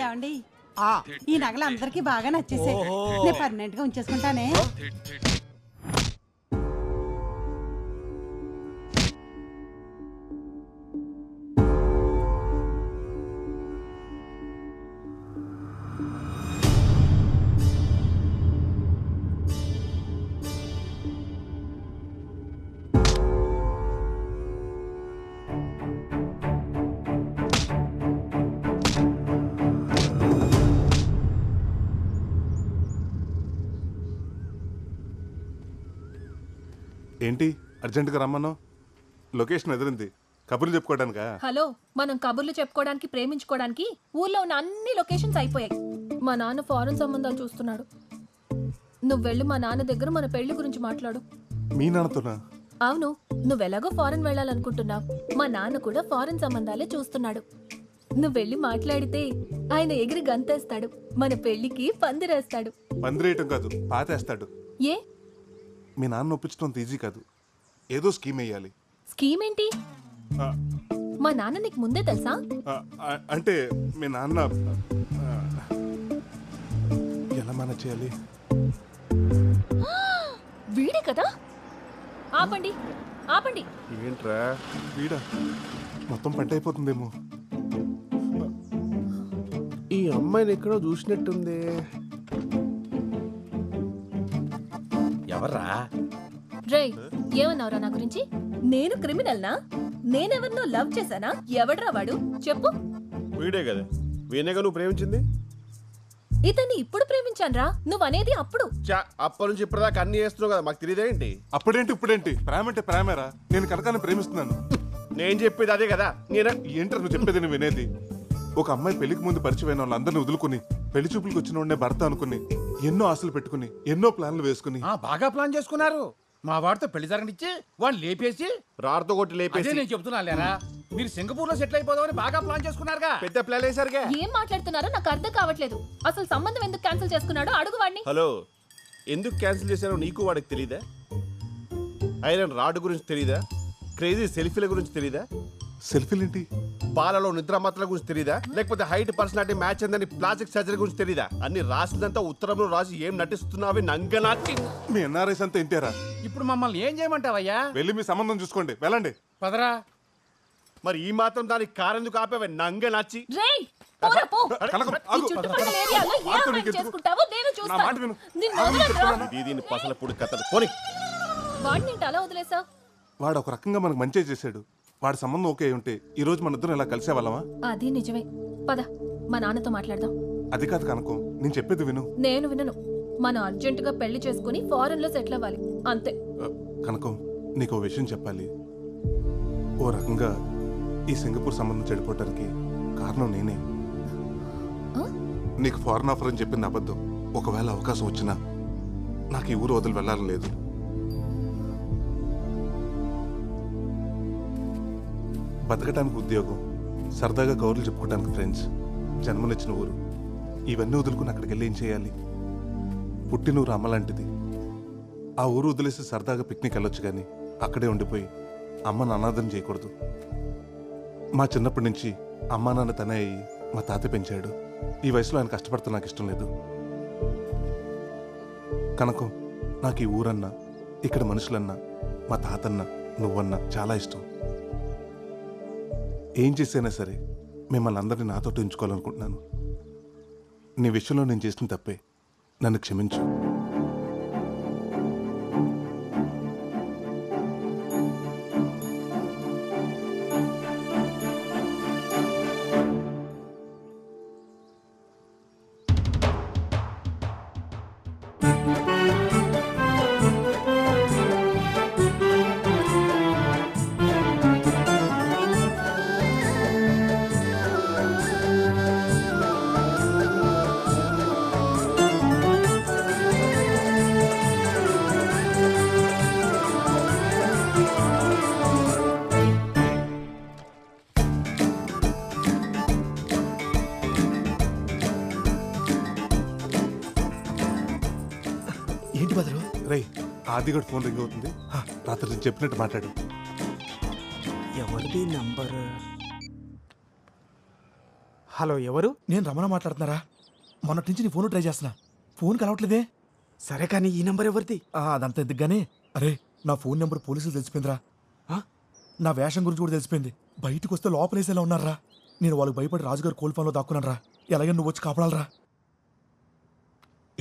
ఏమండి ఈ నగలు అందరికి బాగా నచ్చేసాయి. నేను పర్మనెంట్ గా ఉంచేసుకుంటానే. ఏంటి అర్జెంటుగా రమ్మన్నావు? లొకేషన్ ఎదిరింది. కబుర్లు చెప్పుకోవడానికా? హలో, మనం కబుర్లు చెప్పుకోవడానికి, ప్రేమించుకోవడానికి ఊర్లో ఉన్న అన్ని లొకేషన్స్ అయిపోయాయి. మా నాన్న ఫారెన్ సంబంధాలు చూస్తున్నాడు. నువ్వు వెళ్ళి మా నాన్న దగ్గర మన పెళ్లి గురించి మాట్లాడు. మీ నాన్నతోనా? అవును, నువ్వెలాగో ఫారెన్ వెళ్ళాలనుకుంటున్నావు. మా నాన్న కూడా ఫారెన్ సంబంధాలే చూస్తున్నాడు. నువ్వు వెళ్ళి మాట్లాడితే ఆయన ఎగిరి గంతేస్తాడు. మన పెళ్లికి పందిరేస్తాడు. పందిరేయటం కాదు, పాతేస్తాడు. ఏ? మీ నాన్న ఒప్పించడం ఈజీ కాదు. ఏదో స్కీమ్ వేయాలి. స్కీమ్ ఏంటి? మా నాన్న నీకు ముందే తెలుసా? అంటే మీ నాన్న ఎలా మేనేజ్ చేయాలి? వీడే కదా. ఆపండి ఆపండి. ఏంట్రా వీడా? మొత్తం పంట అయిపోతుందేమో. ఈ అమ్మాయిని ఎక్కడో చూసినట్టుంది. ఎవర్రా? రే, ఏమన్నావురా నా గురించి? నేను క్రిమినల్నా? నేనెవరినో లవ్ చేశానా? ఎవడ్రా వాడు చెప్పు. వీడే కదా, వీనేగా నువ్వు ప్రేమించింది. ఇతన్ని ఇప్పుడు ప్రేమించాన్రా. నువ్వనేది అప్పుడు. అప్పటి నుంచి ఇప్పటిదాకా అన్ని చేస్తున్నావు కదా, మాకు తెలియదేంటి? అప్పుడేంటి ఇప్పుడేంటి? ప్రేమ అంటే ప్రేమేరా. నేను కనకాన్ని ప్రేమిస్తున్నాను. నేను చెప్పేది అదే కదా. ఏంటో నువ్వు చెప్పేది నువ్వు వినేది? ఒక అమ్మాయి పెళ్లికి ముందు పరిచయం వాళ్ళందరినీ వదులుకుని పెళ్లి చూపులకు వచ్చిన వాడినే భర్త అనుకుని ఎన్నో ఆశలు పెట్టుకుని ఎన్నో ప్లాన్లు వేసుకుని బాగా ప్లాన్ చేసుకున్నారు. మా వాడితో పెళ్లి జరగనిచ్చి వాడిని లేపేసి రాడుతో కొట్టి లేపేసి. నేను చెప్తున్నా లేరా, మీరు సింగపూర్ లో సెటిల్ అయిపోదామని బాగా ప్లాన్ చేసుకున్నారుగా. పెద్ద ప్లాన్ వేసారుగా. ఏం మాట్లాడుతున్నారో నాకు అర్థం కావట్లేదు. అసలు సంబంధం ఎందుకు క్యాన్సిల్ చేసుకున్నాడో అడుగు వాడిని. హలో, ఎందుకు క్యాన్సిల్ చేశారో నీకు వాడికి తెలీదా? ఐరన్ రాడ్ గురించి తెలీదా? క్రేజీ సెల్ఫీల గురించి తెలీదా? సెల్ఫీలేంటి? బాలలో నిద్ర మాత్రల గురించి తెలీదా? లేకపోతే హైట్ పర్సనాలిటీ మ్యాచ్ అందని ప్లాస్టిక్ సర్జరీ గురించి తెలీదా? అన్ని రాసిందంతా ఉత్తరంలో రాసి ఏం నటిస్తున్నావి నంగనాటి. మీ ఎన్ఆర్ఐస్ అంతా ఇంతేరా. ఇప్పుడు మమ్మల్ని ఏం చేయమంటావయ్యా? వెళ్ళి మీ సంబంధం చూసుకోండి, వెళ్ళండి. పదరా. మరి ఈ మాత్రం దానికి కారెందుకు ఆపేవే నంగనాచి? దీని పసలపూడి కథలు పోనీ. వాడు ఒక రకంగా మనకు మంచి చేశాడు. వాడి సంబంధం ఓకే ఉంటే ఈ రోజు మన ఇద్దరం ఇలా కలిసే వాళ్ళమా? అది నిజమే. పద, మా నాన్నతో మాట్లాడదాం. అది కాదు కనుకో, నేను చెప్పేది విను. నేను వినను. మనం అర్జెంటుగా పెళ్లి చేసుకుని ఫారెన్ లో సెటిల్ అవ్వాలి, అంతే. కనుకో, నీకు ఓ విషయం చెప్పాలి. ఓ రకంగా ఈ సింగపూర్ సంబంధం చెడిపోవటానికి కారణం నేనే. నీకు ఫారెన్ ఆఫర్ అని చెప్పింది అబద్ధం. ఒకవేళ అవకాశం వచ్చినా నాకు ఈ ఊరు వదిలి వెళ్ళాలని లేదు. బతకటానికి ఉద్యోగం, సరదాగా కౌరులు చెప్పుకోవడానికి ఫ్రెండ్స్, జన్మనిచ్చిన ఊరు, ఇవన్నీ వదులుకుని అక్కడికి వెళ్ళి ఏం చేయాలి? పుట్టినూరు అమ్మ లాంటిది. ఆ ఊరు వదిలేసి సరదాగా పిక్నిక్ వెళ్ళొచ్చు కానీ అక్కడే ఉండిపోయి అమ్మను అనాథం చేయకూడదు. మా చిన్నప్పటి నుంచి అమ్మా నాన్న తనే అయ్యి మా తాత పెంచాడు. ఈ వయసులో ఆయన కష్టపడుతూ నాకు ఇష్టం లేదు. కనుక నాకు ఈ ఊరన్నా, ఇక్కడ మనుషులన్నా, మా తాతన్నా, నువ్వన్నా చాలా ఇష్టం. ఏం చేసైనా సరే మిమ్మల్ని అందరినీ నాతో ఉంచుకోవాలనుకుంటున్నాను. నీ విషయంలో నేను చేసిన తప్పే, నన్ను క్షమించు. ఆది కూడా ఫోన్ రింగ్ అవుతుంది. రాత్రి నేను చెప్పినట్టు మాట్లాడు. ఎవరిది నంబర్? హలో, ఎవరు? నేను రమణ మాట్లాడుతున్నారా? మొన్నటి నుంచి నీ ఫోన్ ట్రై చేస్తున్నా, ఫోన్ కలవట్లేదే. సరే కానీ ఈ నంబర్ ఎవరిది? అదంతా ఎందుకుగానే. అరే, నా ఫోన్ నెంబర్ పోలీసులు తెలిసిపోయిందిరా. నా వేషం గురించి కూడా తెలిసిపోయింది. బయటకు వస్తే లోపలేసేలా ఉన్నారా. నేను వాళ్ళకి భయపడి రాజుగారు కోల్ ఫోన్లో దాక్కున్నాను రా. ఎలాగైనా నువ్వు వచ్చి కాపాడాలరా.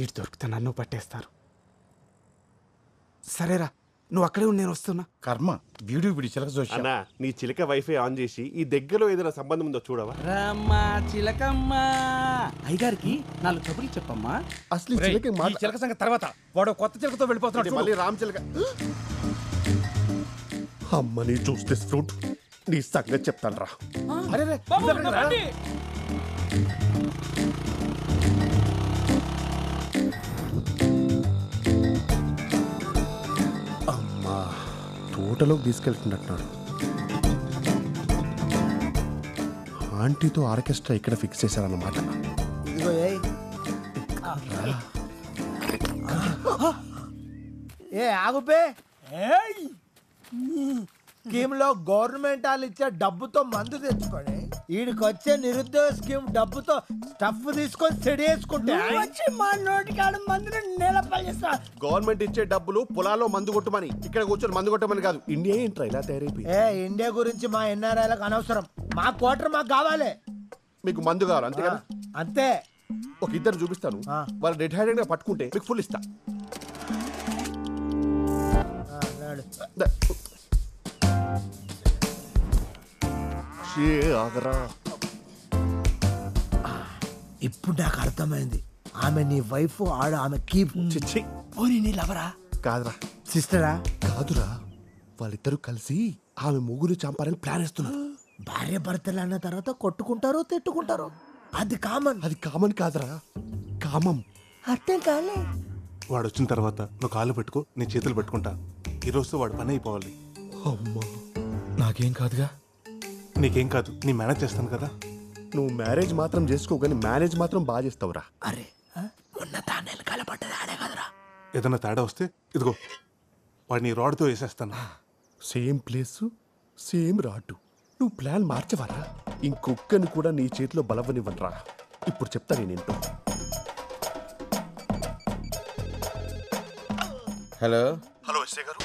ఇటు దొరికితే నన్ను పట్టేస్తారు. సరేరా, నువ్వు అక్కడే ఉండి నేను వస్తున్నా. కర్మ వీడియో చిలక చూసి అన్నా, నీ చిలక వైఫై ఆన్ చేసి ఈ దగ్గరలో ఏదైనా సంబంధం ఉందో చూడవా? రమ్మా చిలకమ్మ, అయ్యగారికి 4 కబుర్లు చెప్పమ్మా. అసలు ఈ చిలక సంగతి తర్వాత, వాడు కొత్త చిలకతో వెళ్ళిపోతున్నాడు. మళ్ళీ రామ్ చిలక. అమ్మని చూస్తే ఫ్రూట్ నీ సంగతి చెప్తాను రా. అమ్మా, తోటలోకి తీసుకెళ్తున్నట్టున్నాడు. ఆంటీతో ఆర్కెస్ట్రా ఇక్కడ ఫిక్స్ చేశారన్నమాట. ఏ ఆగుపే. స్కీమ్ లో గవర్నమెంట్ వాళ్ళు ఇచ్చే డబ్బుతో మందు తెచ్చుకొని వీడికి వచ్చే నిరుద్యోగ స్కీమ్ డబ్బుతో స్టఫ్ తీసుకొని సెడి వేసుకుంటే మా నోటికాడ మందుని నిలపల్లిస్తా. గవర్నమెంట్ ఇచ్చే డబ్బులు పొలాల్లో మందు కొట్టమని, ఇక్కడ కూర్చొని మందు కొట్టమని కాదు. ఇండియా ఏంట్రా ఇలా తయారైపోయింది? ఇండియా గురించి మా ఎన్ఆర్ఐలకు అనవసరం. మా క్వార్టర్ మాకు కావాలి. మీకు మందు కావాలి అంతే కదా? అంతే. ఒక ఇద్దరు చూపిస్తాను, వాళ్ళు రెడ్ హ్యాండెడ్ గా పట్టుకుంటే మీకు ఫుల్ ఇస్తా. ఇప్పుడు నాకు అర్థమైంది. ఆమె నీ వైఫ్, ఆడ ఆమె కీప్. పోనీ నీ లవరా? కాదురా. సిస్టరా? కాదురా, వాళ్ళిద్దరూ కలిసి ఆమె ముగ్గురు చంపాలని ప్లాన్ వేస్తున్నారు. భార్య భర్తలు అన్న తర్వాత కొట్టుకుంటారు, తిట్టుకుంటారు. అది కామన్. అది కామన్ కాదురా, కామం. అర్థం కాలే. వాడు వచ్చిన తర్వాత నువ్వు కాళ్ళు పెట్టుకో, నీ చేతులు పెట్టుకుంటా. ఈ రోజుతో వాడు పని అయిపోవాలి. అమ్మా, నాకేం కాదుగా. నీకేం కాదు, నీ మేనేజ్ చేస్తాను కదా. నువ్వు మ్యారేజ్ మాత్రం చేసుకో, కానీ మేనేజ్ మాత్రం బాగా చేస్తావురా. అరే మొన్న తానేలు కలపడ్డది ఆడే కదరా. ఏదన్నా తేడా వస్తే ఇదిగో వాడిని రాడ్తో వేసేస్తాను. Same place, same rod. నువ్వు ప్లాన్ మార్చవరా? ఇంకొక్కని కూడా నీ చేతిలో బలవనివ్వనరా. ఇప్పుడు చెప్తా నేనేంటో. హలో హలో ఎస్ఐ గారు,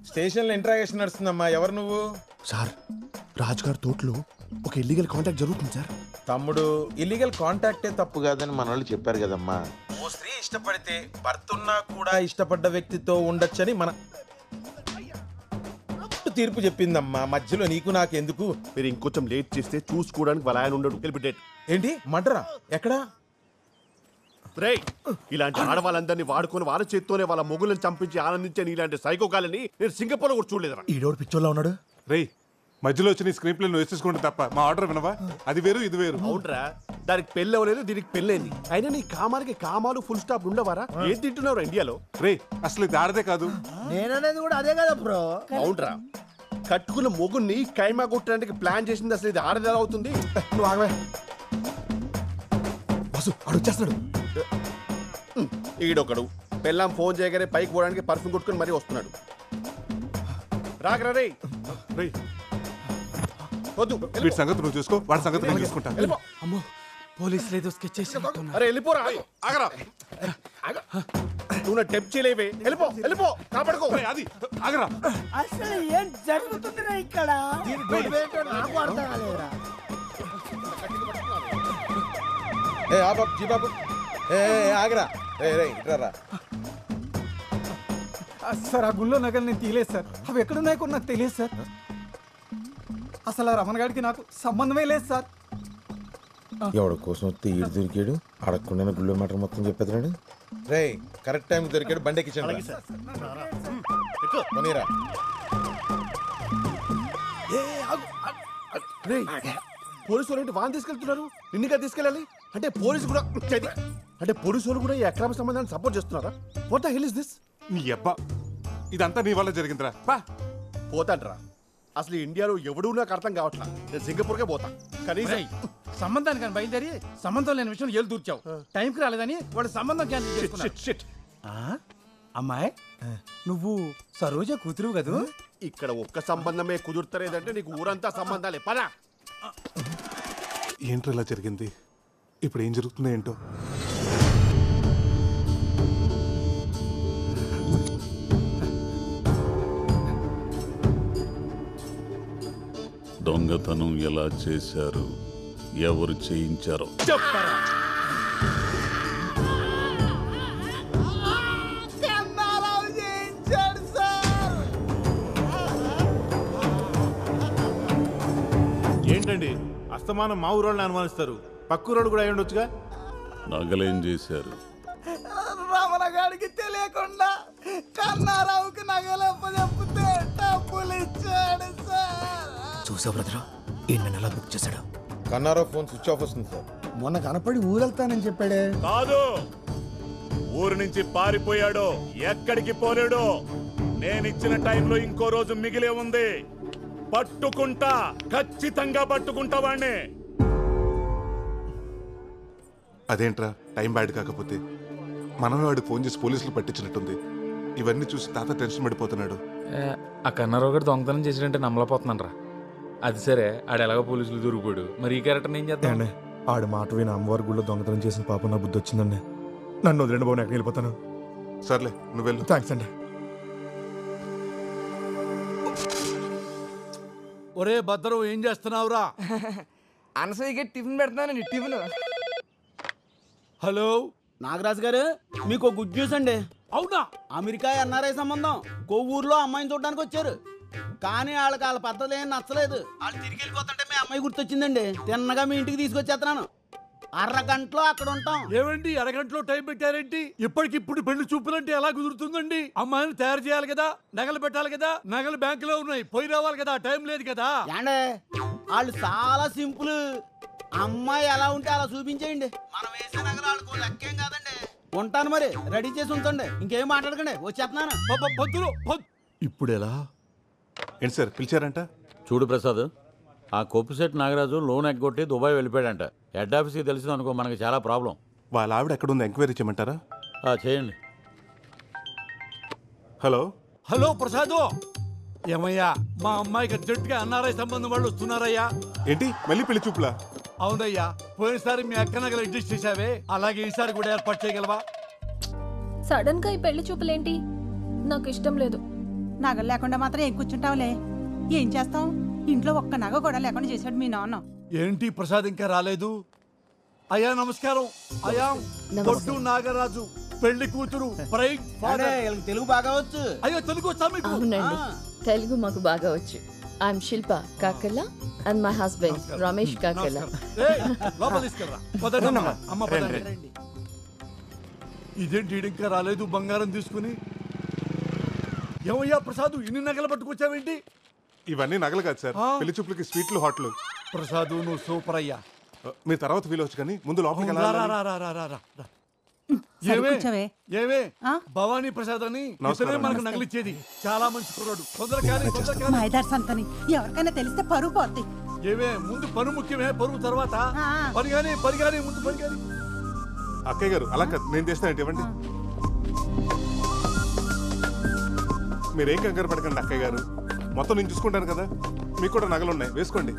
స్టేషన్లో ఇంట్రాగేషన్ నడుస్తుందమ్మా. ఎవరు నువ్వు? సార్, రాజుగారి తోటలో ఒక ఇల్లీగల్ కాంటాక్ట్ జరుగుతుంది సార్. తమ్ముడు, ఇల్లీగల్ కాంటాక్టే తప్పు కాదని మన వాళ్ళు చెప్పారు కదమ్మా. ఓ స్త్రీ ఇష్టపడితే భర్త ఉన్నా కూడా ఇష్టపడ్డ వ్యక్తితో ఉండొచ్చని మన తీర్పు చెప్పిందమ్మా. మధ్యలో నీకు నాకు ఎందుకు? మీరు ఇంకొంచెం లేట్ చేస్తే చూసుకోవడానికి వాళ్ళ ఆయన ఉండడు. ఏంటి మడ్రా? ఎక్కడా? రే, ఇలాంటి ఆడవాళ్ళందరినీ వాడుకొని వాళ్ళ చేత్తోనే వాళ్ళ మొగులను చంపించి ఆనందించని ఇలాంటి సైకోకాలని నేను సింగపూర్ లో కూడా చూడలేదురా. ఈడోడు పిచ్చోళ్ళ ఉన్నాడు. రే, మధ్యలో వచ్చి నీ స్క్రీన్ ప్లే నువ్వు వేసేసుకుంటే తప్ప మా ఆర్డర్ వినవా? అది వేరు, ఇది వేరు. అవునరా, దానికి పెళ్ళి అవ్వలేదు, దీనికి పెళ్ళైంది. అయినా నీ కామానికి కామాలు ఫుల్ స్టాప్ ఉండవారా? ఏం తింటున్నావు ఇండియాలో? రే, అసలు ఇది ఆడదే కాదు. నేననేది కూడా అదే కదా బ్రో. అవునరా, కట్టుకున్న మొగుని కైమా కొట్టడానికి ప్లాన్ చేసింది అసలు ఇది ఆడది ఎలా అవుతుంది? నువ్వు ఆగవే. బస్సు ఆడు వచ్చేస్తాడు. ఈడొకడు పెళ్ళాం ఫోన్ చేయగానే పైకి పోవడానికి పర్ఫ్యూమ్ కొట్టుకుని మరీ వస్తున్నాడు. రాకరా రే. వద్దు, వీడి సంగతి నువ్వు చూసుకో, వాడి సంగతి నేను చూసుకుంటా. అమ్మో, పోలీసులు ఏదో స్కెచ్ చేసి. అరే వెళ్ళిపోరా, ఆగరా. నువ్వు నా టెంప్ చేయలేవే. వెళ్ళిపో, వెళ్ళిపో, కాపాడుకో. అది ఆగరా. అసలు ఏం జరుగుతుందిరా ఇక్కడ? నాకు అర్థం కాలేదురా. ఏ ఆ బాబు, జీ బాబు, ఏ ఆగరా. సార్, ఆ గుళ్ళో నగలు నేను తీయలేదు సార్. అవి ఎక్కడున్నాయి కూడా నాకు తెలియదు సార్. అసలు ఆ రమణ గారికి నాకు సంబంధమే లేదు సార్. ఎవడ కోసం వస్తే ఈడు దొరికాడు, అడగకుండా గుళ్ళో మాట మొత్తం చెప్పేదాడు. రే, కరెక్ట్ టైం దొరికాడు, బండి ఎక్కించండి. పోలీసు వాళ్ళు వాన్ తీసుకెళ్తున్నారు, నిన్నగా తీసుకెళ్ళాలి అంటే పోలీసు కూడా అంటే పోలీసు వాళ్ళు కూడా ఈ అక్రమ సంబంధాన్ని సపోర్ట్ చేస్తున్నారా? What the hell is this? నీ అబ్బా, ఇదంతా నీ వల్ల జరిగిందిరా. పోతాడ్రా. అసలు ఇండియాలో ఎవడూ నాకు అర్థం కావట్లా. నేను సింగపూర్కే పోతా. కనీసం సంబంధానికి కానీ బయలుదేరి సంబంధం లేని విషయం ఏళ్ళు దూర్చావు. టైంకి రాలేదని వాడు సంబంధం క్యాన్సిల్ చేసుకున్నాడు. అమ్మాయి నువ్వు సరోజ కూతురు కదూ? ఇక్కడ ఒక్క సంబంధమే కుదురుతలేదంటే నీకు ఊరంతా సంబంధాలే పదా. ఏంట్రా ఇలా జరిగింది? ఇప్పుడు ఏం జరుగుతుందో ఏంటో. దొంగతనం ఎలా చేశారు, ఎవరు చేయించారో చెప్పరా. ఏంటండి అస్తమానం మా ఊరోళ్ళని అనుమానిస్తారు? పక్కూరోళ్ళు కూడా అయి ఉండొచ్చుగా. నగలేం చేశారు? రమణ గారికి తెలియకుండా కన్నారావుకి నగలప్ప చెప్తే డబ్బులు ఇచ్చాడు సార్. చూసా బ్రదరా, ఈయన ఎలా బుక్ చేశాడు? కన్నారావు ఫోన్ స్విచ్ ఆఫ్ వస్తుంది సార్. మొన్న కనపడి ఊరెళ్తానని చెప్పాడే. కాదు, ఊరు నుంచి పారిపోయాడు, ఎక్కడికి పోలేడు. నేనిచ్చిన టైంలో ఇంకో రోజు మిగిలే ఉంది. పట్టుకుంటా, ఖచ్చితంగా పట్టుకుంటా వాణ్ణి. అదేంట్రా టైం బ్యాడ్ కాకపోతే? మనమే వాడికి ఫోన్ చేసి పోలీసులు పట్టించినట్టుంది. ఇవన్నీ చూసి తాత టెన్షన్ పడిపోతున్నాడు. ఆ కన్నారావు గారు దొంగతనం చేసినట్టే నమ్మలేకపోతున్నాను రా. అది సరే, ఆడు ఎలాగో పోలీసులు దొరికిపోయాడు, మరి ఈ క్యారెక్టర్ ఏం చేద్దాం? ఆడు మాట విని అమ్మవారి గుళ్ళో దొంగతనం చేసిన పాపం నా బుద్ధి వచ్చిందండి. నన్ను వదిలేండి బాబు, ఎక్కడికి వెళ్ళిపోతాను. సర్లే నువ్వు వెళ్ళు. థ్యాంక్స్ అండి. ఒరే భద్రం, ఏం చేస్తున్నావురా? అనసూయకి టిఫిన్ పెడతానండి. టిఫిన్. హలో నాగరాజు గారు, మీకు గుడ్ న్యూస్ అండి. అవునా? అమెరికా ఎన్ఆర్ఐ సంబంధం కొవ్వూరులో అమ్మాయిని చూడడానికి వచ్చారు. కానీ వాళ్ళ పద్ధతులు ఏం నచ్చలేదు. వాళ్ళు తిరిగి వెళ్ళిపోతుంటే మీ అమ్మాయి గుర్తొచ్చిందండి. తిన్నగా మీ ఇంటికి తీసుకొచ్చేస్తున్నాను. అరగంటలో అక్కడ ఉంటాం. ఏమండి అరగంటలో టైం పెట్టారేంటి? ఇప్పటికిప్పుడు పెళ్లి చూపులంటే ఎలా కుదురుతుందండి? అమ్మాయిని తయారు చేయాలి కదా, నగలు పెట్టాలి కదా, నగలు బ్యాంకులో ఉన్నాయి, పోయి రావాలి కదా, టైం లేదు కదా. ఏండే వాళ్ళు చాలా సింపుల్. అమ్మాయి ఎలా ఉంటే అలా చూపించేయండి. మనం వేసే నగలు వాళ్ళకు లెక్కేం కాదండి. ఉంటాను మరి, రెడీ చేసి ఉంచండి. ఇంకేం మాట్లాడకండి, వచ్చేస్తున్నాను. ఇప్పుడు ఎలా? ఏంటి సార్ పిలిచారంట? చూడు ప్రసాద్, ఆ కొప్పుశెట్టి నాగరాజు లోన్ ఎగ్గొట్టి దుబాయ్ వెళ్ళిపోయాడంట. హెడ్ ఆఫీస్కి తెలిసింది అనుకో, మనకి చాలా ప్రాబ్లం. వాళ్ళ ఆవిడ ఎక్కడుంది ఎంక్వైరీ చేయమంటారా? చేయండి. హలో హలో ప్రసాద్, ఏమయ్యా మా అమ్మాయికి అర్జెంట్గా ఎన్ఆర్ఐ సంబంధం వాళ్ళు వస్తున్నారయ్యా. ఏంటి మళ్ళీ పెళ్లి చూపులా? అవునయ్యా, పోయినసారి మీ అక్క నగలు అడ్జస్ట్ చేసావే, అలాగే ఈసారి కూడా ఏర్పాటు చేయగలవా? సడన్ గా ఈ పెళ్లి చూపులేంటి? నాకు ఇష్టం లేదు. నగలు లేకుండా మాత్రం ఏం కూర్చుంటావులే. ఏం చేస్తాం? ఇంట్లో ఒక్క నగ కూడా లేకుండా చేశాడు మీ నాన్న. ఏంటి ప్రసాద్ ఇంకా రాలేదు? అయ్యా నమస్కారం. అయ్యా బొడ్డు నాగరాజు, పెళ్లి కూతురు, బ్రైడ్ ఫాదర్. తెలుగు బాగా వచ్చు. అయ్యో తెలుగు వచ్చా మీకు? అవునండి, తెలుగు మాకు బాగా వచ్చు. I'm Shilpa Kakala and my husband Ramesh Kakala. ఇదేంటి ఇంకా రాలేదు బంగారం తీసుకుని? ఏమయ్యా ప్రసాద్, ఇన్ని నగలు పట్టుకొచ్చావేంటి? ఇవన్నీ నగలు కాదు సార్, పెళ్లి చూపులకి స్వీట్లు హాట్లు. ప్రసాద్ నువ్వు సూపర్ అయ్యా. మీరు తర్వాత వీలవచ్చు కానీ ముందు లోపలికి ఏమే భవానీ ప్రసాద్ అని ఇతనే మనకు నగలిచ్చేది. చాలా మంచి కుర్రాడు. మైదార్ సంతని ఎవరికైనా తెలిస్తే పరువు పోద్ది. ఏమే ముందు పను ముఖ్యమే, పరువు తర్వాత పరిగాని ముందు పరిగాని. అక్కయ్య గారు అలా కాదు, నేను చేస్తానంటే ఇవ్వండి. మీరేం కంగారు పడకండి అక్కయ్య గారు, మొత్తం నేను చూసుకుంటాను కదా. మీకు కూడా నగలు ఉన్నాయి, వేసుకోండి.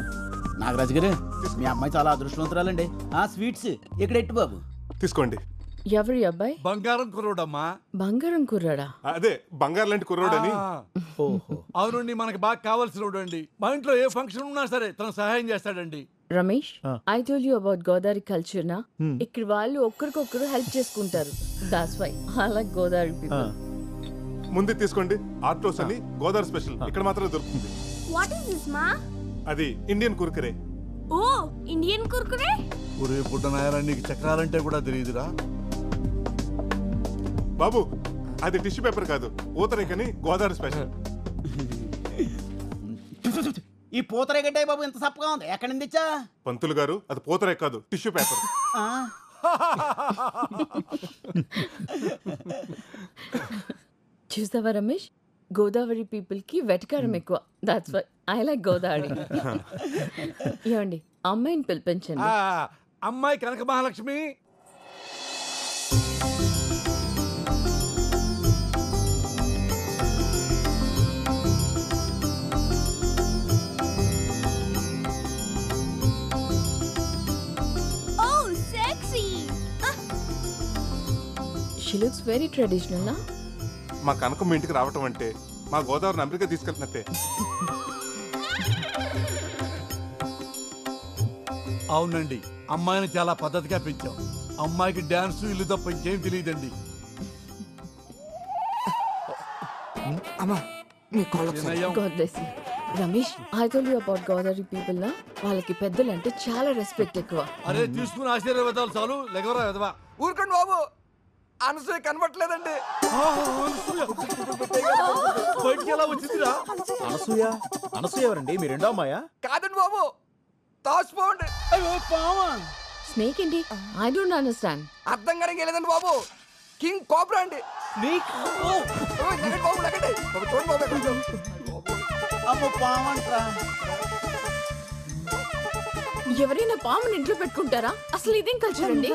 నాగరాజు గారు, మీ అమ్మాయి చాలా అదృష్టవంతురాలండి. స్వీట్స్ ఇక్కడ ఎట్టు బాబు తీసుకోండి. ఎవరి అబ్బాయి? బంగారం కుర్రోడమ్మా. బంగారం కుర్రాడా? అదే బంగారం లాంటి కుర్రోడని. అవునండి, మనకి బాగా కావాల్సిన అండి. మా ఇంట్లో ఏ ఫంక్షన్ ఉన్నా సరే తను సహాయం చేస్తాడండి. Ramesh, I told you about Godavari culture నా. ఇక్కడ వాళ్ళు ఒక్కరికొక్కరు హెల్ప్ చేసుకుంటారు. That's why I like Godavari people. ముందు తీసుకోండి. ఆర్టోస్ అని గోదావరి స్పెషల్ ఇక్కడ మాత్రమే దొరుకుతుంది. వాట్ ఇస్ దిస్ మా? అది ఇండియన్ కుర్కురే. ఓ, ఇండియన్ కుర్కురే? ఒరే బుడ్డనాయరా, నీకు చక్రాలంటే కూడా తెలియదురా బాబు. అది టిష్యూ పేపర్ కాదు, పూతరేకని గోదావరి స్పెషల్. ఈ పూతరేకంటే బాబు ఎంత సప్పగా ఉంది, ఎక్కడి నుంచి తెచ్చా? పంతులు గారు, అది పూతరేక కాదు, టిష్యూ పేపర్. చూసావా రమేష్, గోదావరి పీపుల్ కి వెటకారం ఎక్కువ. That's why I like Godavari. ఏమండి, అమ్మాయిని పిలిపించండి. అమ్మాయి Kanaka Mahalakshmi. Looks very traditional. మా కనకం మీ ఇంటికి రావటం అంటే మా గోదావరిని అమెరికా తీసుకెళ్తున్నట్టే. అవునండి, అమ్మాయిని చాలా పద్ధతిగా పెంచాం. అమ్మాయికి డాన్స్ ఇల్లు తప్ప ఇంకేం తెలియదండి. God bless you. Ramesh, I told you about Godavari people నా వాళ్ళకి పెద్దలంటే చాలా రెస్పెక్ట్ ఎక్కువ. అరే తీసుకుని ఆశీర్వాదాలు చాలు, లెగవరా వెదవా. ఊరుకోండి బాబు, అనసూయ కనబట్లేదండి. బయటికి ఎలా వచ్చిందిరా? అనసూయ అనసూయ ఎవరండి? మీ రెండో అమ్మాయా? కాదండి బాబు, తాసిపోండి. స్నేక్ ఏంటి? I don't understand. అర్థం కానీ లేదండి బాబు, కింగ్ కోబ్రా అండి. ఎవరైనా పాముని ఇంట్లో పెట్టుకుంటారా? అసలు ఇదేం కల్చర్ అండి?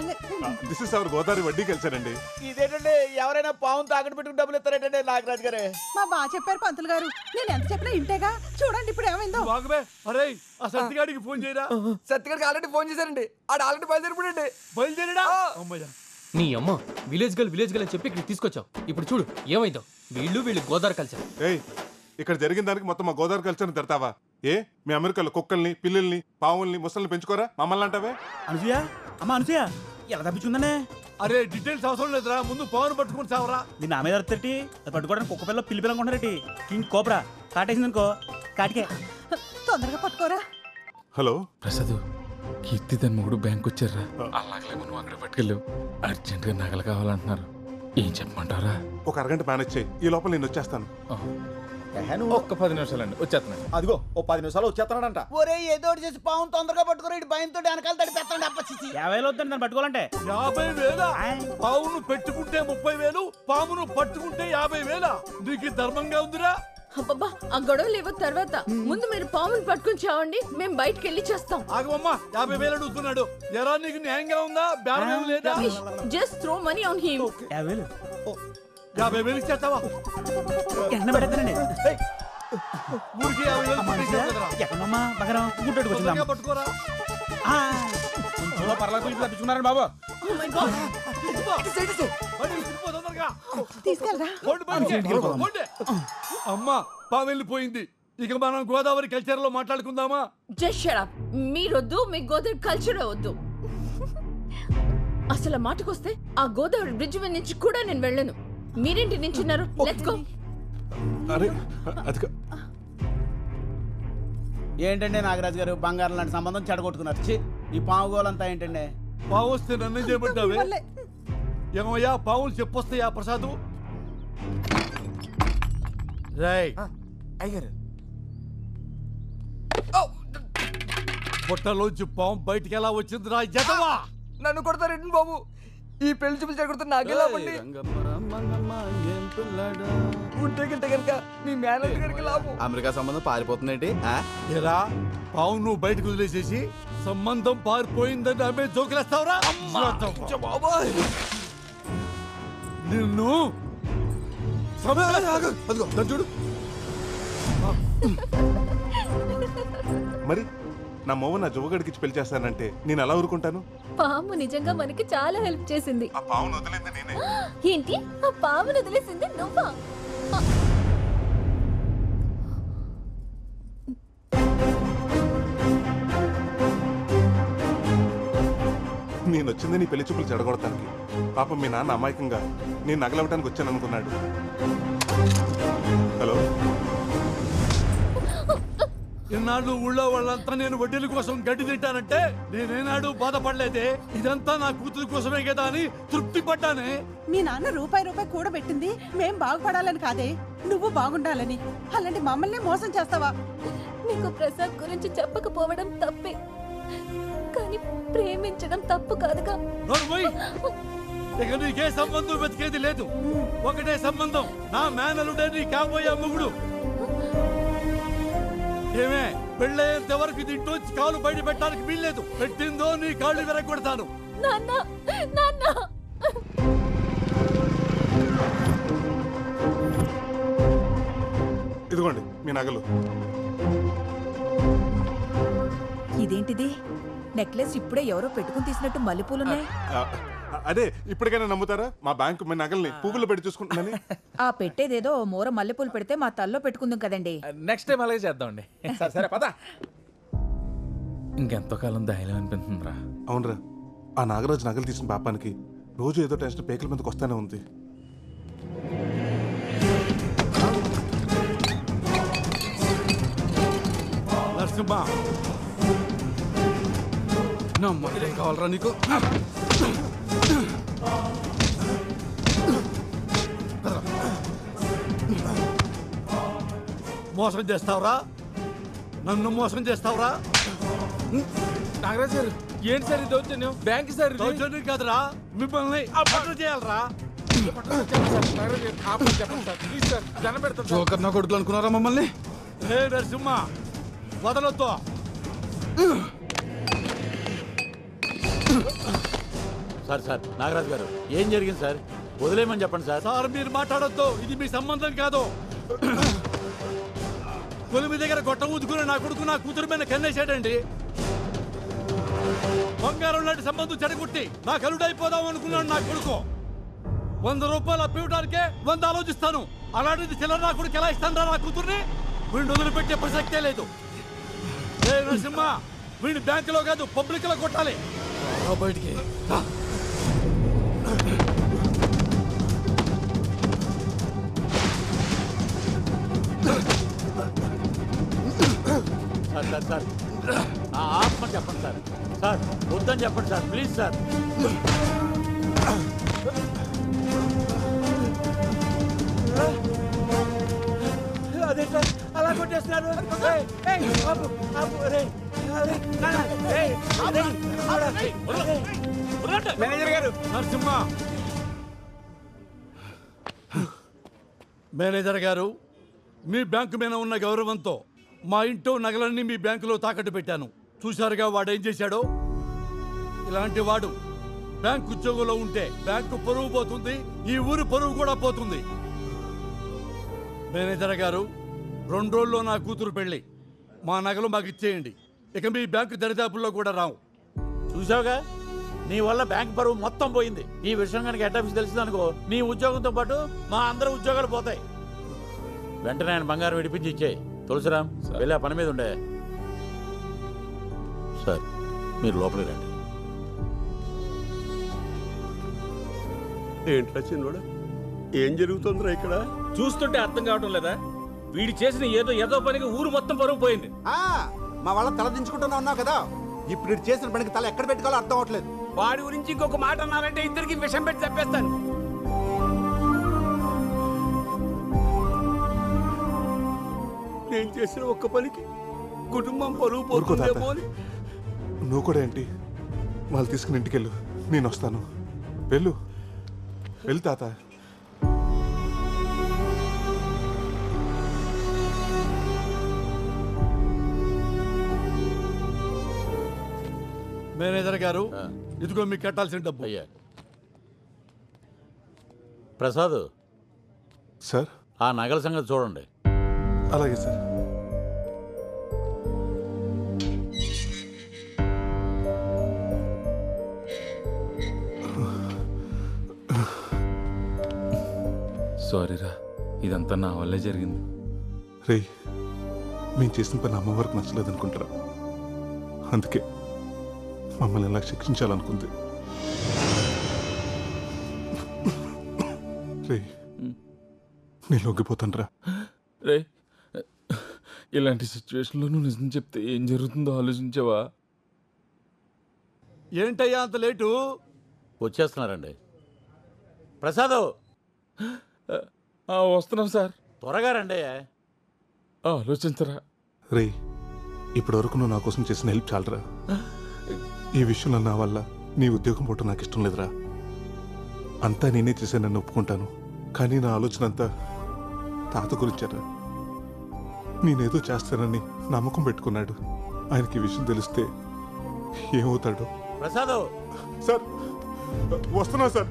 దిస్ ఇస్ అవర్ గోదావరి వడ్డీ కల్చర్ అండి. ఇదేంటండి, ఎవరైనా పావును తాకట్టు పెట్టుకుని డబ్బులు ఇస్తారేంటండి నాగరాజు గారే? మా బాగా చెప్పారు పంతులు గారు, నేను ఎంత చెప్పినా ఇంటేగా. చూడండి ఇప్పుడు ఏమైందో. అరే ఆ సత్తిగాడికి ఫోన్ చేయరా. సత్తిగాడికి ఆల్రెడీ ఫోన్ చేశారండి, ఆడ ఆల్రెడీ బయలుదేరిపోయండి. బయలుదేరాడా? అమ్మయ్యా. నీ అమ్మ విలేజ్ గర్ల్ అని చెప్పి ఇక్కడ తీసుకొచ్చావు. ఇప్పుడు చూడు ఏమైందో. వీళ్ళు గోదావరి కల్చర్. ఏయ్, ఇక్కడ జరిగిన దానికి మొత్తం మా గోదావరి కల్చర్ని తిడతావా? ఏ మీ అమెరికాలో కుక్కల్ని, పిల్లల్ని, పావుల్ని, ముసల్ని పెంచుకోరా? మమ్మల్ని అంటావే? అనసూయ, అమ్మ అనసూయ ఎలా తప్పించుందనే? అరే డీటెయిల్స్ అవసరం లేదురా, ముందు పవన్ పట్టుకుని చావరా. మీ నా మీద అర్థటి అది పట్టుకోవడానికి కుక్క పిల్ల పిల్లి పిల్లలు కొంటారటి. కింగ్ కోబ్రా కాటేసింది అనుకో, కాటికే. తొందరగా పట్టుకోరా. హలో ప్రసాద్, కీర్తి తన మొగుడు బ్యాంక్ వచ్చారా? అలాగలేమో నువ్వు అక్కడ పట్టుకెళ్ళావు. అర్జెంట్గా నగలు కావాలంటున్నారు. ఏం చెప్పమంటారా? ఒక అరగంట మేనేజ్ చేయి, ఈ లోపల నేను వచ్చేస్తాను. ఒక్క 10 నిమిషాలండి, వచ్చేస్తున్నాను. అదిగో ఓ 10 నిమిషాలు వచ్చేస్తున్నాడంట. ఒరే ఏదో చేసి పావును తొందరగా పట్టుకోరా, ఇటు భయంతో వెనకాల తడిపేస్తాడు. అప్పచ్చి 50,000 వద్దండి నన్ను పట్టుకోవాలంటే. 50,000? పావును పెట్టుకుంటే 30,000, పామును పట్టుకుంటే 50,000. నీకు ధర్మంగా ఉందిరా? అబ్బబ్బా, ఆ గొడవ లేవు తర్వాత. ముందు మీరు పాముని పట్టుకుని చావండి, మేము బయటకు వెళ్ళి చేస్తాం. ఆగమ్మా, 50,000 అడుగుతున్నాడు. ఎరా నీకు న్యాయంగా ఉందా? బేరం లేదా? Just throw money on him. 50,000 ఇచ్చేస్తావా? ఎన్న పెడతానండి. ఊరికి 50,000 ఎక్కడమ్మా బగరం గుడ్డోడికి వచ్చిందా? పట్టుకోరా. పర్లేదు పోయి తప్పించుకున్నారండి బాబు. అమ్మా పా వెళ్ళిపోయింది. ఇక మనం గోదావరి కల్చర్ లో మాట్లాడుకుందామా? Just shut up. మీరొద్దు, మీ గోదావరి కల్చర్ వద్దు. అసలు మాటకొస్తే ఆ గోదావరి బ్రిడ్జ్ మీద నుంచి కూడా నేను వెళ్ళను. మీరేంటి నించున్నారు? Let's go. అరే అది ఏంటండి నాగరాజు గారు, బంగారం లాంటి సంబంధం చెడగొట్టుకున్నారు. ఈ పావు గోలంతా ఏంటండి? పావు వస్తే నన్ను చేయబడ్డావే. ఏమయ్యా పావులు చెప్పొస్తాయా ప్రసాద్? రై అయ్యారు పొట్టలోంచి పాము బయటికి ఎలా వచ్చిందిరా ఎదవా? నన్ను కొడతారేంటి బాబు? ఈ పెళ్లి చూపులు చెడగొడితే నాకెలా పండి ఉంటే గిట్టే కనుక మీ మేనేజర్ గారికి లాభం. అమెరికా సంబంధం పారిపోతుందేంటి? ఎరా పావు నువ్వు బయటకు వదిలేసేసి సంబంధం పారిపోయిందని ఆమె జోకులేస్తావురా? బాబాయ్ నిన్ను చూడు. మరి నా మొవ్వ నా జువగడికి ఇచ్చి పెళ్లి చేస్తానంటే నేను ఎలా ఊరుకుంటాను? పాము నిజంగా మనకి చాలా హెల్ప్ చేసింది. ఆ పావును వదిలింది నేనే. ఏంటి? ఆ పామును వదిలేసింది నువ్వా? నేను వచ్చింది నీ పెళ్లి చూపులు చెడగొడతానికి. పాపం మీ నాన్న అమాయకంగా నేను నగలవటానికి వచ్చాను అనుకున్నాడు. హలో, ఇన్నాళ్ళు ఊళ్ళో వాళ్ళంతా నేను వడ్డీల కోసం గడ్డి తింటానంటే నేనేనాడు బాధపడలేదే. ఇదంతా నా కూతురు కోసమే కదా అని తృప్తి పడ్డానే. మీ నాన్న రూపాయి కూడబెట్టింది మేం బాగుపడాలని కాదే, నువ్వు బాగుండాలని. అలాంటి మమ్మల్ని మోసం చేస్తావా? నీకు ప్రసాద్ గురించి చెప్పకపోవడం తప్పే, కానీ ప్రేమించడం తప్పు కాదుగా. ఇక నీకే సంబంధం వెతికేది లేదు. ఒకటే సంబంధం, నా మేనలుడే నీ కాబోయే మొగుడు. ఏమే పెళ్ళయ్యేంత వరకు దీంట్లోంచి కాలు బయట పెట్టడానికి వీల్లేదు. పెట్టిందో నీ కాళ్ళు విరగొడతాను. ఇదిగోండి మీ నగలు. ఇదేంటిది? నెక్లెస్ ఇప్పుడే ఎవరో పెట్టుకుని తీసినట్టు మల్లెపూలున్నాయి. అదే ఇప్పటికైనా నమ్ముతారా మా బ్యాంకు మీ నగల్ని పువ్వులు పెట్టి చూసుకుంటున్నాను. ఆ పెట్టేదేదో మూర మల్లెపూలు పెడితే మా తల్లో పెట్టుకుందాం కదండి. నెక్స్ట్ టైం అలాగే చేద్దామండి. సరే సరే పద. ఇంకెంతో కాలం ధైర్యం అనిపిస్తుందిరా. అవునరా, ఆ నాగరాజు నగలు తీసిన పాపానికి రోజు ఏదో టెన్షన్ పేకల మీదకి వస్తానే ఉంది. నరసింహ నమ్మకం కావాలరా నీకు? మోసం చేస్తావురా? నన్ను మోసం చేస్తావురా? నాగరాజు గారు ఏంటి సార్ ఈ దౌర్జన్యం? బ్యాంక్ సార్ దౌర్జన్యం కాదురా, మిమ్మల్ని అప్పట్లు చేయాలరా. జోకర్ నా కొడుకులు అనుకున్నారా మమ్మల్ని? ఏ నరసింహ వదలొద్దు. సార్ సార్ నాగరాజు గారు ఏం జరిగింది సార్? వదిలేయమని చెప్పండి సార్. సార్ మీరు మాట్లాడొద్దు, ఇది మీ సంబంధం కాదు. కొలిమి దగ్గర గొట్ట ఊదుకుని నా కొడుకు నా కూతురు మీద కన్నేశాడండి. బంగారం లాంటి సంబంధం చెడగొట్టి నా కలుడైపోదాం అనుకున్నాడు నా కొడుకు. 100 రూపాయలు అప్పివ్వడానికే 100 ఆలోచిస్తాను. అలాంటిది చిల్లర నా కొడుకు ఎలా ఇస్తాను నా కూతుర్ని? వీడిని వదిలిపెట్టే ప్రసక్తే లేదు. ఏ నరసింహ, వీడిని బ్యాంకులో కాదు పబ్లిక్ లో కొట్టాలి. బయటికి సార్ సార్ సార్ ఆత్మ చెప్పండి సార్. సార్ వద్దని చెప్పండి సార్, ప్లీజ్ సార్. అదే సార్ అలా కొట్టేస్తున్నారు. మేనేజర్ గారు. నరసింహ మేనేజర్ గారు, మీ బ్యాంకు మీద ఉన్న గౌరవంతో మా ఇంట్లో నగలన్నీ మీ బ్యాంకులో తాకట్టు పెట్టాను. చూశారుగా వాడు ఏం చేశాడో. ఇలాంటి వాడు బ్యాంకు ఉద్యోగంలో ఉంటే బ్యాంకు పరువు పోతుంది, ఈ ఊరు పరువు కూడా పోతుంది. మేనేజర్ గారు, 2 రోజుల్లో నా కూతురు పెళ్లి. మా నగలు మాకు ఇచ్చేయండి. ఇక మీ బ్యాంకు దరిదాపుల్లో కూడా రావు. చూసావుగా, నీ వల్ల బ్యాంక్ పరువు మొత్తం పోయింది. ఈ విషయం కనుక హెడ్ ఆఫీస్ తెలిసిందనుకో నీ ఉద్యోగంతో పాటు మా అందరి ఉద్యోగాలు పోతాయి. వెంటనే ఆయన బంగారం విడిపించి ఇచ్చేయి. తులసిరామ్ వెళ్ళి ఆ పని మీద ఉండే. సార్ మీరు లోపలికి రండి. ఏంట్రా చిన్నోడా, ఏం జరుగుతుందిరా ఇక్కడ? చూస్తుంటే అర్థం కావటం లేదా? వీడు చేసిన ఏదో పనికి ఊరు మొత్తం పరువు పోయింది. మా వాళ్ళ తల దించుకుంటున్నా ఉన్నావు కదా, ఇప్పుడు వీడు చేసిన పనికి తల ఎక్కడ పెట్టుకోవాలో అర్థం అవట్లేదు. వాడి గురించి ఇంకొక మాట అన్నారంటే ఇద్దరికి విషం పెట్టి చెప్పేస్తాను. నేను చేసిన ఒక్క పనికి కుటుంబం పరువు ఊరుకో తాత. పోతుందేమో అని. నువ్వు కూడా ఏంటి? వాళ్ళు తీసుకుని ఇంటికి వెళ్ళు, నేను వస్తాను. వెళ్ళు వెళ్ళు తాత. మేనేజర్ గారు, ఇదిగో మీకు కట్టాల్సిన డబ్బు. అయ్యా ప్రసాద్ సార్, ఆ నగల సంగతి చూడండి. అలాగే సార్. సారీరా, ఇదంతా నా వల్లే జరిగింది. రే, మేము చేసిన పని అమ్మవారికి నచ్చలేదు అనుకుంటారా? అందుకే మమ్మల్ని ఎలా శిక్షించాలనుకుంది. రే, నేను లొంగిపోతాను రా. రే, ఇలాంటి సిచ్యువేషన్లో నువ్వు నిజం చెప్తే ఏం జరుగుతుందో ఆలోచించావా? ఏంటయ్యా అంత లేటు? వచ్చేస్తున్నారండి. ప్రసాద్ వస్తున్నాం సార్. త్వరగా రండి. ఆలోచించరా. రే, ఇప్పటి వరకు నువ్వు నా కోసం చేసిన హెల్ప్ చాలరా. ఈ విషయంలో నా వల్ల నీ ఉద్యోగం పోవటం నాకు ఇష్టం లేదురా. అంతా నేనే చేశానని ఒప్పుకుంటాను, కానీ నా ఆలోచన అంతా తాత గురించారా. నేనేదో చేస్తానని నమ్మకం పెట్టుకున్నాడు. ఆయనకి ఈ విషయం తెలిస్తే ఏమవుతాడో. ప్రసాద్ సార్, వస్తున్నా సార్.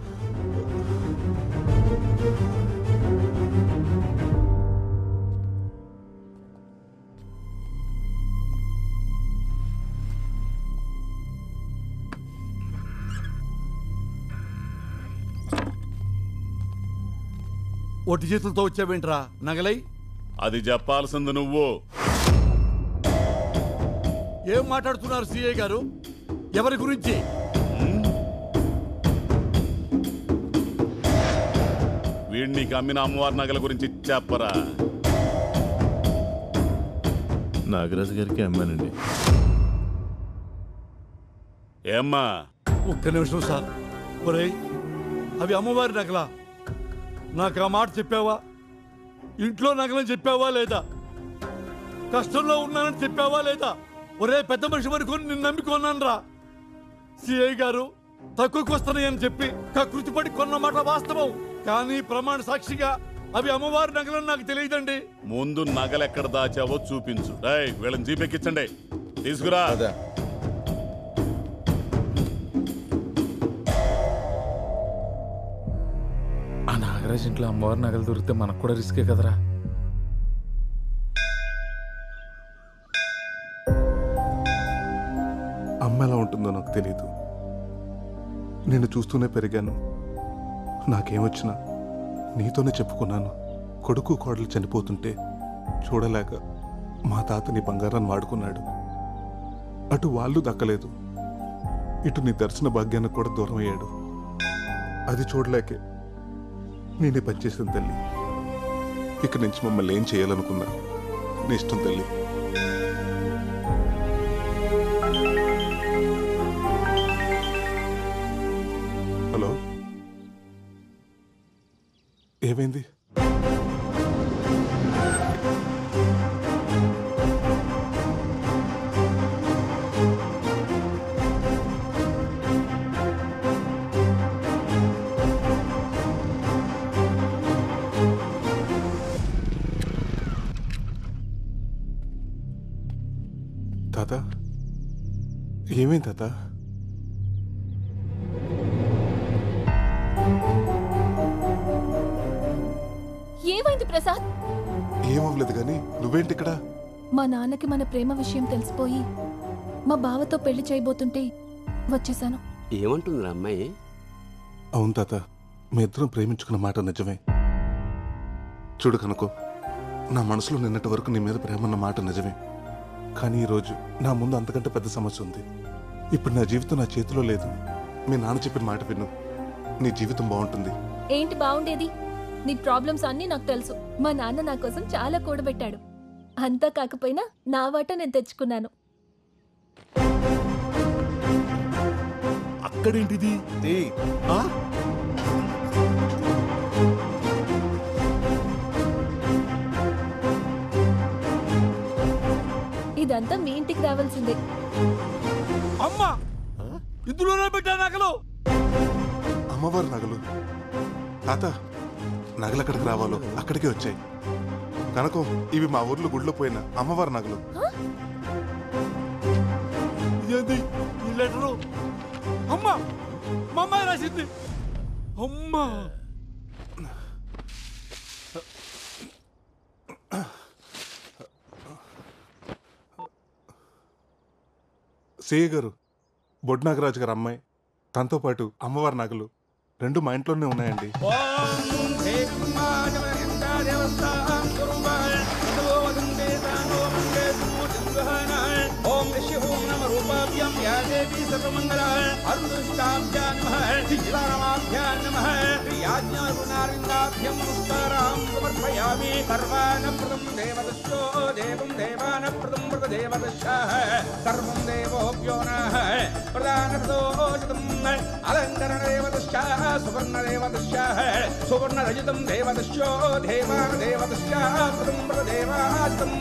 ఒట్టి చేతులతో వచ్చావేంట్రా నగలై? అది చెప్పాల్సింది నువ్వు. ఏం మాట్లాడుతున్నారు సిఐ గారు? ఎవరి గురించి? వీడిని అమ్మిన అమ్మవారి నగల గురించి చెప్పరా. నాగరాజు గారికి అమ్మానండి. ఏమ్మా? ఒక్క నిమిషం సార్. ఒరేయ్, అవి అమ్మవారి నగలా? నాకు ఆ మాట చెప్పావా? ఇంట్లో నగలని చెప్పావా లేదా? కష్టంలో ఉన్నానని చెప్పావా లేదా? ఒరే పెద్ద మనిషి వరకు నిన్ను నమ్మికొన్నాను రా. సిఐ గారు తక్కువకి వస్తున్నాయని చెప్పి కకృతిపడి కొన్న మాట వాస్తవం, కానీ ప్రమాణ సాక్షిగా అవి అమ్మవారి నగలని నాకు తెలియదండి. ముందు నగలెక్కడ దాచావో చూపించు. వీళ్ళని జీపెక్కించండి, తీసుకురా. ఆ నాగరాజ్ ఇంట్లో అమ్మవారి నగలు దొరికితే మనకు కూడా రిస్కే కదరా. అమ్మ ఎలా ఉంటుందో నాకు తెలియదు. నేను చూస్తూనే పెరిగాను. నాకేమొచ్చినా నీతోనే చెప్పుకున్నాను. కొడుకు కోడలు చనిపోతుంటే చూడలేక మా తాతని బంగారాన్ని వాడుకున్నాడు. అటు వాళ్ళు దక్కలేదు, ఇటు నీ దర్శన భాగ్యానికి కూడా దూరం అయ్యాడు. అది చూడలేకే నేనే పనిచేసిన తల్లి. ఇక నుంచి మమ్మల్ని ఏం చేయాలనుకున్నా నీ ఇష్టం తల్లి. హలో, ఏమైంది? తాత, ఏమైంది తాత? ఏమైంది ప్రసాద్? ఏమవ్వలేదు కానీ నువ్వేంటి ఇక్కడ? మా నాన్నకి మన ప్రేమ విషయం తెలిసిపోయి మా బావతో పెళ్లి చేయబోతుంటే వచ్చేసాను. ఏమంటుందిరా అమ్మాయి? అవును తాత, మీ ఇద్దరం ప్రేమించుకున్న మాట నిజమే. చూడు కనుకో, నా మనసులో నిన్నటి వరకు నీ మీద ప్రేమ ఉన్న మాట నిజమే. కానీ ఈరోజు నా ముందు అంతకంటే పెద్ద సమస్య ఉంది. ఇప్పుడు నా జీవితం నా చేతిలో లేదు. మీ నాన్న చెప్పిన మాట విను, నీ జీవితం బాగుంటుంది. ఏంటి బాగుండేది? నీ ప్రాబ్లమ్స్ అన్నీ నాకు తెలుసు. మా నాన్న నా కోసం చాలా కూడబెట్టాడు. అంతా కాకపోయినా నా వాట నేను తెచ్చుకున్నాను. అక్కడేంటిది? ఇదంతా మీ ఇంటికి రావాల్సిందే. అమ్మా, ఇందులోనే పెట్టా నగలు. అమ్మవారి నగలు? తాత, నగలు ఎక్కడికి రావాలో అక్కడికే వచ్చాయి. కనుక ఇవి మా ఊర్లో గుడిలో పోయిన అమ్మవారి నగలు. ఇదేంటి ఈ లెటరు? అమ్మా, మా అమ్మాయి రాసింది. అమ్మా, సేయ గారు, బొడ్డు నాగరాజు గారు అమ్మాయి, తనతో పాటు అమ్మవారి నగలు రెండు మా ఇంట్లోనే ఉన్నాయండి. ఓం ఋషి ఓం నమ రూపాభ్యాం యా దేవీ సర్వమంగళా అరుణుష్టాభ్యాం నమః శిలారామాభ్యాం నమః యాజ్ఞారుణారిందాభ్యం నమస్కారం సమర్పయామి. సర్వానప్రదం దేవదస్యో దేవం దేవానప్రదం ప్రదేవదస్యాః సర్వం దేవోభ్యో నః ప్రదానప్రదోషితం అలంకరణదేవదస్యాః సువర్ణదేవదస్యాః సువర్ణరజితం దేవదస్యో దేవానదేవదస్యాః ప్రదం ప్రదేవాజితం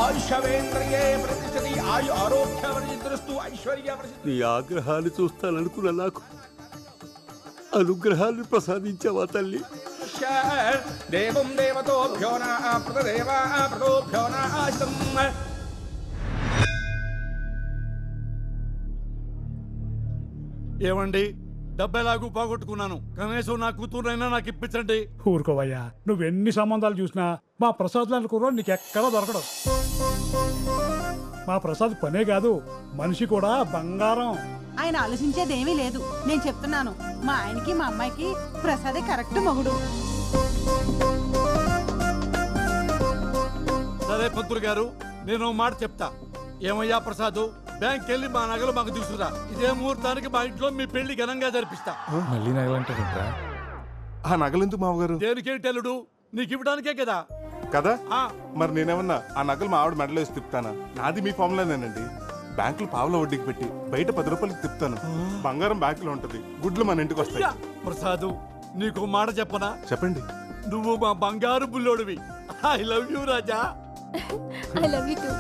ఆయుషవేంద్రియే ప్రతిష్టతి ఆయు ఆరోగ్యవర్జిద్రస్తు ఐశ్వర్య. నీ ఆగ్రహాన్ని చూస్తాననుకున్న నాకు అనుగ్రహాన్ని ప్రసాదించావా తల్లి? దేవం దేవతోభ్యో ప్రదేవా ప్రదోభ్యో నాశితం. ఏమండి, డబ్బెలాగూ పోగొట్టుకున్నాను, కనీసం నా కూతురునైనా నాకు ఇప్పించండి. ఊరుకోవయ్యా, నువ్వెన్ని సంబంధాలు చూసినా మా ప్రసాద్ లాంటి కుర్రాడు నీకు ఎక్కడా దొరకడం. మా ప్రసాద్ పనే కాదు, మనిషి కూడా బంగారం. ఆయన ఆలోచించేదేమీ లేదు. నేను చెప్తున్నాను, మా ఆయనకి మా అమ్మాయికి ప్రసాదే కరెక్ట్ మొగుడు. పంతులు గారు నేను ఓ మాట చెప్తా. ఏమయ్యా ప్రసాద్, బ్యాంక్ వెళ్ళి మా నగలు మాకు తీసుకురా. ఇదే ముహూర్తానికి మా ఇంట్లో మీ పెళ్లి ఘనంగా జరిపిస్తా. మళ్ళీ నగలంటారంట్రా? ఆ నగలెందుకు మామగారు? దేనికేంటి అల్లుడు, నీకు ఇవ్వడానికే కదా. కదా మరి నేనేమన్నా ఆ నగలు మా ఆవిడ మెడలో వేసి తిప్పుతానా? నాది మీ ఫామ్లోనేనండి. బ్యాంకులు పావుల వడ్డీకి పెట్టి బయట 10 రూపాయలకి తిప్పుతాను. బంగారం బ్యాంకులో ఉంటది, గుడ్లు మన ఇంటికి వస్తాయి. ప్రసాద్, నీకు మాట చెప్పనా? చెప్పండి. నువ్వు మా బంగారు బుల్లోడివి. I love you Raja. I love you two.